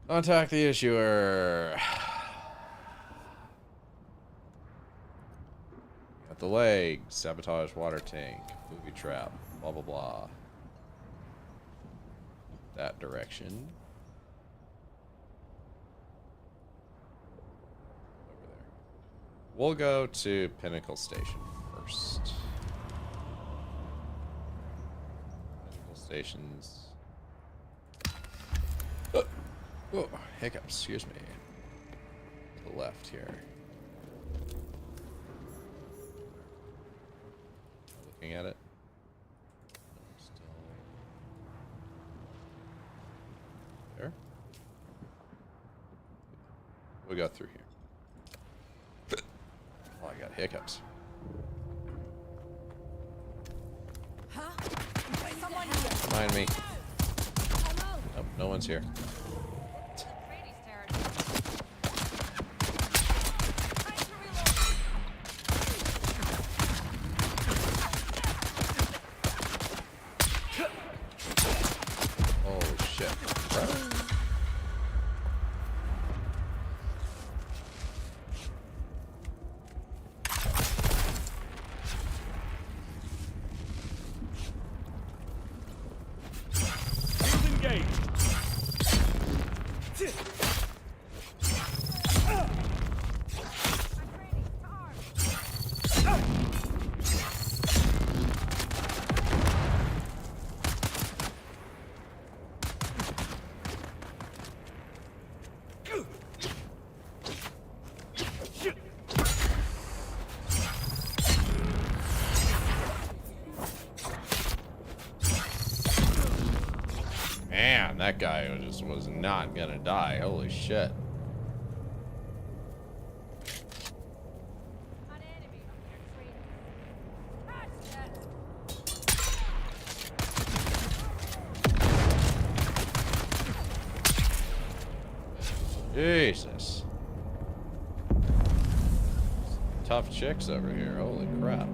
Contact the issuer. Got the leg, sabotage water tank, booby trap, blah blah blah. That direction. Over there. We'll go to Pinnacle Station first. Pinnacle Station's. Oh, hiccups, excuse me. To the left here. looking at it. Still there. We go through here. Oh, I got hiccups. Behind me. Nope, no one's here. Oh shit. Man, that guy just was not gonna die. Holy shit. Jesus. Tough chicks over here. Holy crap.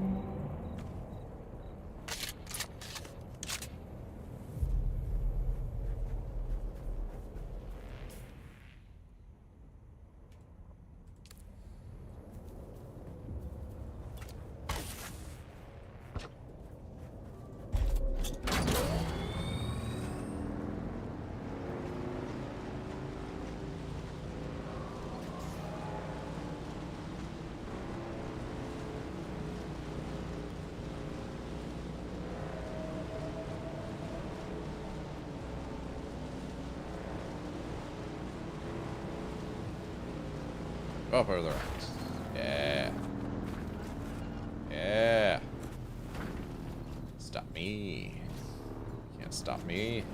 Up over the rocks. Yeah. Yeah. Stop me. Can't stop me.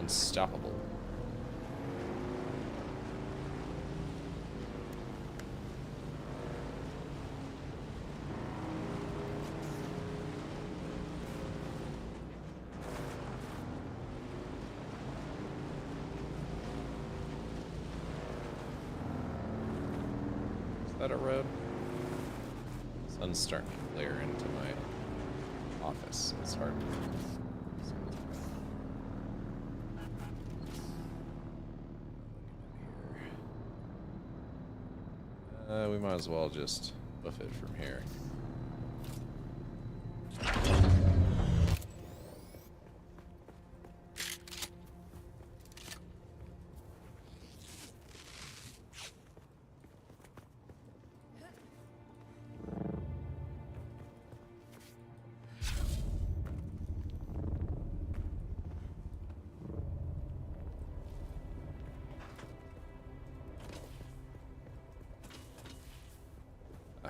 Unstoppable. Is that a road? Sun's starting to glare into my office. It's hard to see what's going on. We might as well just hoof it from here.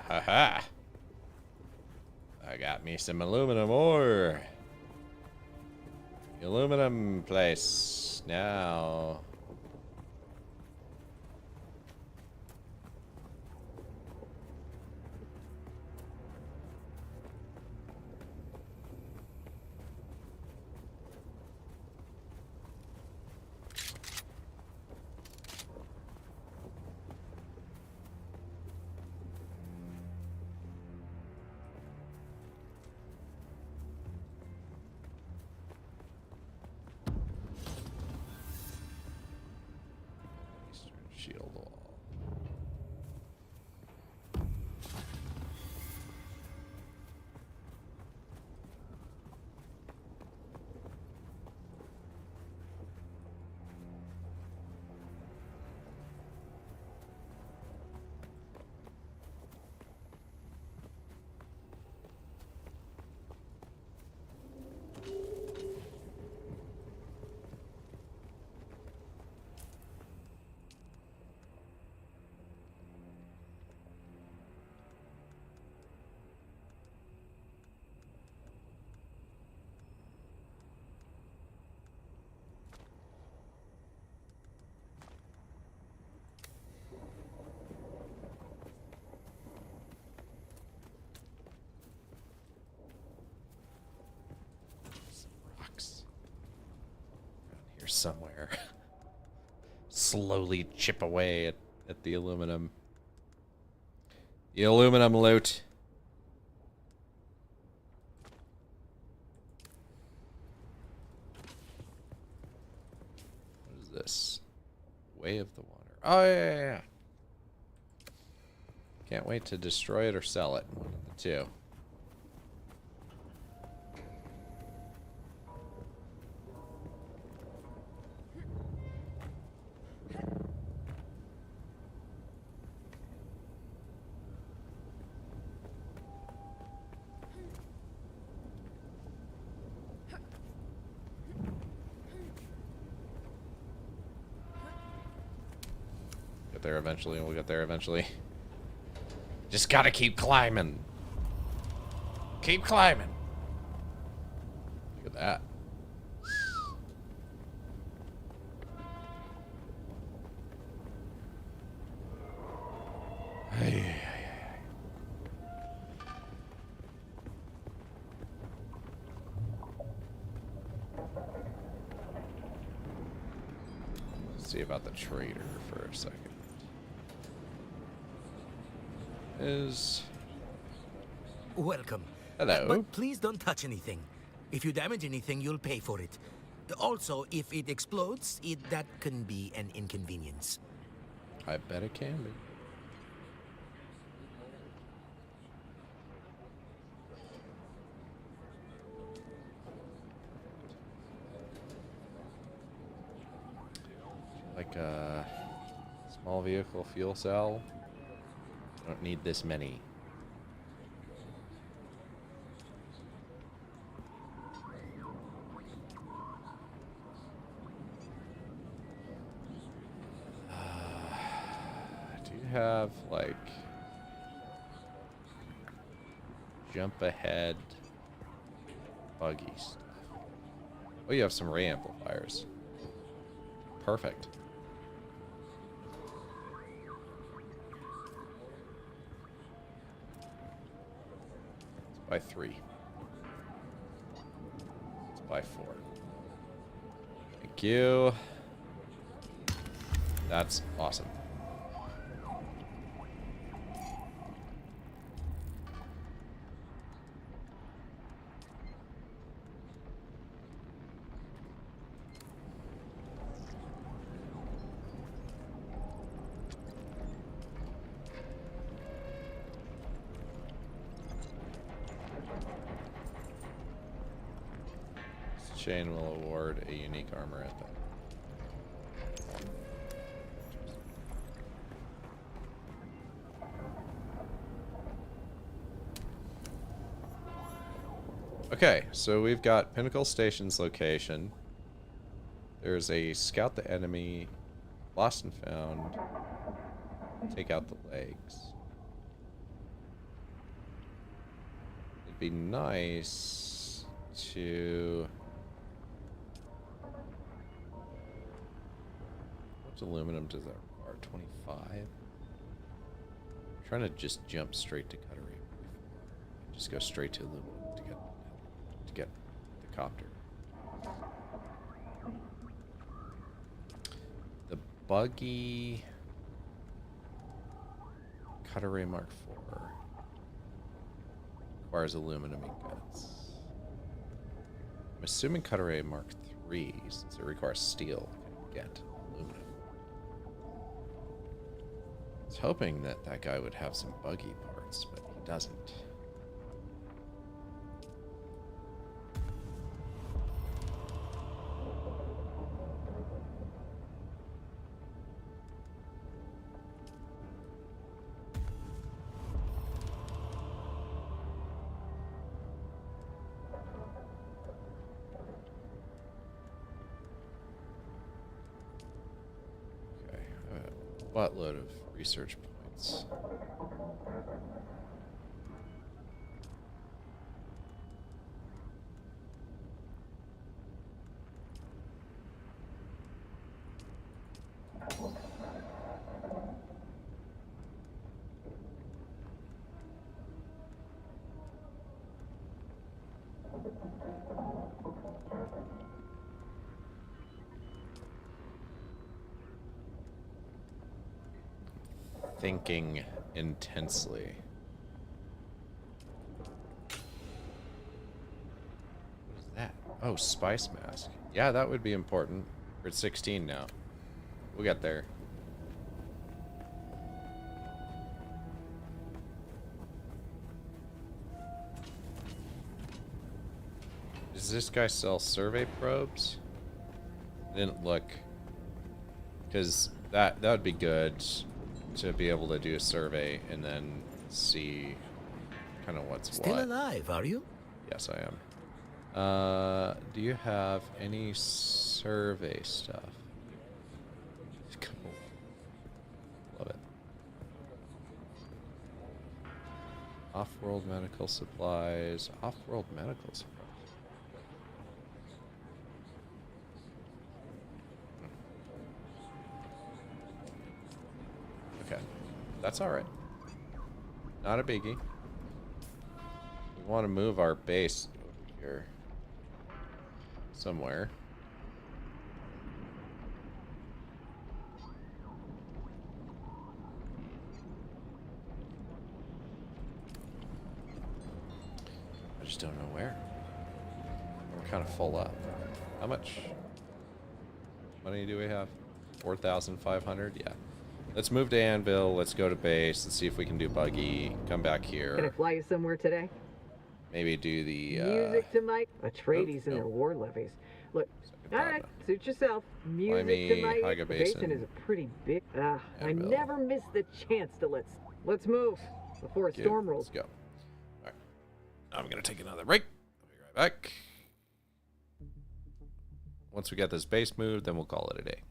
Haha! I got me some aluminum ore. The aluminum place now. somewhere. Slowly chip away at the aluminum. The aluminum loot. What is this? Way of the Water. Oh, yeah. Can't wait to destroy it or sell it. One of the two. Get there eventually, and we'll get there eventually. Just gotta keep climbing. Keep climbing. Look at that. Hey. Let's see about the trader for a second. Welcome. Hello. But please don't touch anything. If you damage anything, you'll pay for it. Also, if it explodes, that can be an inconvenience. I bet it can be. Like a small vehicle fuel cell. Don't need this many. Do you have like jump ahead buggy stuff? Oh, you have some ray amplifiers. Perfect. By 3. It's by 4. Thank you. That's awesome. Chain will award a unique armor at that. Okay, so we've got Pinnacle Station's location. There's a scout the enemy, lost and found, take out the legs. It'd be nice to... What aluminum does that require? 25? I'm trying to just jump straight to cuttery. Just go straight to aluminum to get the copter. The buggy cuttery Mark IV requires aluminum ingots. I'm assuming cuttery Mark III, since it requires steel, can get aluminum. I was hoping that that guy would have some buggy parts, but he doesn't. Buttload of research points. thinking intensely. What is that? Oh, spice mask. Yeah, that would be important. We're at 16 now. We'll get there. Does this guy sell survey probes? Didn't look. Because that would be good to be able to do a survey and then see kind of what's Still what. alive, are you? Yes, I am. Do you have any survey stuff? Cool. Love it. Off-world medical supplies. Off-world medical supplies. Okay. That's alright. Not a biggie. We want to move our base over here. Somewhere. I just don't know where. We're kind of full up. How much money do we have? 4,500? Yeah. Let's move to Anvil. Let's go to base. Let's see if we can do buggy. Come back Can I here. fly you somewhere today? Maybe do the Music to my Atreides and their war levies. Look, all right, suit yourself. Music to me, my Haga the basin Basin. is a pretty big. I Anvil. never miss the chance to let's move before a storm rolls. Let's go. All right. I'm gonna take another break. I'll be right back. Once we get this base moved, then we'll call it a day.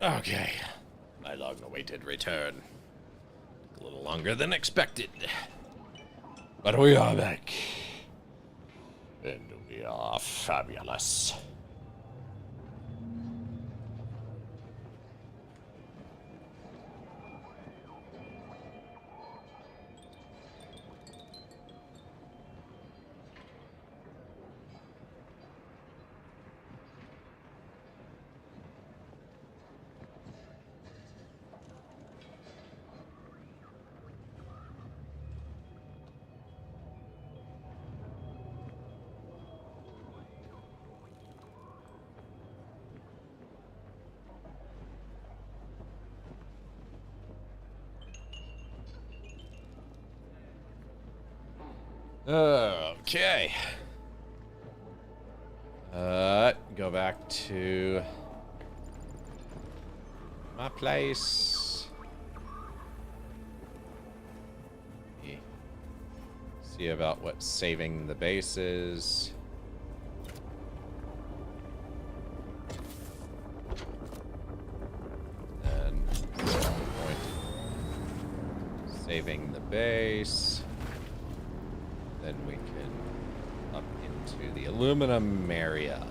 Okay. My long-awaited return. Took a little longer than expected. But we are back. And we are fabulous. Okay. Go back to my place. See about what saving the base is. And saving the base. Then we can up into the aluminum area.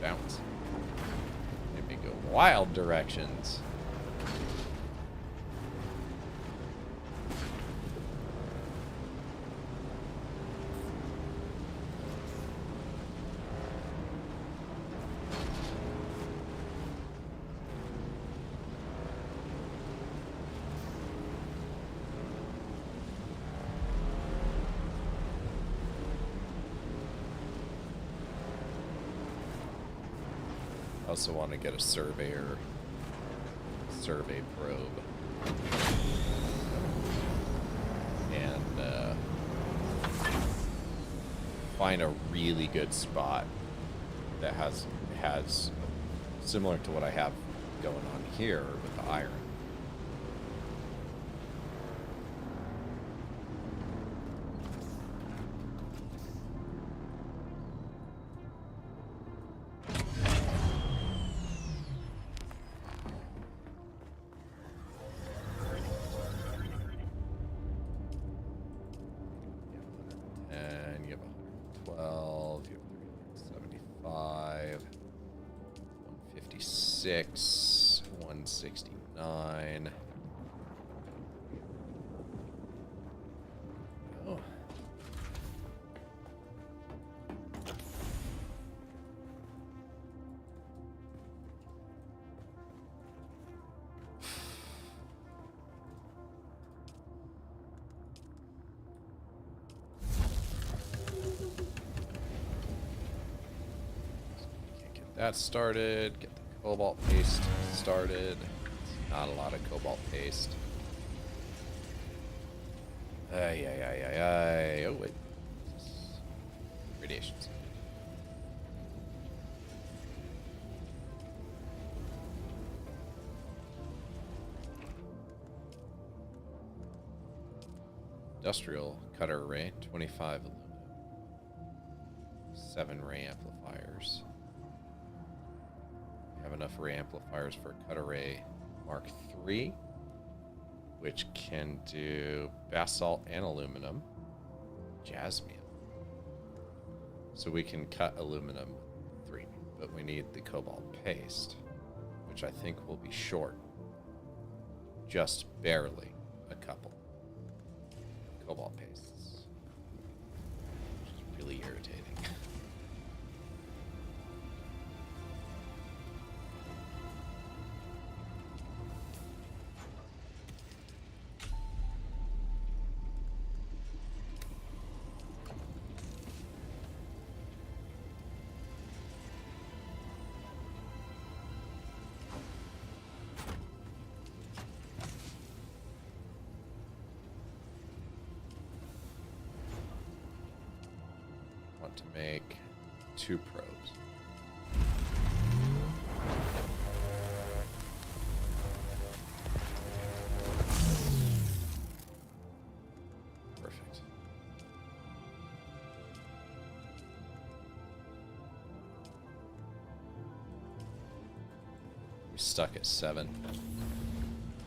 Bounce. Maybe go wild directions. Also want to get a survey probe and find a really good spot that has similar to what I have going on here with the iron. And you have 112, you have 375, 156, 169. Oh. That started. Get the cobalt paste started. Not a lot of cobalt paste. Oh wait. Radiations. Industrial cutter array, 25 aluminum. 7 ray amplifiers. Have enough ray amplifiers for cut array Mark III, which can do basalt and aluminum, jasmium. So we can cut aluminum with 3, but we need the cobalt paste, which I think will be short, just barely a couple cobalt pastes, which is really irritating. To make 2 probes. Perfect. stuck at 7.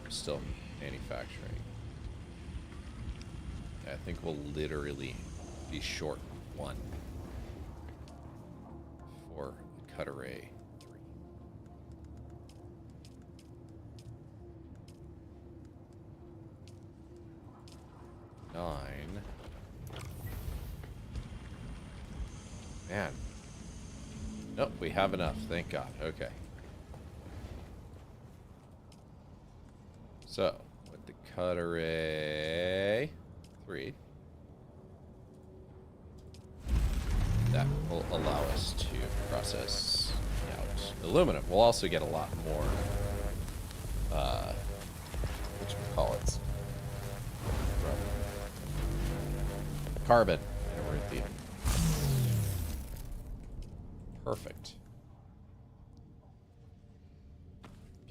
We're still manufacturing. I think we'll literally be short 1 for cut array 3. 9. Man. Nope, we have enough. Thank God. Okay. So, with the cut array 3, that will allow us to process out aluminum. We'll also get a lot more, whatchamacallits, from carbon. And we're at the perfect.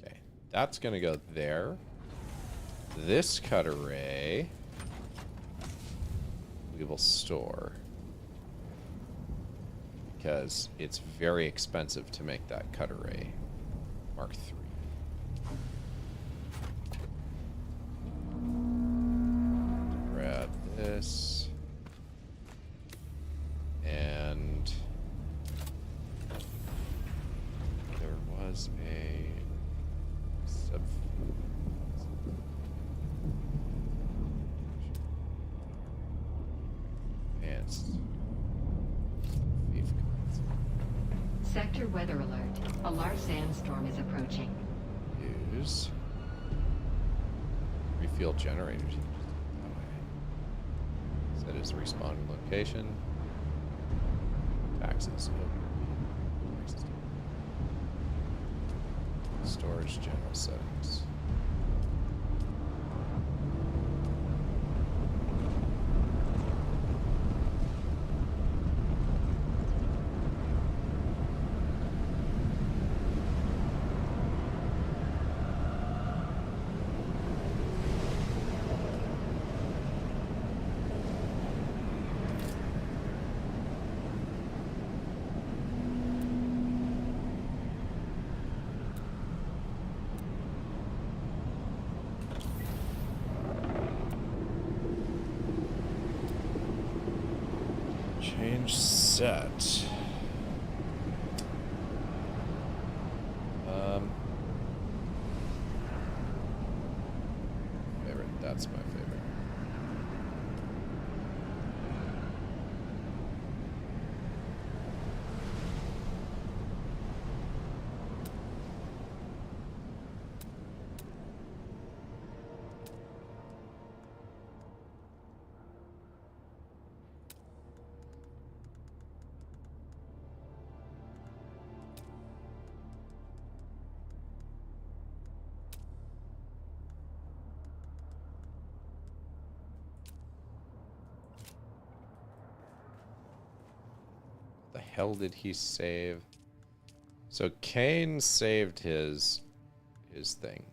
Okay, that's gonna go there. This cut array we will store because it's very expensive to make that cut array Mark III. Grab this and there was a sub. Sector weather alert. A large sandstorm is approaching. Use refuel generators. Set as respawning location. Taxes. Storage general settings. Change set. Favorite. That's my favorite. The hell did he save? So Kane saved his thing.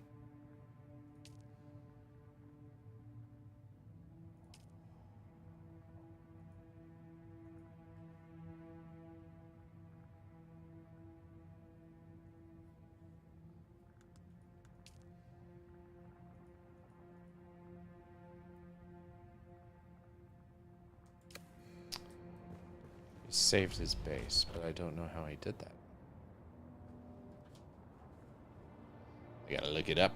He saved his base, but I don't know how he did that. I gotta look it up.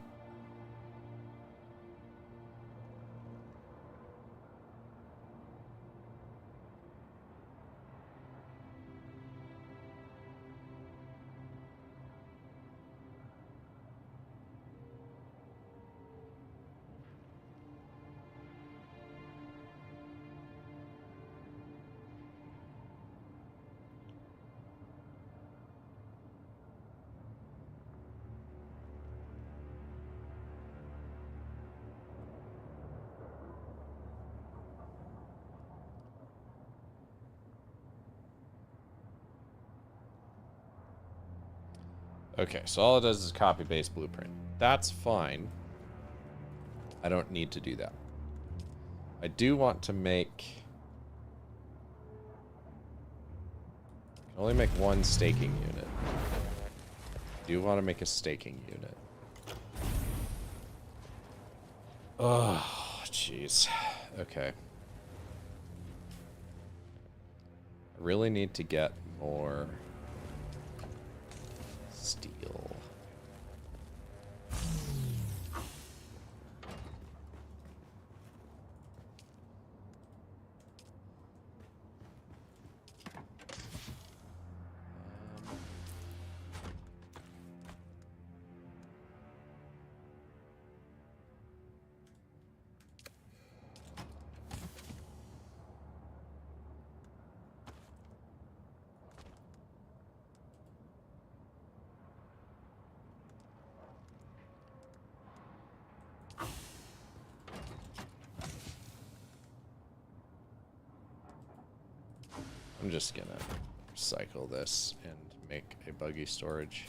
Okay, so all it does is copy paste blueprint. That's fine. I don't need to do that. I do want to make... I can only make one staking unit. do want to make a staking unit. Oh, jeez. Okay. I really need to get more steel. I'm just gonna recycle this and make a buggy storage.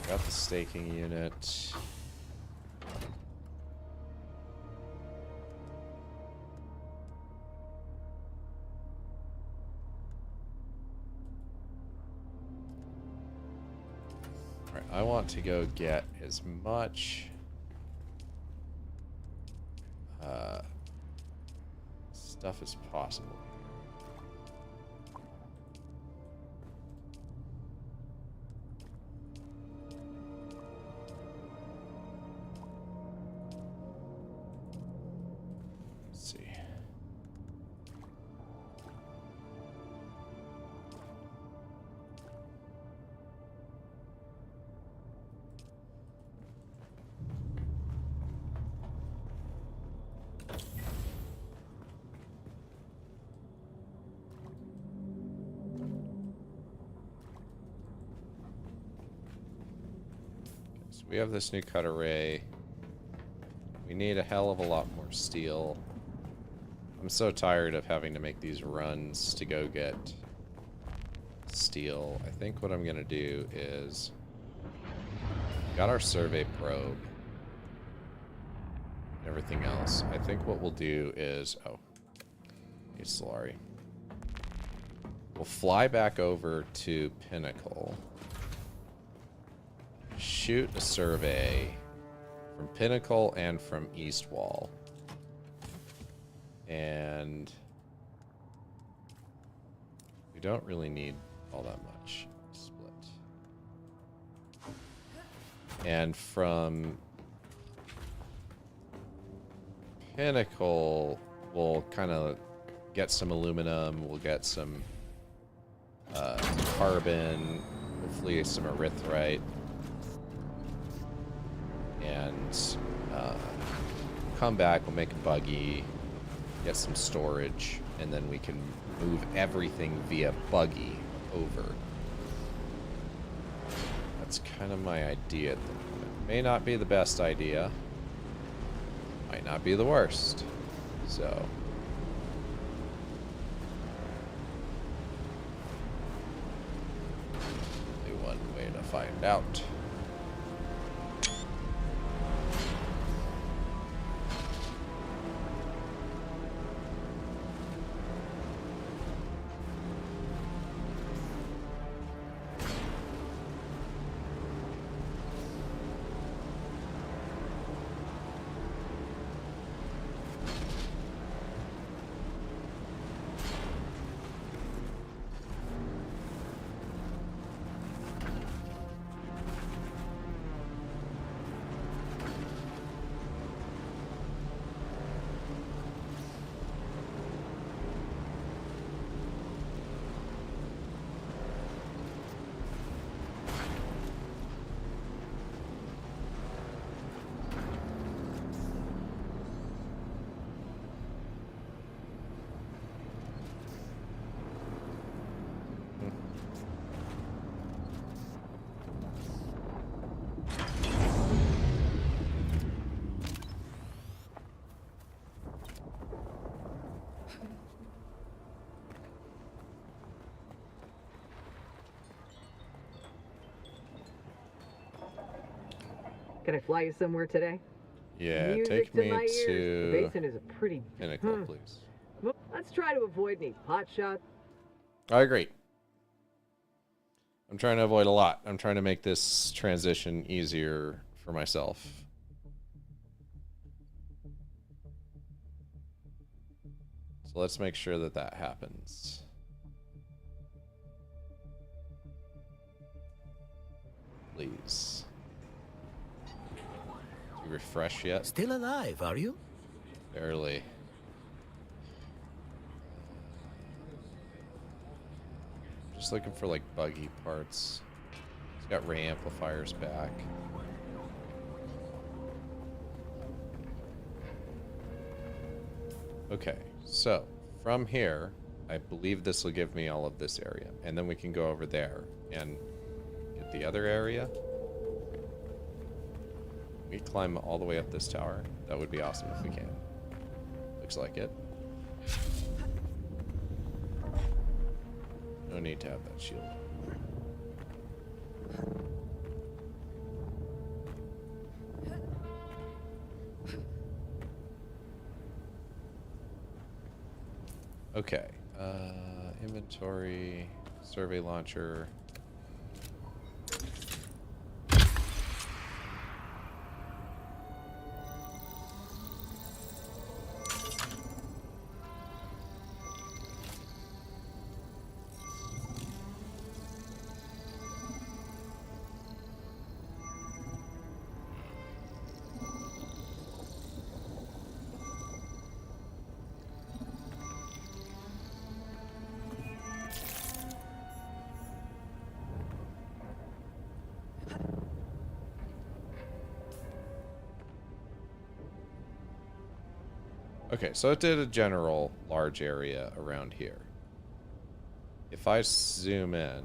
Got the staking unit. Alright, I want to go get as much stuff as possible. Let's see. We have this new cut array. We need a hell of a lot more steel. I'm so tired of having to make these runs to go get steel. I think what I'm gonna do is got our survey probe and everything else. I think what we'll do is hey Solari. We'll fly back over to Pinnacle. Shoot a survey from Pinnacle and from East Wall. And we don't really need all that much split. And from Pinnacle, we'll kind of get some aluminum, we'll get some carbon, hopefully some erythrite. And come back, we'll make a buggy, get some storage, and then we can move everything via buggy over. That's kind of my idea at the moment. May not be the best idea. Might not be the worst. So only one way to find out. Can I fly you somewhere today? Yeah, Music take me my ears. to The basin is a pretty... Pinnacle, please. Well, let's try to avoid any pot shots. I agree. I'm trying to avoid a lot. I'm trying to make this transition easier for myself. So let's make sure that that happens. Please. Did you refresh yet? Still alive, are you? Barely. Just looking for like buggy parts. It's got ray amplifiers back. Okay, so from here, I believe this will give me all of this area. And then we can go over there and get the other area. We climb all the way up this tower. That would be awesome if we can. Looks like it. No need to have that shield. Okay. Inventory, survey launcher. Okay, so it did a general large area around here. If I zoom in,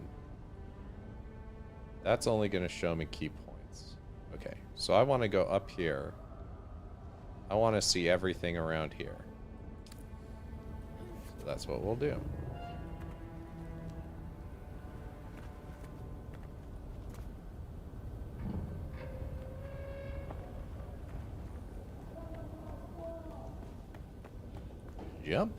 that's only going to show me key points. Okay, so I want to go up here. I want to see everything around here. So that's what we'll do. Jump.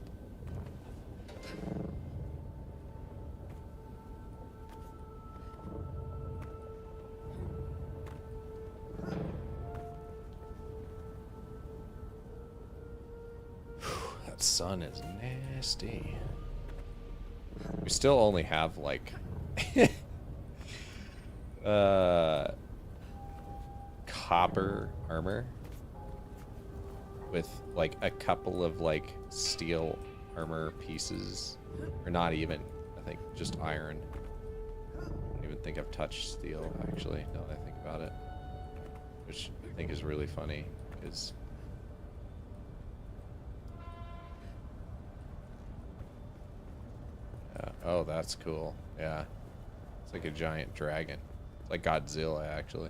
That sun is nasty. We still only have like copper armor with like a couple of like steel armor pieces, or not even, I think just iron. I don't even think I've touched steel actually, now that I think about it, which I think is really funny because oh, that's cool. Yeah, it's like a giant dragon. It's like Godzilla actually.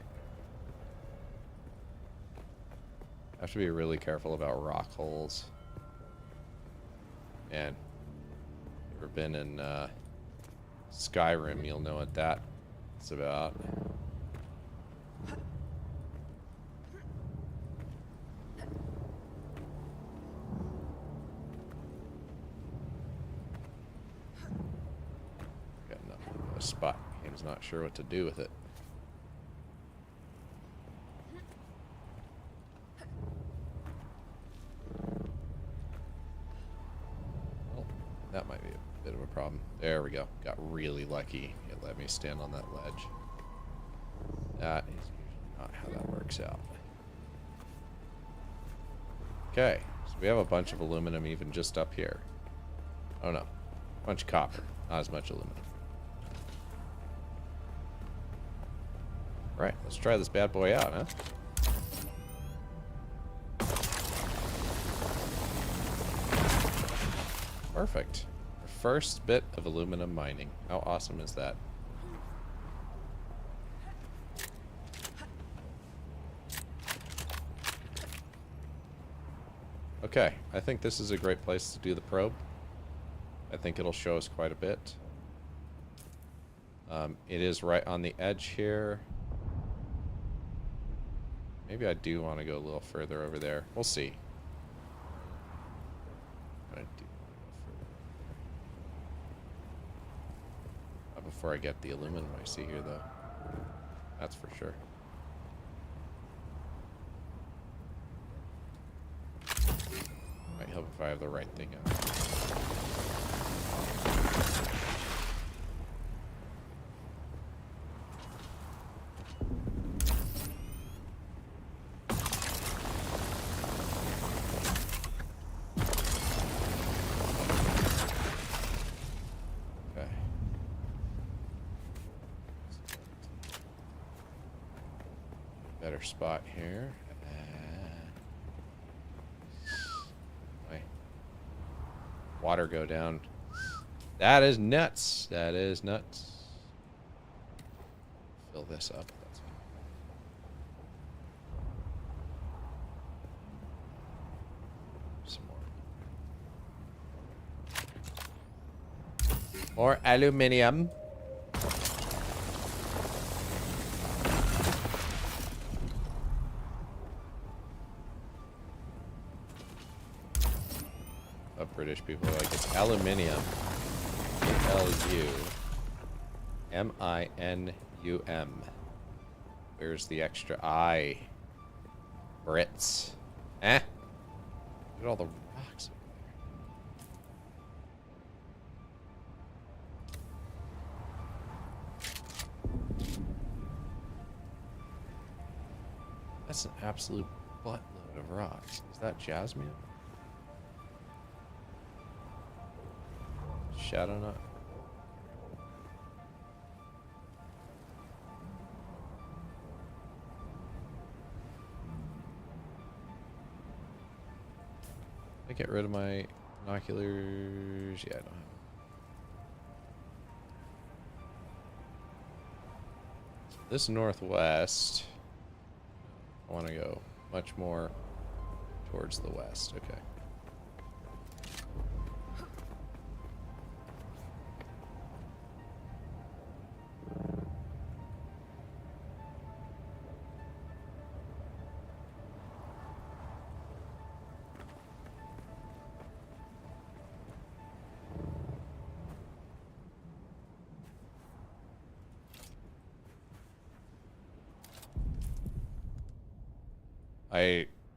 I have to be really careful about rock holes. Man, if you've ever been in Skyrim, you'll know what that's about. Got enough of a spot. Game's not sure what to do with it. That might be a bit of a problem. There we go. Got really lucky. It let me stand on that ledge. That is usually not how that works out. Okay, so we have a bunch of aluminum even just up here. Oh no, a bunch of copper, not as much aluminum. Right, let's try this bad boy out, huh? Perfect. Our first bit of aluminum mining. How awesome is that? Okay, I think this is a great place to do the probe. I think it'll show us quite a bit. It is right on the edge here. Maybe I do want to go a little further over there. We'll see. I do. before I get the aluminum I see here, though. That's for sure. Might help if I have the right thing out. Okay. Better spot here. My water go down. That is nuts. That is nuts. Fill this up. That's fine. Some more aluminium. British people are like, it's aluminium. A-L-U-M-I-N-U-M. Where's the extra I? Brits. Eh? Look at all the rocks over there. That's an absolute buttload of rocks. Is that jasmine? Shadow nut. I get rid of my binoculars. Yeah, I don't have them. This northwest, I want to go much more towards the west. Okay.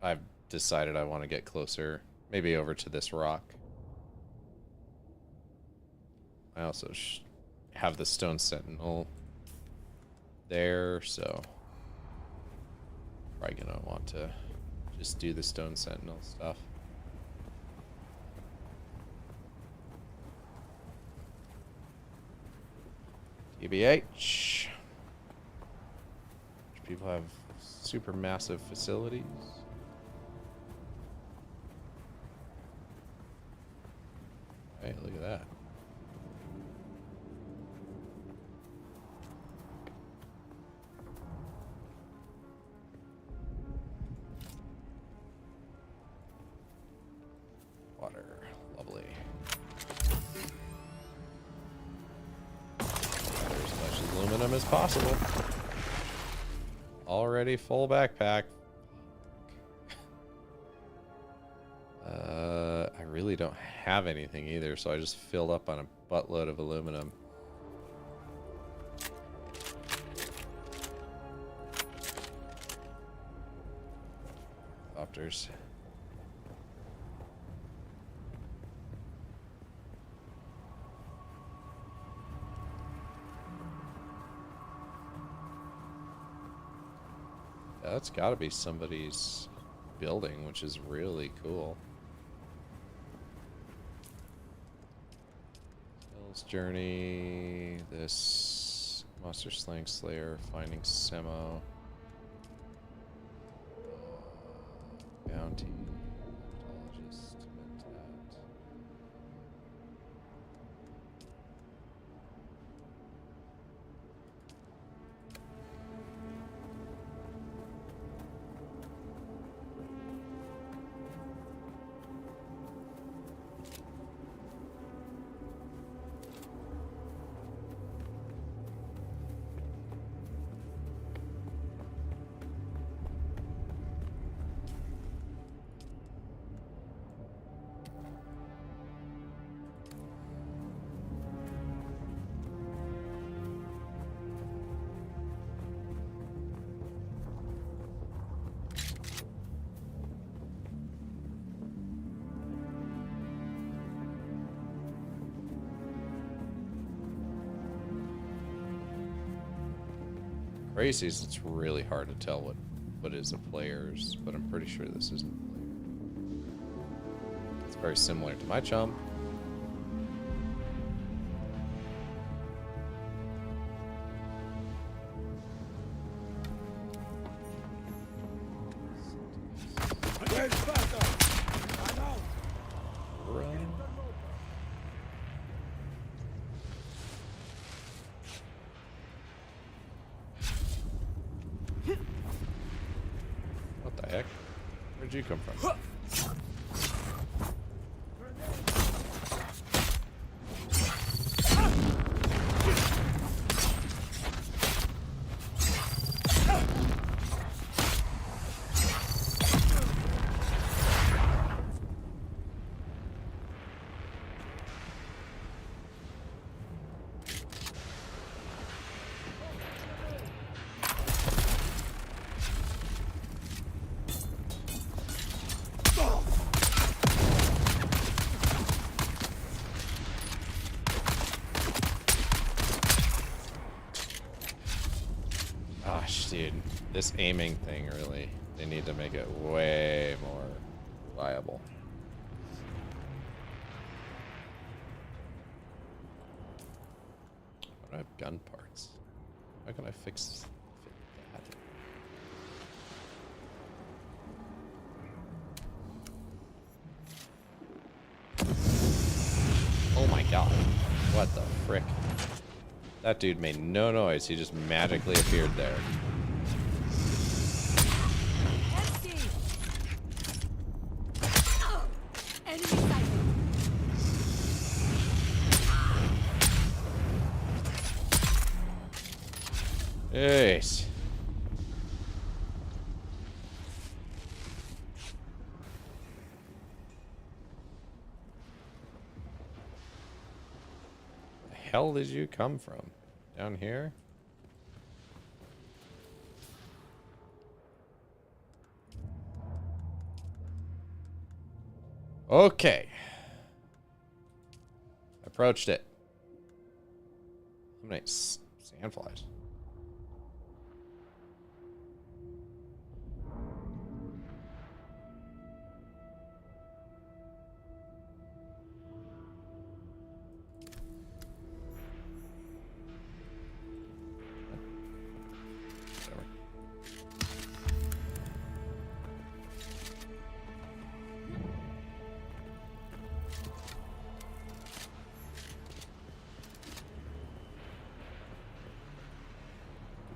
I've decided I want to get closer, maybe over to this rock. I also have the stone sentinel there, so probably gonna want to just do the stone sentinel stuff. TBH. People have super massive facilities. Hey, look at that. Water, lovely. Gather as much aluminum as possible. Already full backpack. I really don't have anything either, so I just filled up on a buttload of aluminum. Opters. That's got to be somebody's building, which is really cool. Hill's Journey, this Monster Slaying Slayer, Finding Semo, Bounty, Herpetologist, Mentat. Races, it's really hard to tell what is a player's, but I'm pretty sure this isn't a player. It's very similar to my chum. What the heck? Where'd you come from? Gosh, dude, this aiming thing really, they need to make it way more reliable. I have gun parts. How can I fit that? Oh my god. What the frick? That dude made no noise. He just magically appeared there. Enemy sighted. Yes. The hell did you come from? Down here? Okay. Approached it. How many sandflies?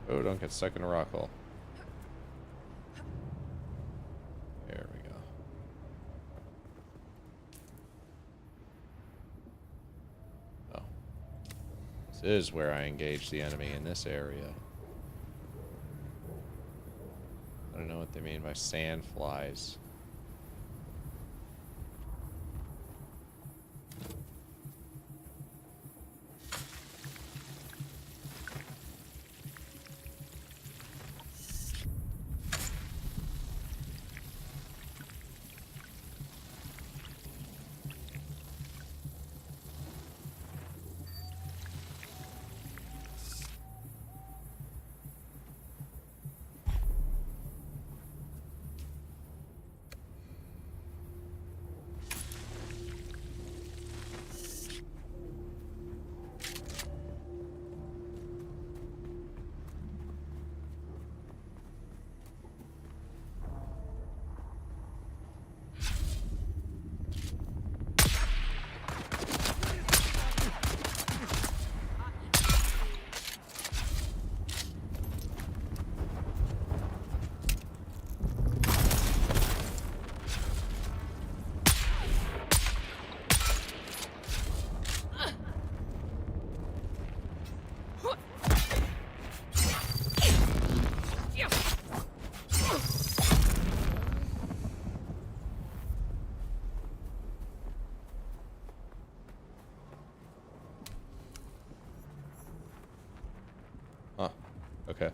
Oh, don't get stuck in a rock hole. There we go. Oh. This is where I engage the enemy, in this area. I don't know what they mean by sand flies. Huh. Okay.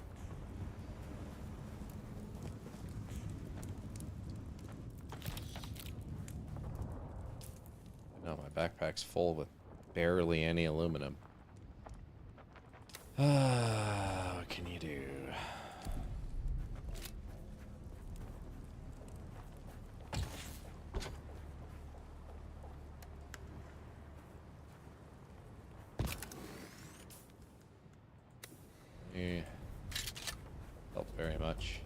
No, my backpack's full with barely any aluminum. What can you do? me help very much.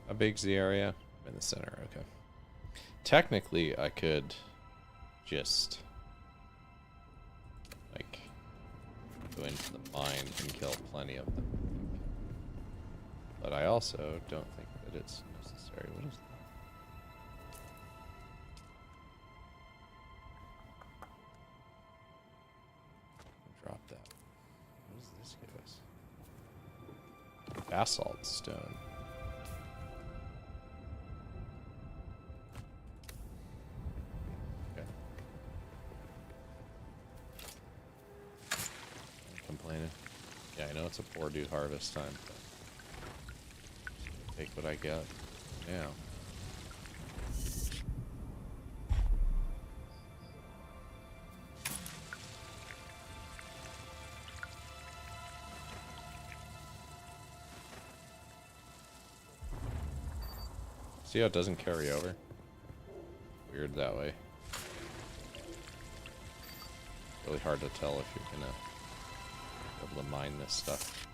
How big's the area? I'm in the center, okay. Technically, I could just like go into the mine and kill plenty of them. But I also don't think that it's necessary. What is that? Drop that. What does this give us? Basalt stone. Complaining. Yeah, I know it's a poor dude harvest time, but take what I get now. See how it doesn't carry over? Weird that way. Really hard to tell if you're gonna be able to mine this stuff.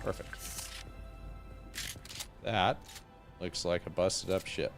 Perfect. That looks like a busted up ship.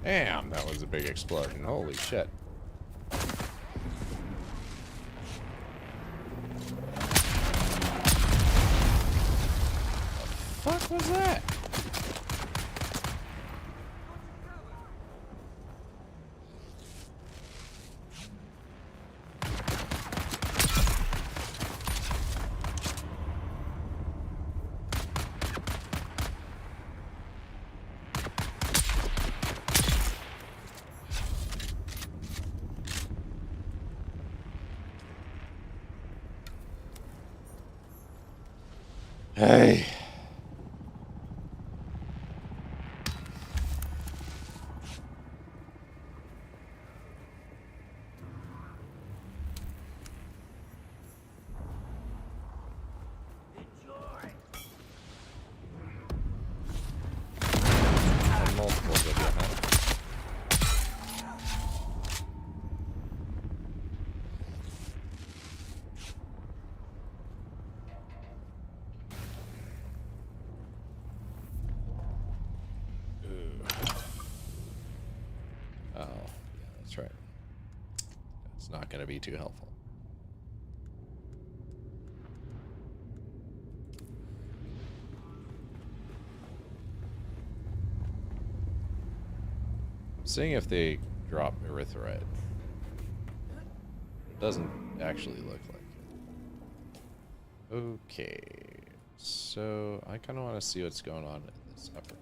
Damn, that was a big explosion. Holy shit. What the fuck was that? Hey. not going to be too helpful. I'm seeing if they drop erythrite. It doesn't actually look like it. Okay, so I kind of want to see what's going on in this upper.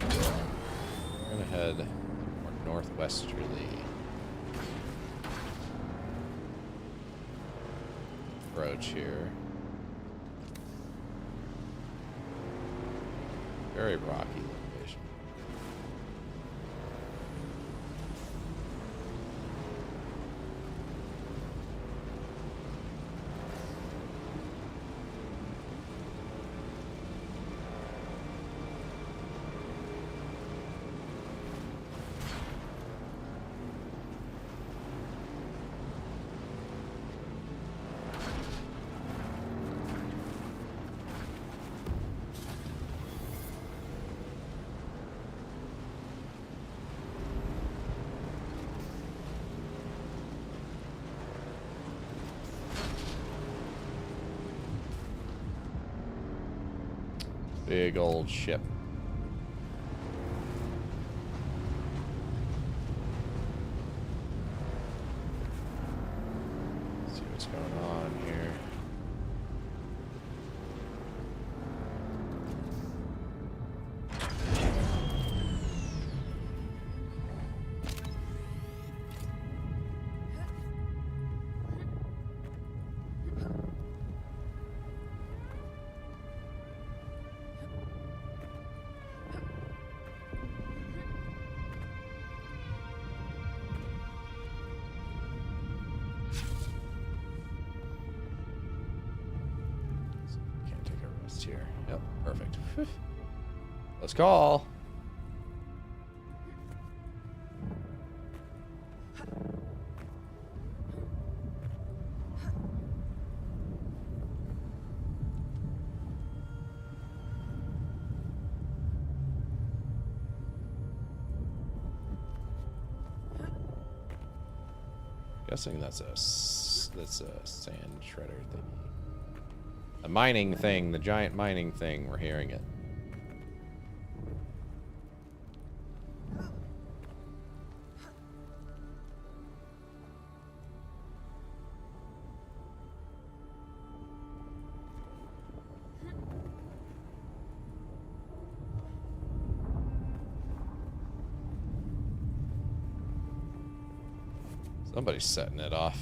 We're gonna head more northwesterly. Approach here. Very rocky location. Big old ship. Let's see what's going on here. Here. Yep, perfect. Let's call. Guessing that's a sand shredder thingy. The mining thing, the giant mining thing, we're hearing it. Somebody's setting it off.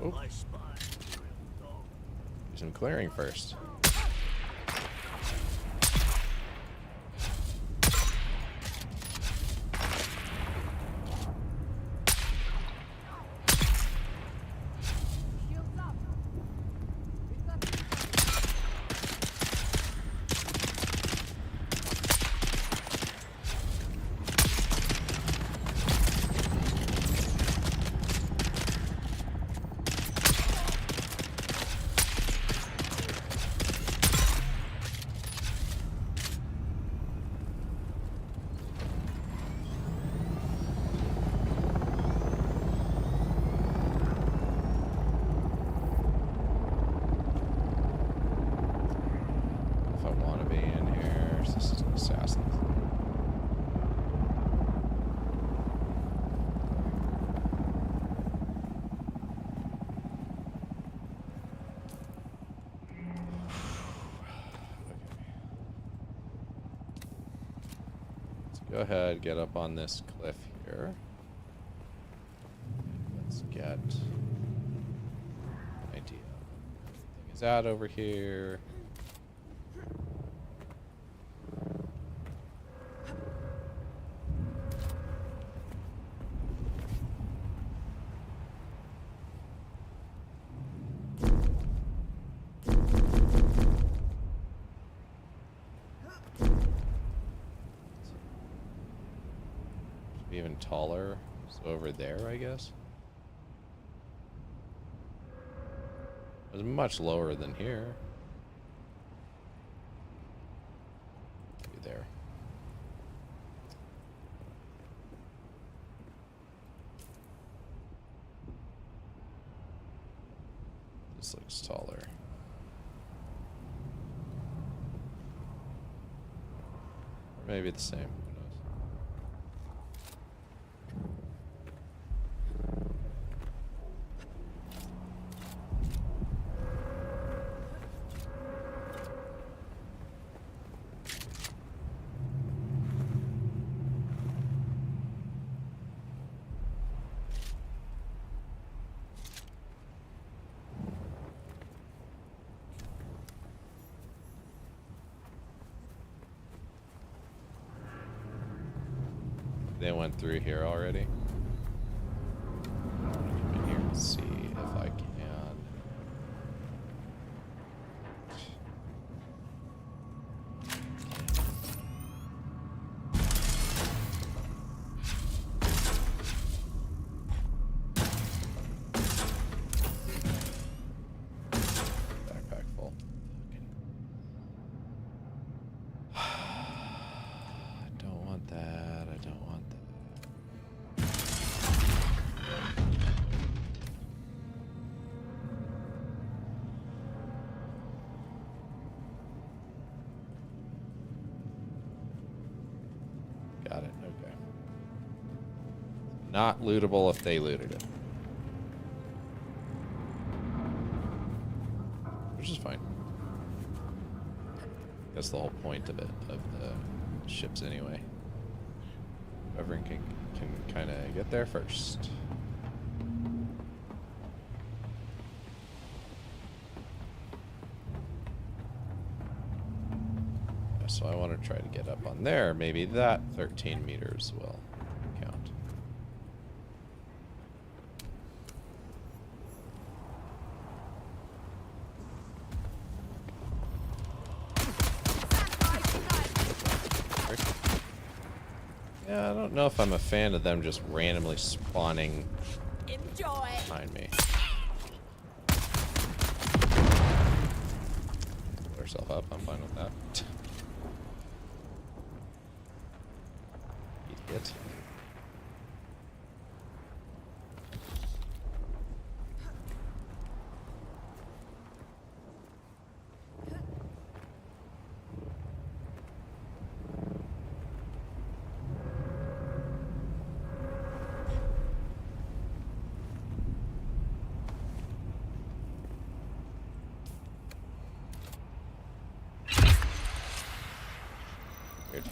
Oh. Do some clearing first. Go ahead, get up on this cliff here. Let's get an idea. Everything is out over here. Even taller. So over there, I guess. It was much lower than here. Maybe there. This looks taller. Or maybe the same. They went through here already. Come in here and see if I can. Backpack full. I don't want that. I don't want that. Got it. Okay. Not lootable if they looted it. Which is fine. That's the whole point of it, of the ships anyway. Whoever can kind of get there first. Yeah, so I want to try to get up on there. Maybe that 13 meters will count. Yeah, I don't know if I'm a fan of them just randomly spawning behind me. Put herself up, I'm fine with that. Idiot. Weird.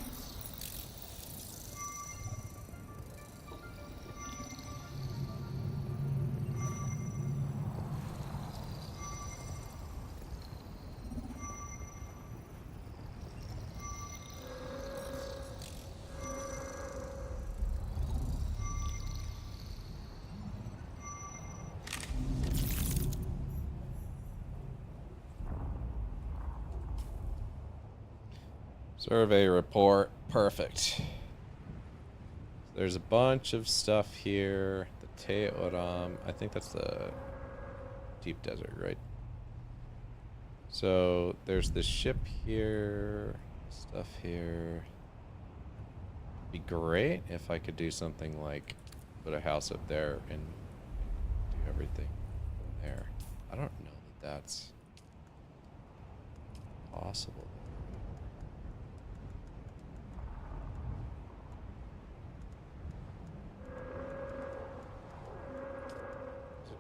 Survey report. Perfect. There's a bunch of stuff here. The Te Oram. I think that's the deep desert, right? So there's this ship here. Stuff here. Be great if I could do something like put a house up there and do everything there. I don't know that that's possible.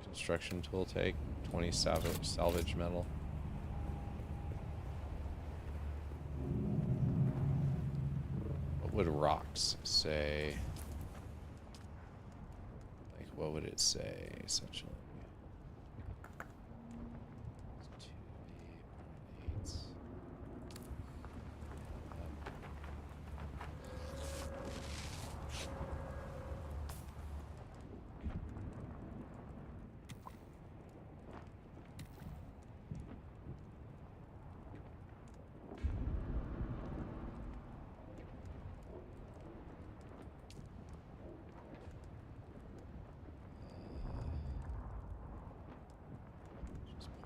Construction tool take 20 salvage metal. What would rocks say? Like, what would it say essentially? 2 8.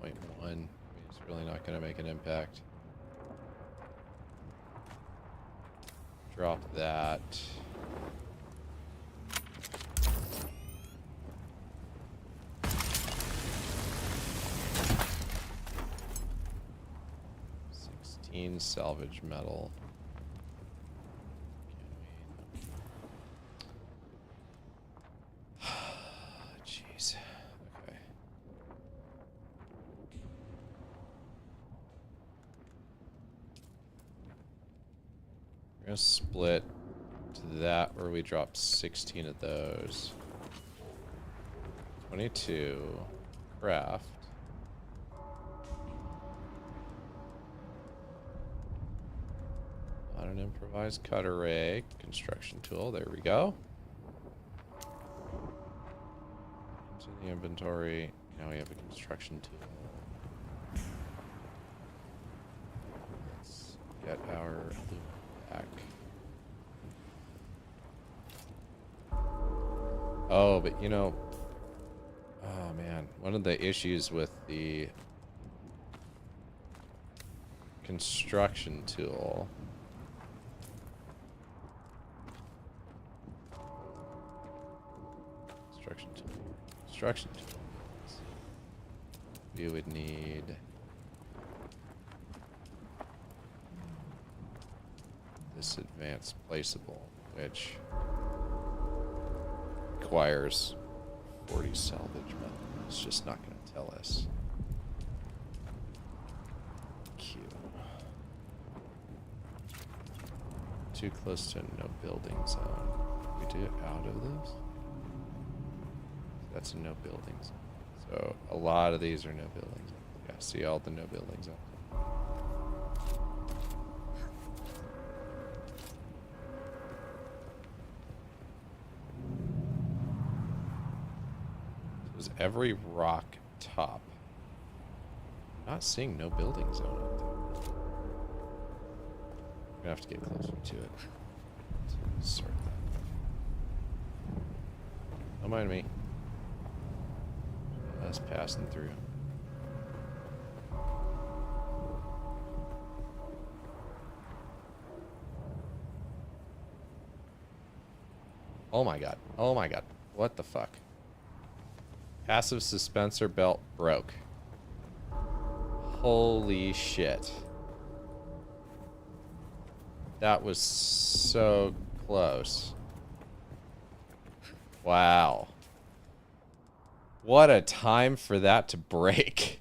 0.1. I mean, it's really not going to make an impact. Drop that. Salvage metal. Jeez. Okay. We're gonna split to that where we drop 16 of those. 22. Craft. An improvised cutter rig, construction tool. There we go. Into the inventory. Now we have a construction tool. Let's get our loot back. Oh, but you know, oh man, one of the issues with the construction tool construction tools. We would need this advanced placeable, which requires 40 salvage metal. It's just not going to tell us. Q. Too close to a no building zone. We do it out of this? That's a no buildings. So a lot of these are no buildings. Yeah, see all the no buildings. So is every rock top? Not seeing no building zone out there. We're gonna have to get closer to it. To sort that. Don't mind me. Us passing through. Oh my god. Oh my god. What the fuck? Passive suspensor belt broke. Holy shit. That was so close. Wow. What a time for that to break.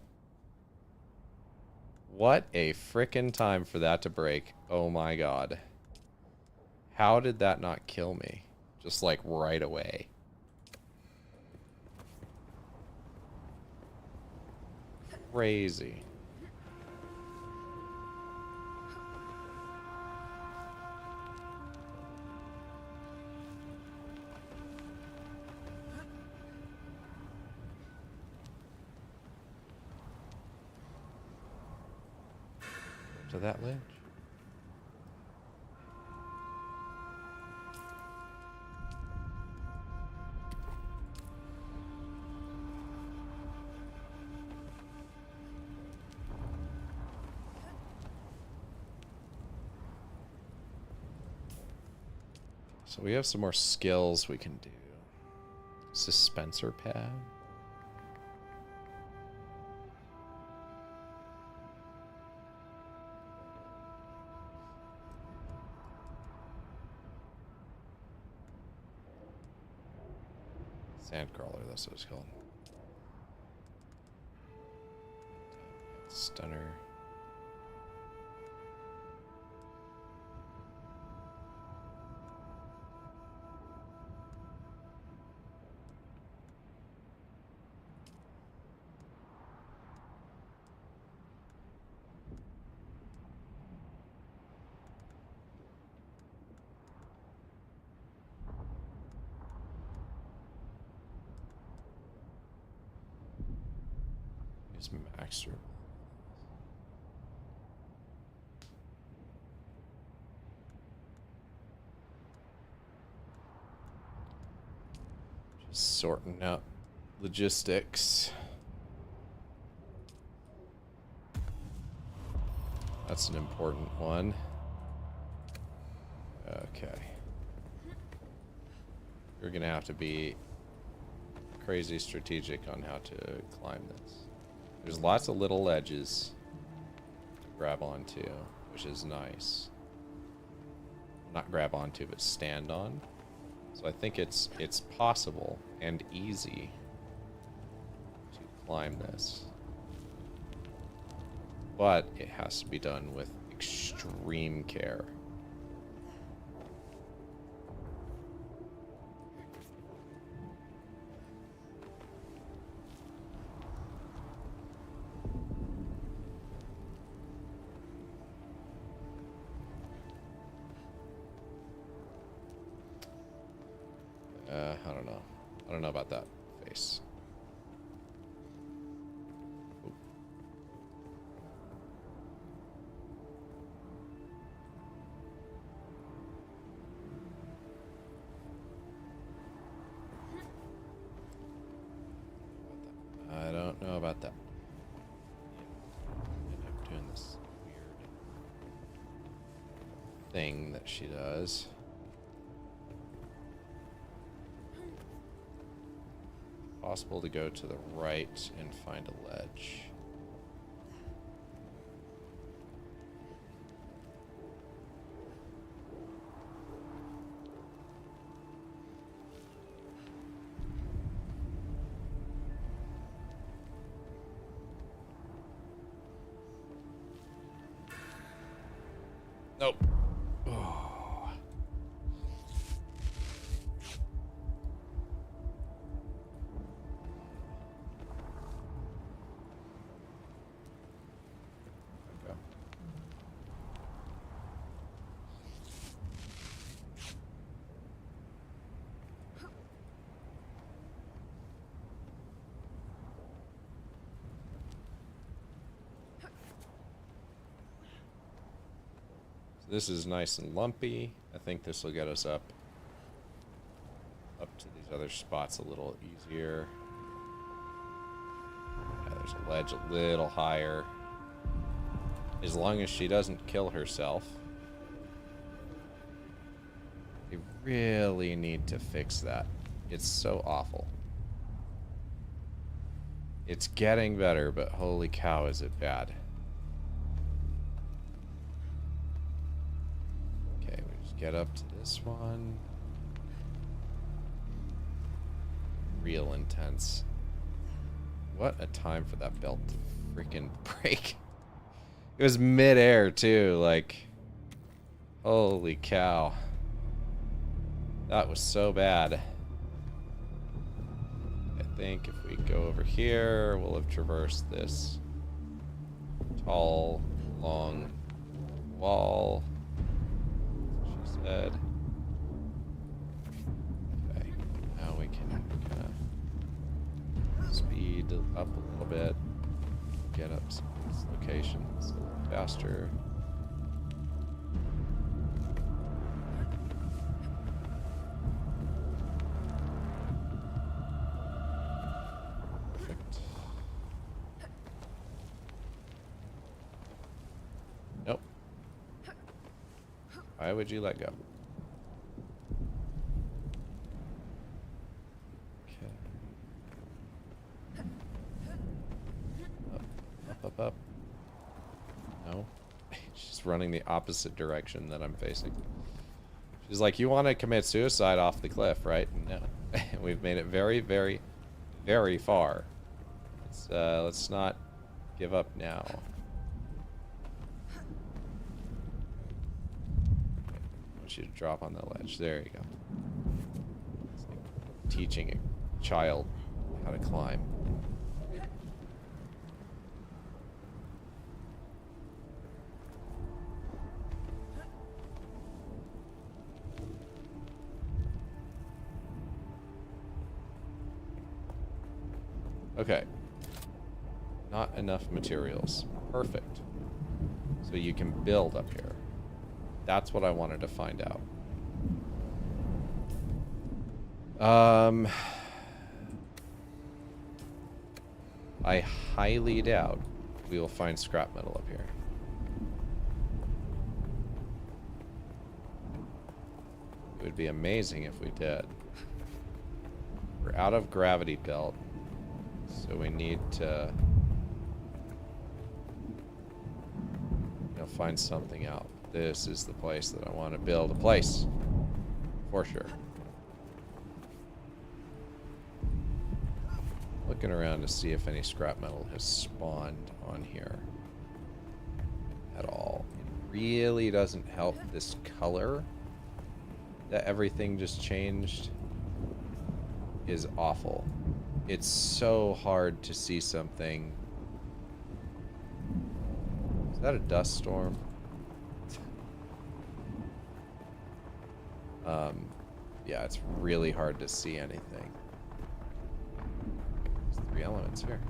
What a frickin' time for that to break. Oh my god. How did that not kill me? Just like right away. Crazy. To that ledge. So we have some more skills we can do. Suspensor pad. Sandcrawler, that's what it's called. Stunner. Use max. Just sorting out logistics. That's an important one. Okay. You're gonna have to be crazy strategic on how to climb this. There's lots of little ledges to grab onto, which is nice. Not grab onto, but stand on. So I think it's possible and easy to climb this. But it has to be done with extreme care. I don't know. I don't know about that face. Ooh. I don't know about that. I'm doing this weird thing that she does. Possible to go to the right and find a ledge. Nope. Oh. This is nice and lumpy. I think this will get us up to these other spots a little easier. Yeah, there's a ledge a little higher. As long as she doesn't kill herself. We really need to fix that. It's so awful. It's getting better, but holy cow, is it bad. Get up to this one. Real intense. What a time for that belt to freaking break. It was mid-air too, like, holy cow. That was so bad. I think if we go over here, we'll have traversed this tall, long wall. Said. Okay, now we can kind of speed up a little bit, get up to this location a little faster. Perfect. Nope. Why would you let go? Okay. Up, up. No. She's running the opposite direction that I'm facing. She's like, you want to commit suicide off the cliff, right? No. We've made it very, very, very far. Let's not give up now. You to drop on the ledge. There you go. It's like teaching a child how to climb. Okay. Not enough materials. Perfect. So you can build up here. That's what I wanted to find out. I highly doubt we will find scrap metal up here. It would be amazing if we did. We're out of gravity belt, so we need to, you know, find something out. This is the place that I want to build a place, for sure. Looking around to see if any scrap metal has spawned on here at all. It really doesn't help this color that everything just changed is awful. It's so hard to see something. Is that a dust storm? Yeah, it's really hard to see anything. There's 3 elements here.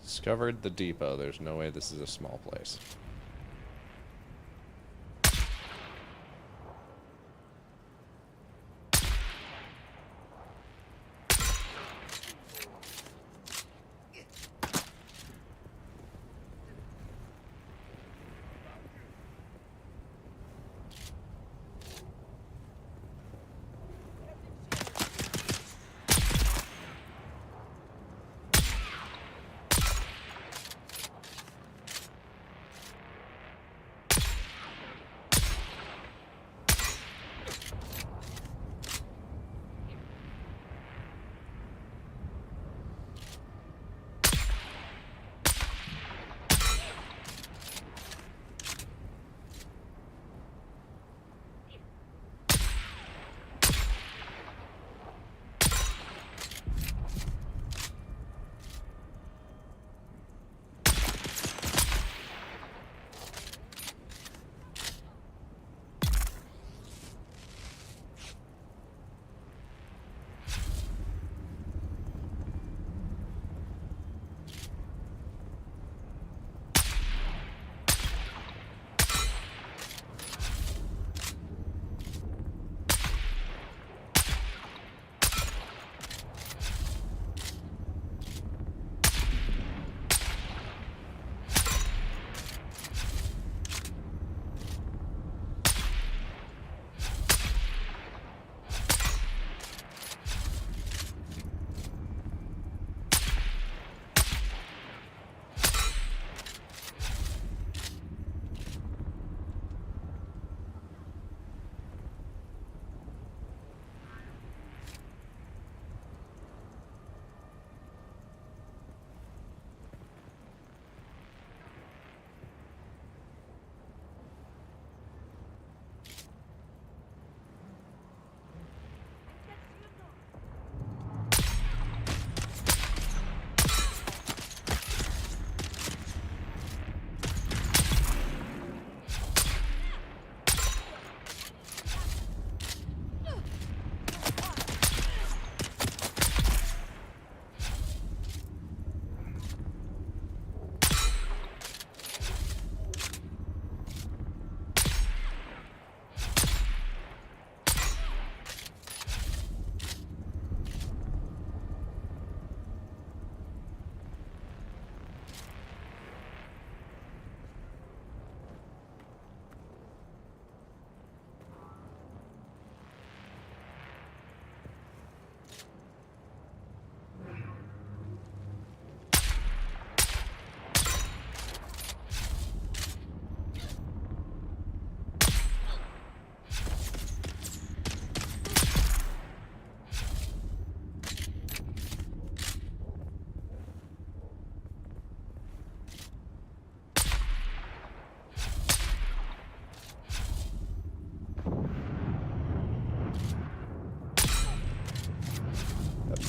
Discovered the depot. There's no way this is a small place.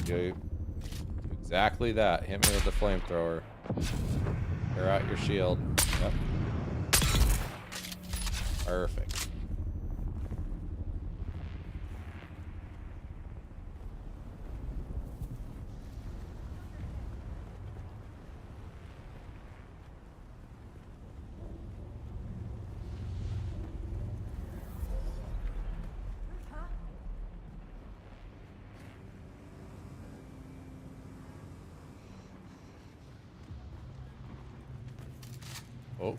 Do exactly that. Hit me with the flamethrower. Tear out your shield. Yep. Perfect. Oh.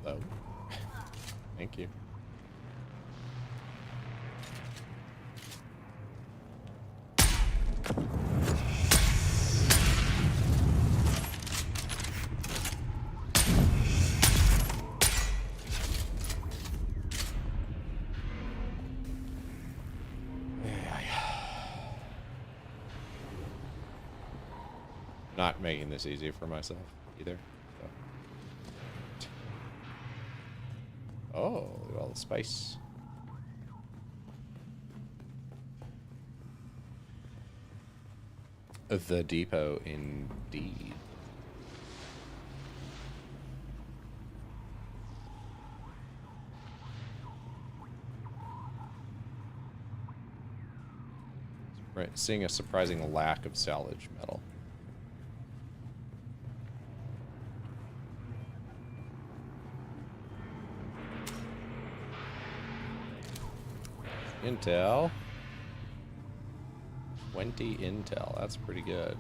Oh. Thank you. Not making this easy for myself either. So. Oh, look at all the spice. The depot, indeed. Right, seeing a surprising lack of salvage metal. Intel. 20 intel. That's pretty good.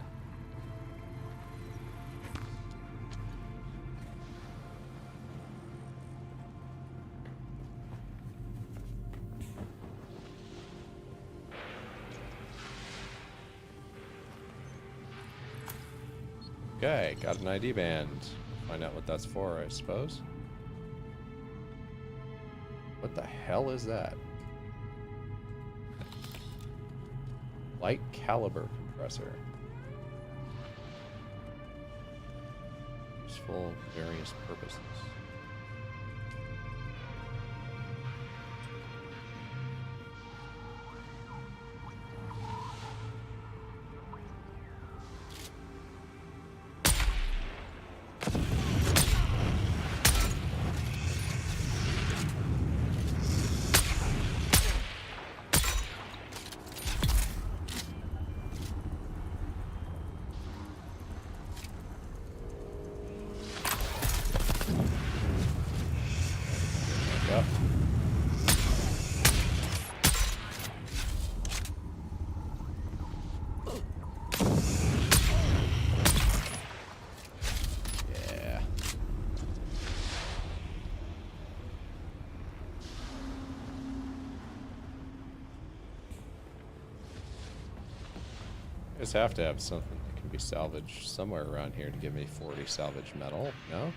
Okay, got an ID band. Find out what that's for, I suppose. What the hell is that? Light caliber compressor. Useful various purposes. Yep. Yeah. I just have to have something that can be salvaged somewhere around here to give me 40 salvage metal, no?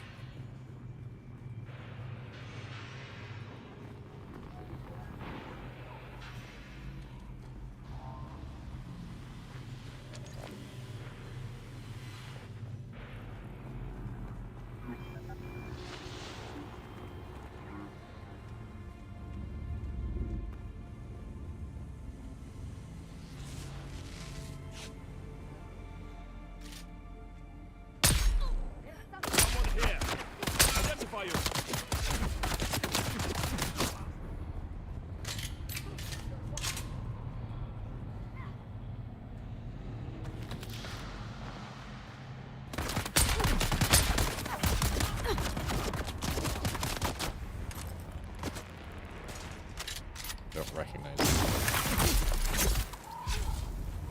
Don't recognize it.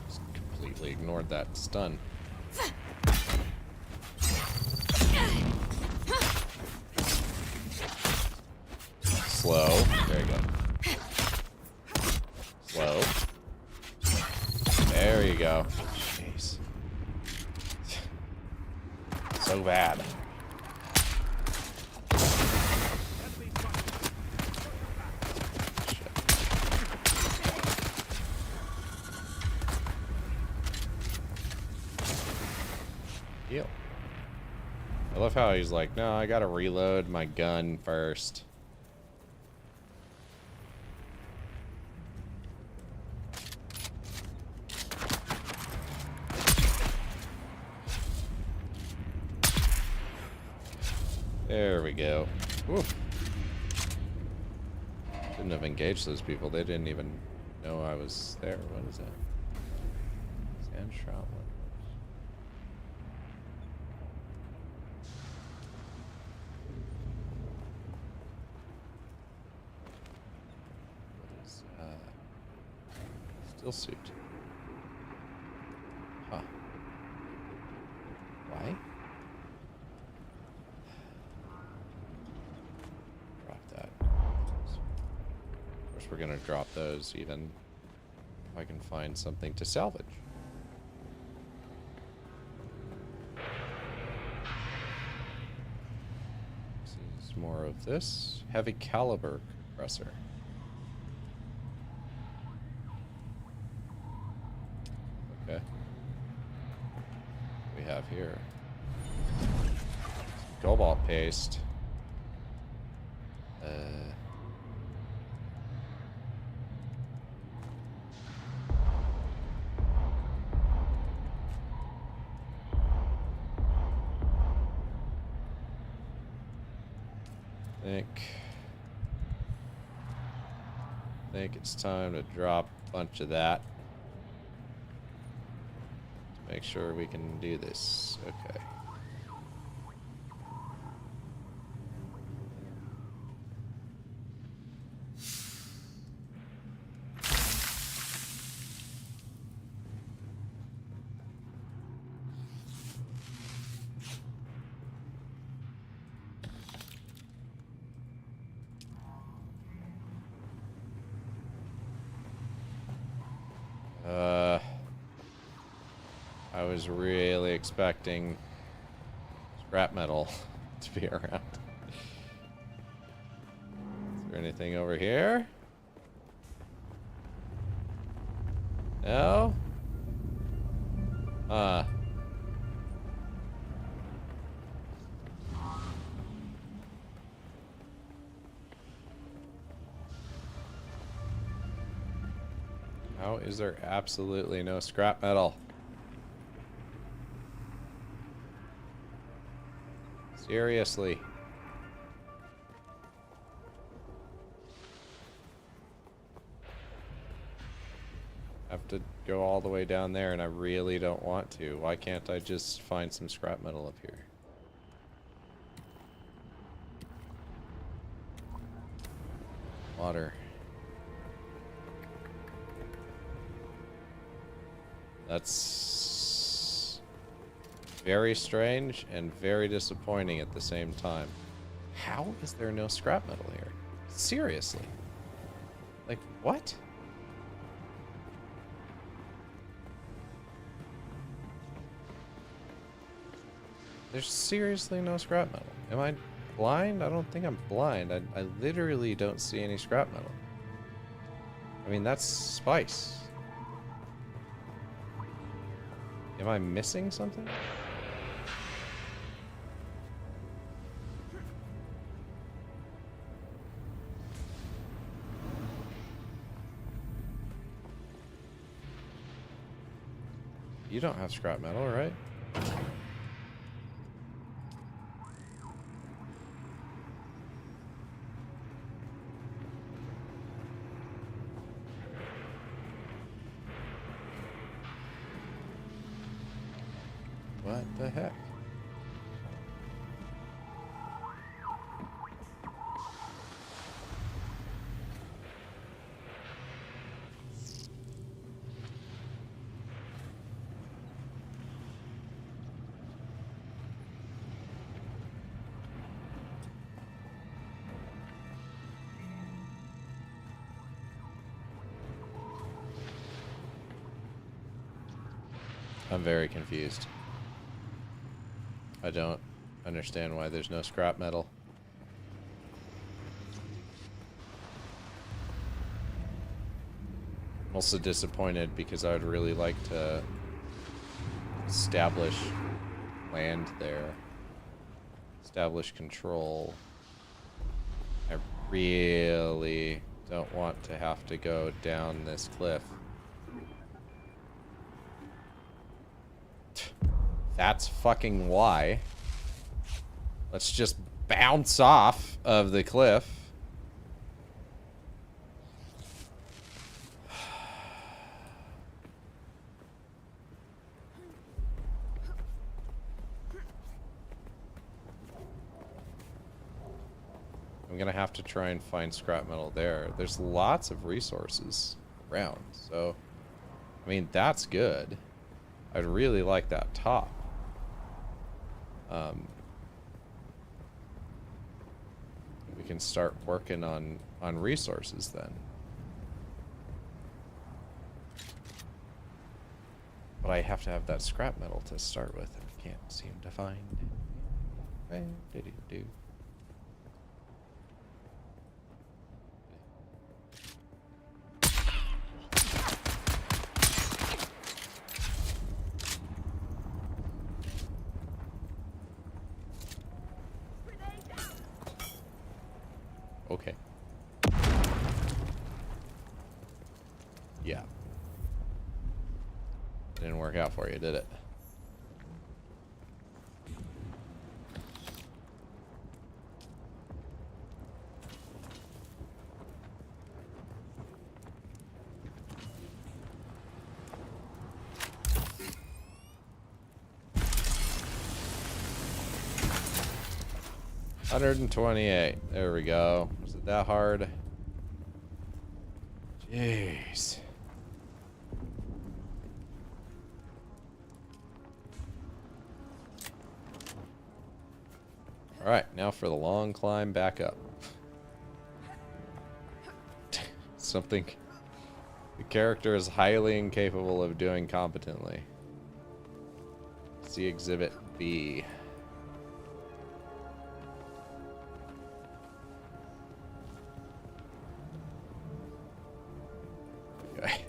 Just completely ignored that stun. Slow. There you go. Slow. There There you go. Jeez. So bad. Heal. I love how he's like, no, I gotta reload my gun first. There we go. Oof. Didn't have engaged those people. They didn't even know I was there. What is that? Sand shroud. What is steel suit? Huh. Why? We're gonna drop those even if I can find something to salvage. This is more of this heavy caliber compressor. Okay. What we have here cobalt paste. I think it's time to drop a bunch of that to make sure we can do this. Okay. I was really expecting scrap metal to be around. Is there anything over here? No? How is there absolutely no scrap metal? Seriously. I have to go all the way down there and I really don't want to. Why can't I just find some scrap metal up here? Water. That's very strange and very disappointing at the same time. How is there no scrap metal here? Seriously. Like, what? There's seriously no scrap metal. Am I blind? I don't think I'm blind. I literally don't see any scrap metal. I mean, that's spice. Am I missing something? You don't have scrap metal, right? What the heck? I'm very confused. I don't understand why there's no scrap metal. I'm also disappointed because I would really like to establish land there. Establish control. I really don't want to have to go down this cliff. That's fucking why. Let's just bounce off of the cliff. I'm gonna have to try and find scrap metal there. There's lots of resources around, so I mean that's good. I'd really like that top. We can start working on resources then. But I have to have that scrap metal to start with, and I can't seem to find it. 128. There we go. Was it that hard? Jeez. Alright, now for the long climb back up. Something the character is highly incapable of doing competently. See Exhibit B. Okay.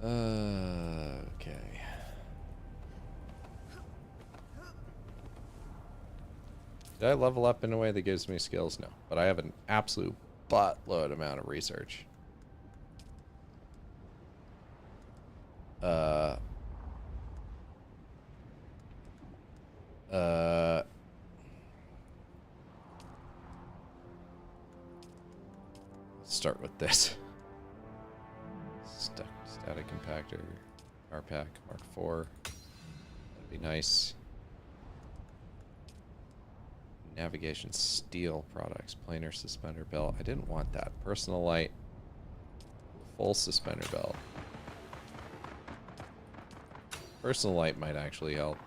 Okay. Did I level up in a way that gives me skills? No, but I have an absolute buttload amount of research. Let's start with this. Static compactor, RPAC Mark IV. That'd be nice. Navigation steel products, planar suspender belt. I didn't want that. Personal light, full suspender belt. Personal light might actually help.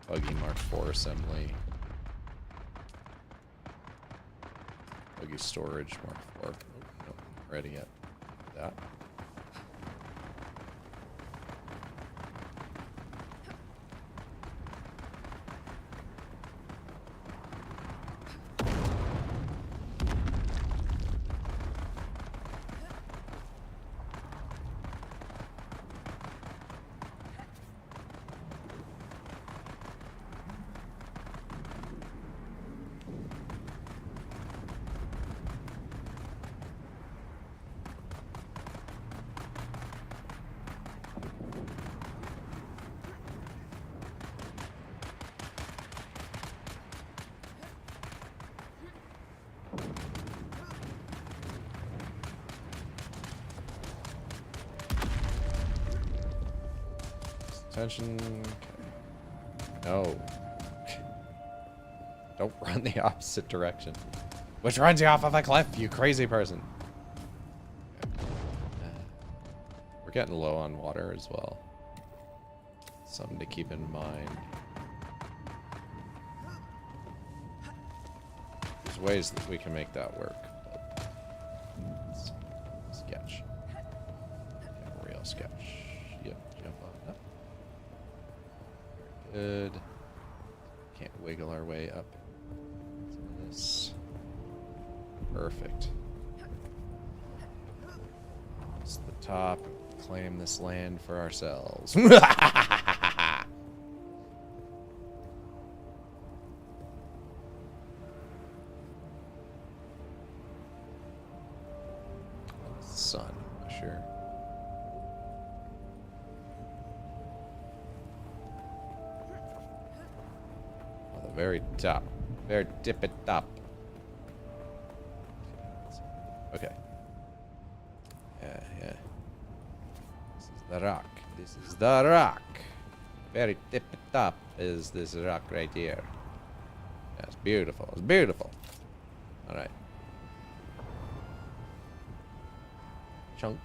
Buggy Mark IV assembly. Buggy storage Mark IV. Oh, nope, not ready yet. That. Attention. Okay. No. Don't run the opposite direction. Which runs you off of a cliff, you crazy person. We're getting low on water as well. Something to keep in mind. There's ways that we can make that work, but it's sketch. Yeah, real sketch. Yep, jump on up. Good. Can't wiggle our way up. This. Perfect. It's the top. Claim this land for ourselves. Sun, sure. On the very top. Very tippy top. Okay. Yeah. This is the rock. This is the rock. Very tippy top is this rock right here. Yeah, it's beautiful. It's beautiful. Alright. Chunk.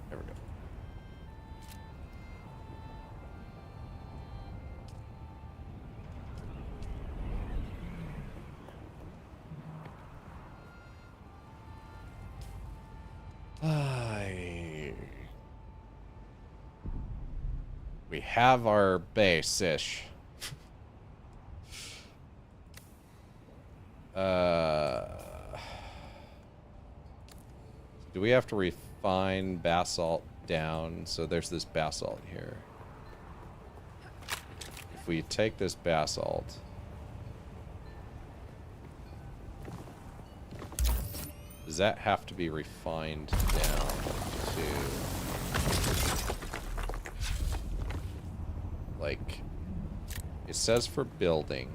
There we go. We have our base-ish. Do we have to refine basalt down? So there's this basalt here. If we take this basalt, does that have to be refined down to, like, it says for building.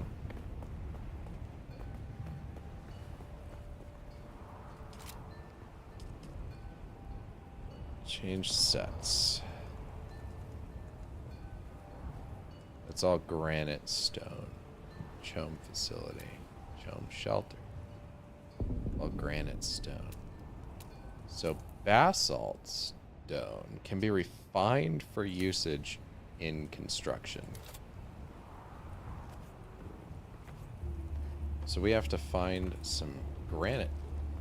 Change sets. It's all granite stone. Chome facility. Chome shelter. All granite stone. So basalt stone can be refined for usage in construction. So we have to find some granite.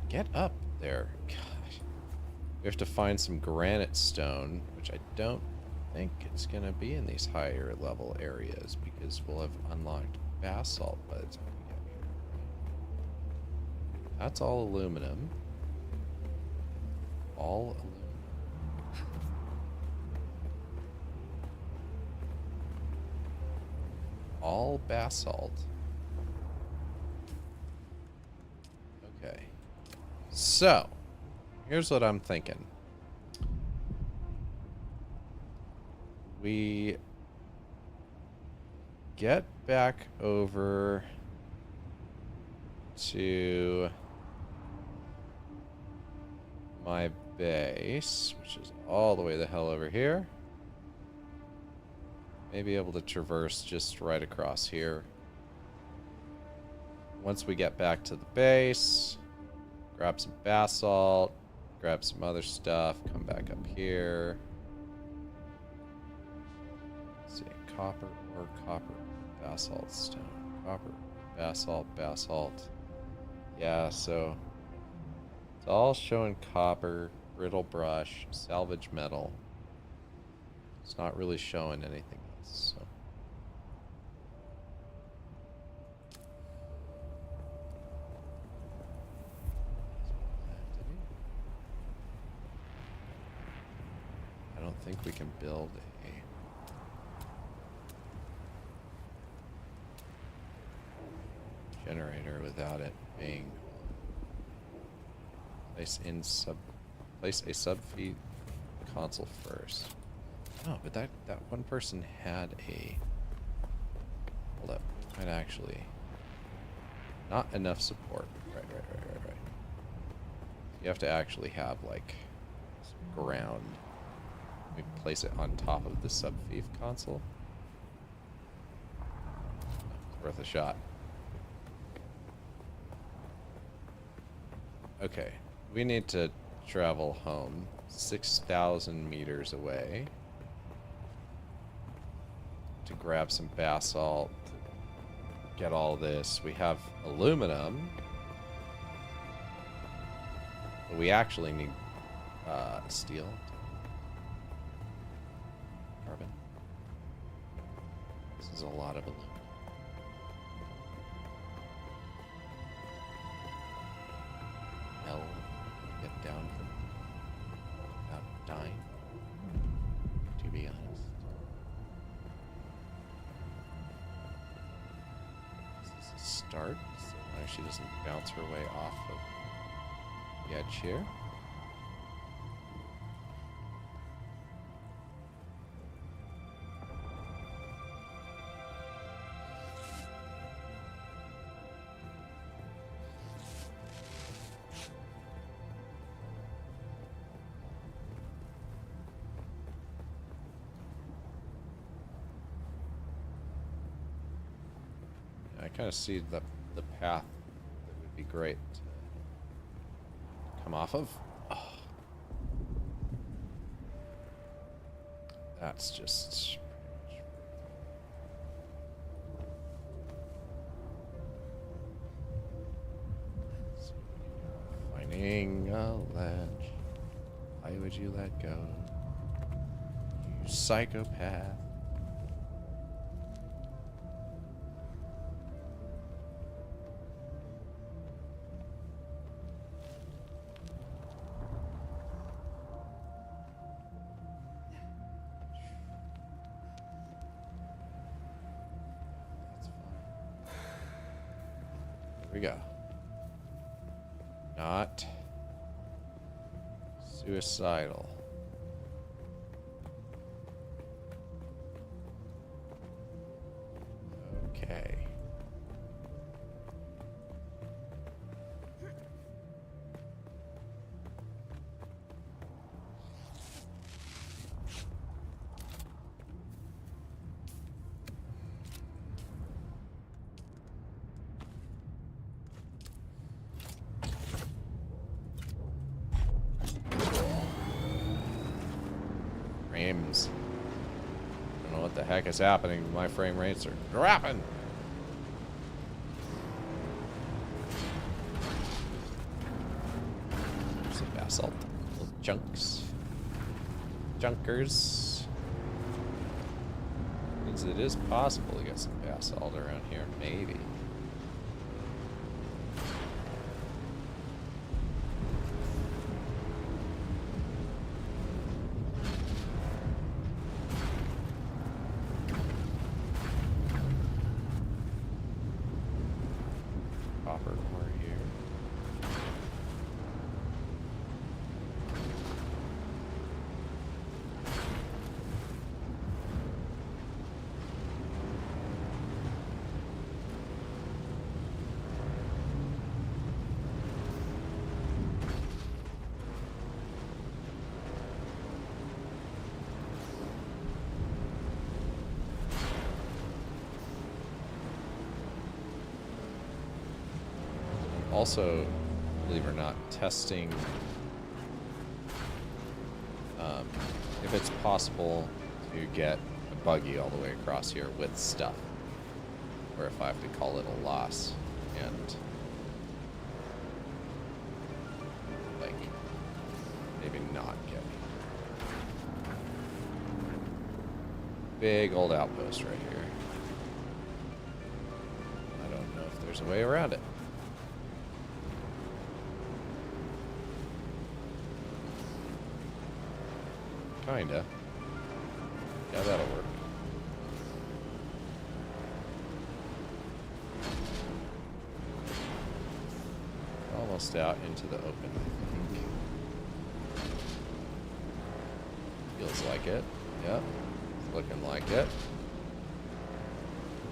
Get up there. Gosh. We have to find some granite stone, which I don't think it's going to be in these higher level areas because we'll have unlocked basalt by the time we get here. That's all aluminum. All aluminum. All basalt. Okay. So, here's what I'm thinking. We get back over to my base, which is all the way the hell over here. Maybe able to traverse just right across here. Once we get back to the base, grab some basalt, grab some other stuff, come back up here. Let's see, copper or copper, basalt, stone, copper, basalt, basalt. Yeah, so it's all showing copper, brittle brush, salvage metal. It's not really showing anything else, so. I don't think we can build a generator without it being place a sub-feed console first. Oh, but that one person had a, hold up, might actually not enough support. Right. You have to actually have like some ground. We place it on top of the sub-fief console. It's worth a shot. Okay. We need to travel home 6,000 meters away to grab some basalt, to get all this. We have aluminum, but we actually need steel. Carbon. This is a lot of aluminum. Hell, get down from without dying, to be honest. This is a start, so now she doesn't bounce her way off of the edge here. I kind of see the path that would be great to come off of. Oh. That's just finding a ledge. Why would you let go? You psychopath. Here we go. Not suicidal. Okay. Frames. I don't know what the heck is happening. My frame rates are dropping. Some basalt. Little chunks. Junkers. Means it is possible to get some basalt around here. Maybe. Copper ore here. Also, believe it or not, testing if it's possible to get a buggy all the way across here with stuff, or if I have to call it a loss and like maybe not get big old outpost right here. I don't know if there's a way around it. Kinda. Yeah, that'll work. Almost out into the open, I think. Feels like it. Yep. It's looking like it.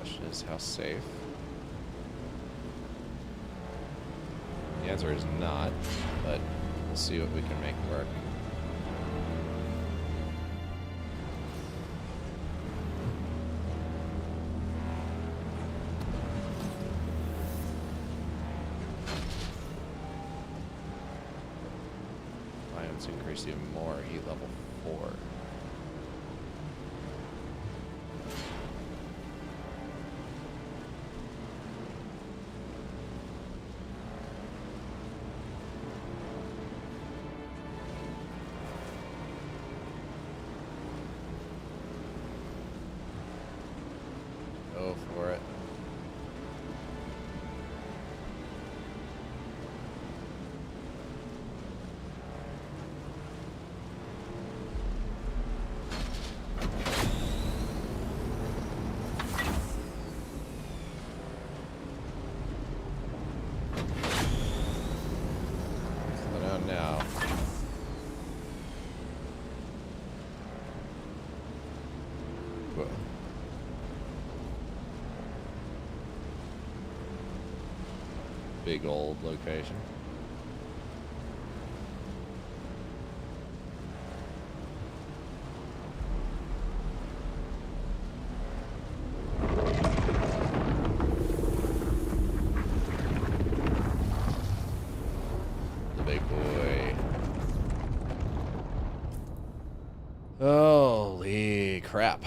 Question is how safe. The answer is not, but we'll see what we can make work. Let's increase even more. Heat level 4. Go for it. Slow down now. Whoa. Big old location. The big boy. Holy crap.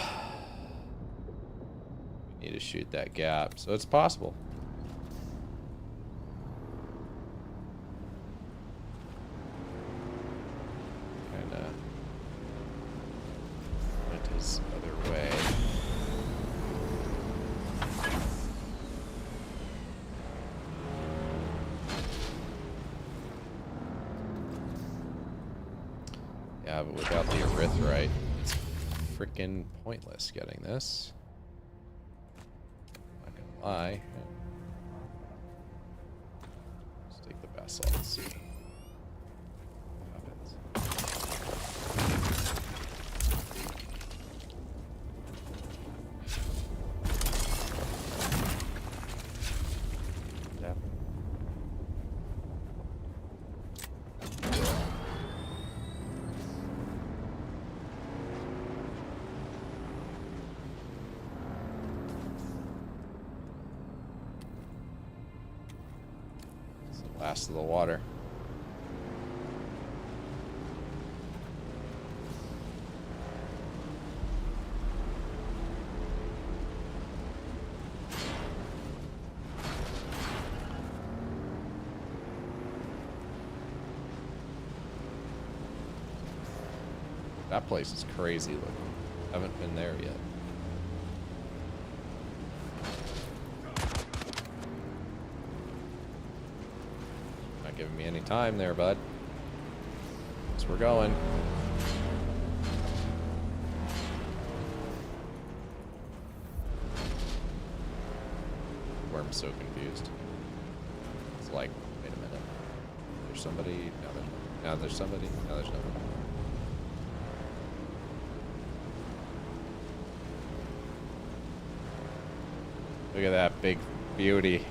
We need to shoot that gap, so it's possible. His other way. Yeah, but without the erythrite, it's freaking pointless getting this. Not gonna lie. Let's take the basalt and see what happens. Last of the water. That place is crazy looking. Haven't been there yet. Giving me any time there, bud. Guess we're going. Worm's so confused. It's like, wait a minute. There's somebody. Now there's somebody. Now there's nobody. Look at that big beauty.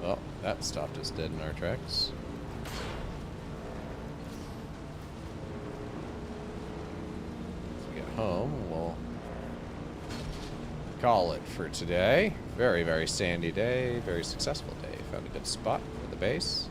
Well, that stopped us dead in our tracks. home. We'll call it for today. Very, very sandy day. Very successful day. Found a good spot for the base.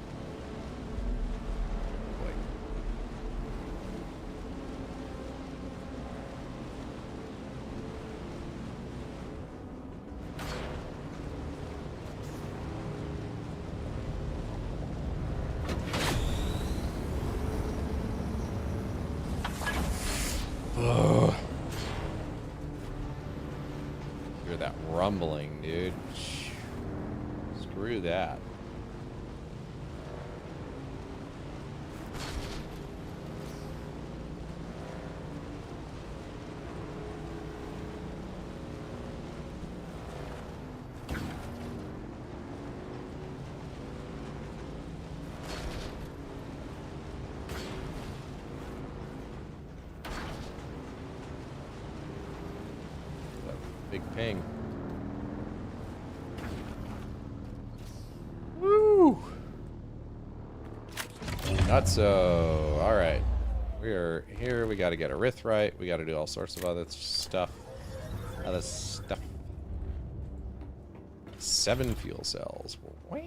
Hear that rumbling, dude. Screw that. Big ping. Woo! Not so. All right. We are here. We got to get a Rith. We got to do all sorts of other stuff. 7 fuel cells. Wow.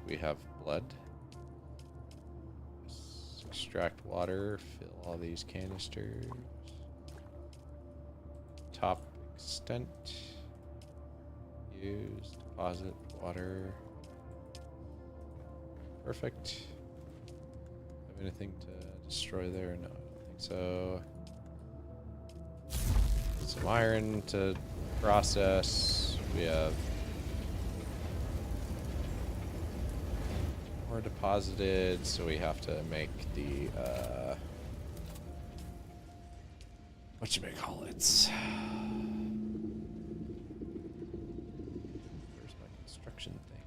We have blood. Extract water. Fill all these canisters. Top extent. Use. Deposit. Water. Perfect. Have anything to destroy there? No, I don't think so. Some iron to process. We have more deposited, so we have to make the whatchamacallits. Where's my construction thing?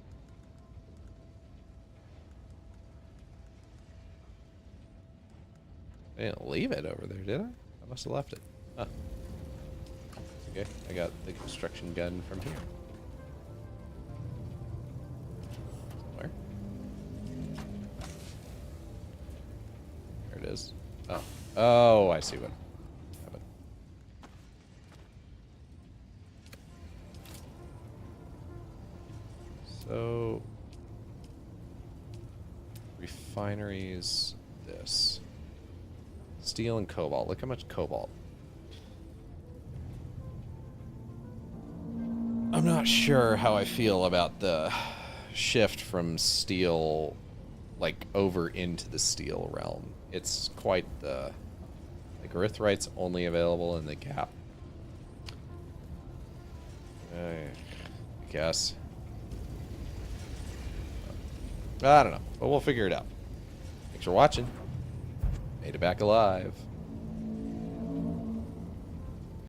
I didn't leave it over there, did I? I must have left it. Huh. Okay, I got the construction gun from here. Somewhere. There it is. Oh. Oh, I see what happened. So, refineries, this. Steel and cobalt. Look how much cobalt. I'm not sure how I feel about the shift from steel, like, over into the steel realm. It's quite the... Like, Erythrite's only available in the gap. I guess. I don't know, but we'll figure it out. Thanks for watching. Made it back alive.